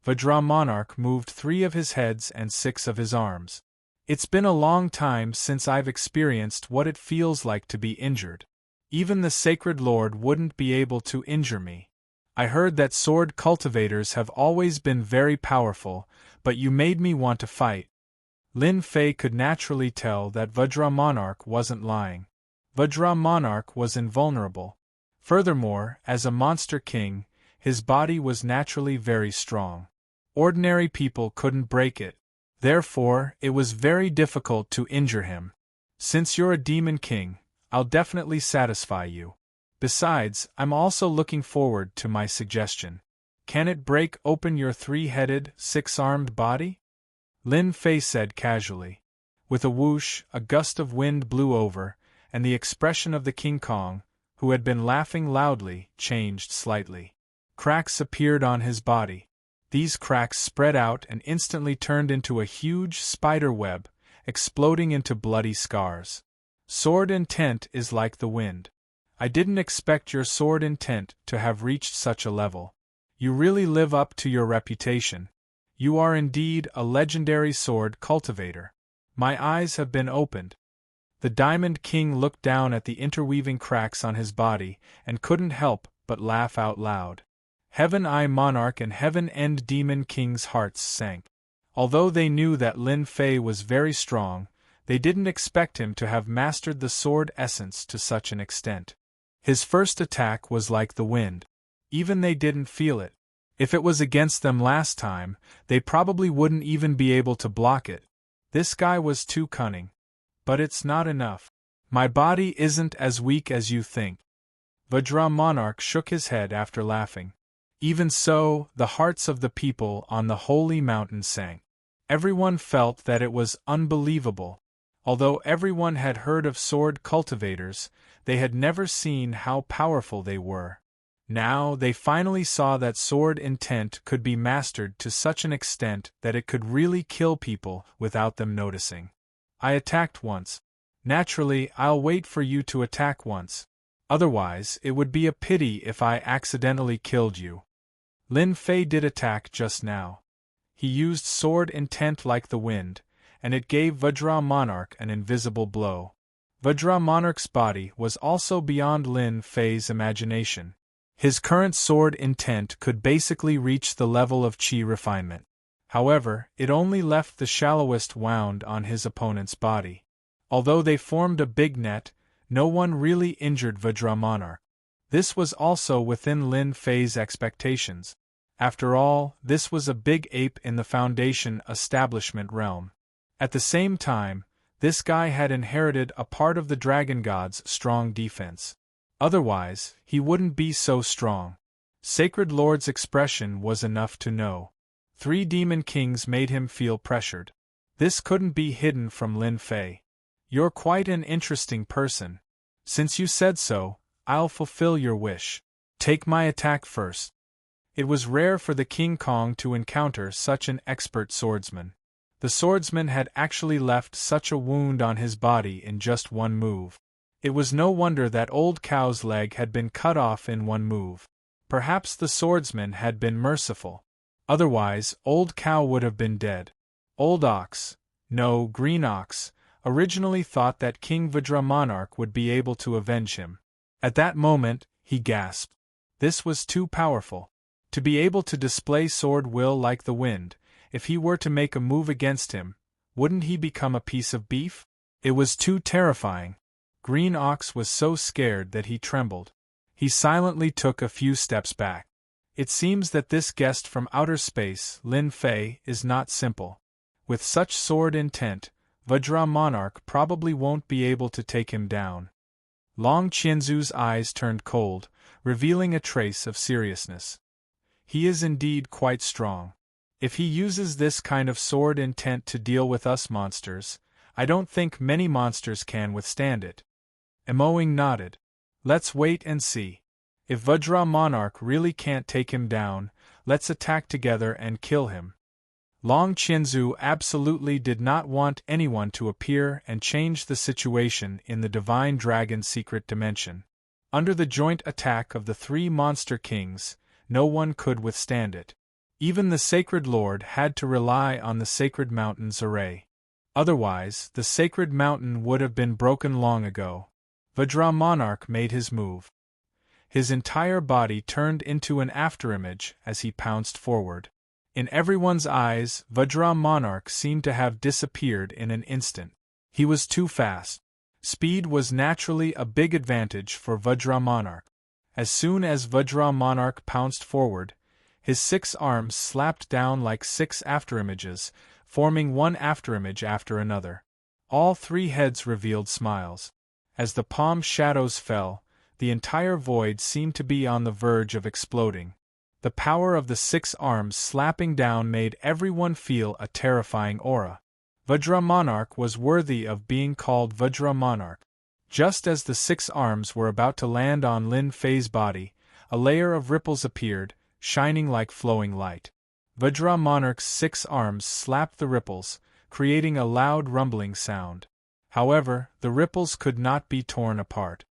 Vajra Monarch moved 3 of his heads and 6 of his arms. It's been a long time since I've experienced what it feels like to be injured. Even the Sacred Lord wouldn't be able to injure me. I heard that sword cultivators have always been very powerful, but you made me want to fight. Lin Fei could naturally tell that Vajra Monarch wasn't lying. Vajra Monarch was invulnerable. Furthermore, as a monster king, his body was naturally very strong. Ordinary people couldn't break it. Therefore, it was very difficult to injure him. Since you're a demon king, I'll definitely satisfy you. Besides, I'm also looking forward to my suggestion. Can it break open your 3-headed, 6-armed body? Lin Fei said casually. With a whoosh, a gust of wind blew over, and the expression of the King Kong, who had been laughing loudly, changed slightly. Cracks appeared on his body. These cracks spread out and instantly turned into a huge spider web, exploding into bloody scars. Sword intent is like the wind. I didn't expect your sword intent to have reached such a level. You really live up to your reputation. You are indeed a legendary sword cultivator. My eyes have been opened. The Diamond King looked down at the interweaving cracks on his body and couldn't help but laugh out loud. Heaven Eye Monarch and Heaven End Demon King's hearts sank. Although they knew that Lin Fei was very strong, they didn't expect him to have mastered the sword essence to such an extent. His first attack was like the wind. Even they didn't feel it. If it was against them last time, they probably wouldn't even be able to block it. This guy was too cunning. But it's not enough. My body isn't as weak as you think. Vajra Monarch shook his head after laughing. Even so, the hearts of the people on the holy mountain sank. Everyone felt that it was unbelievable. Although everyone had heard of sword cultivators, they had never seen how powerful they were. Now they finally saw that sword intent could be mastered to such an extent that it could really kill people without them noticing. I attacked once. Naturally, I'll wait for you to attack once. Otherwise, it would be a pity if I accidentally killed you. Lin Fei did attack just now. He used sword intent like the wind, and it gave Vajra Monarch an invisible blow. Vajra Monarch's body was also beyond Lin Fei's imagination. His current sword intent could basically reach the level of chi refinement. However, it only left the shallowest wound on his opponent's body. Although they formed a big net, no one really injured Vajra Monarch. This was also within Lin Fei's expectations. After all, this was a big ape in the Foundation establishment realm. At the same time, this guy had inherited a part of the Dragon God's strong defense. Otherwise, he wouldn't be so strong. Sacred Lord's expression was enough to know. 3 demon kings made him feel pressured. This couldn't be hidden from Lin Fei. You're quite an interesting person. Since you said so, I'll fulfill your wish. Take my attack first. It was rare for the King Kong to encounter such an expert swordsman. The swordsman had actually left such a wound on his body in just 1 move. It was no wonder that Old Cow's leg had been cut off in 1 move. Perhaps the swordsman had been merciful. Otherwise, Old Cow would have been dead. Old Ox, no, Green Ox, originally thought that King Vajra Monarch would be able to avenge him. At that moment, he gasped. This was too powerful. To be able to display sword will like the wind, if he were to make a move against him, wouldn't he become a piece of beef? It was too terrifying. Green Ox was so scared that he trembled. He silently took a few steps back. It seems that this guest from outer space, Lin Fei, is not simple. With such sword intent, Vajra Monarch probably won't be able to take him down. Long Qianzu's eyes turned cold, revealing a trace of seriousness. He is indeed quite strong. If he uses this kind of sword intent to deal with us monsters, I don't think many monsters can withstand it. Emoing nodded. Let's wait and see. If Vajra Monarch really can't take him down, let's attack together and kill him. Long Qianzu absolutely did not want anyone to appear and change the situation in the Divine Dragon's secret dimension. Under the joint attack of the three monster kings, no one could withstand it. Even the Sacred Lord had to rely on the Sacred Mountain's array. Otherwise, the Sacred Mountain would have been broken long ago. Vajra Monarch made his move. His entire body turned into an afterimage as he pounced forward. In everyone's eyes, Vajra Monarch seemed to have disappeared in an instant. He was too fast. Speed was naturally a big advantage for Vajra Monarch. As soon as Vajra Monarch pounced forward, his 6 arms slapped down like 6 afterimages, forming one afterimage after another. All 3 heads revealed smiles. As the palm shadows fell, the entire void seemed to be on the verge of exploding. The power of the 6 arms slapping down made everyone feel a terrifying aura. Vajra Monarch was worthy of being called Vajra Monarch. Just as the 6 arms were about to land on Lin Fei's body, a layer of ripples appeared, shining like flowing light. Vajra Monarch's 6 arms slapped the ripples, creating a loud rumbling sound. However, the ripples could not be torn apart.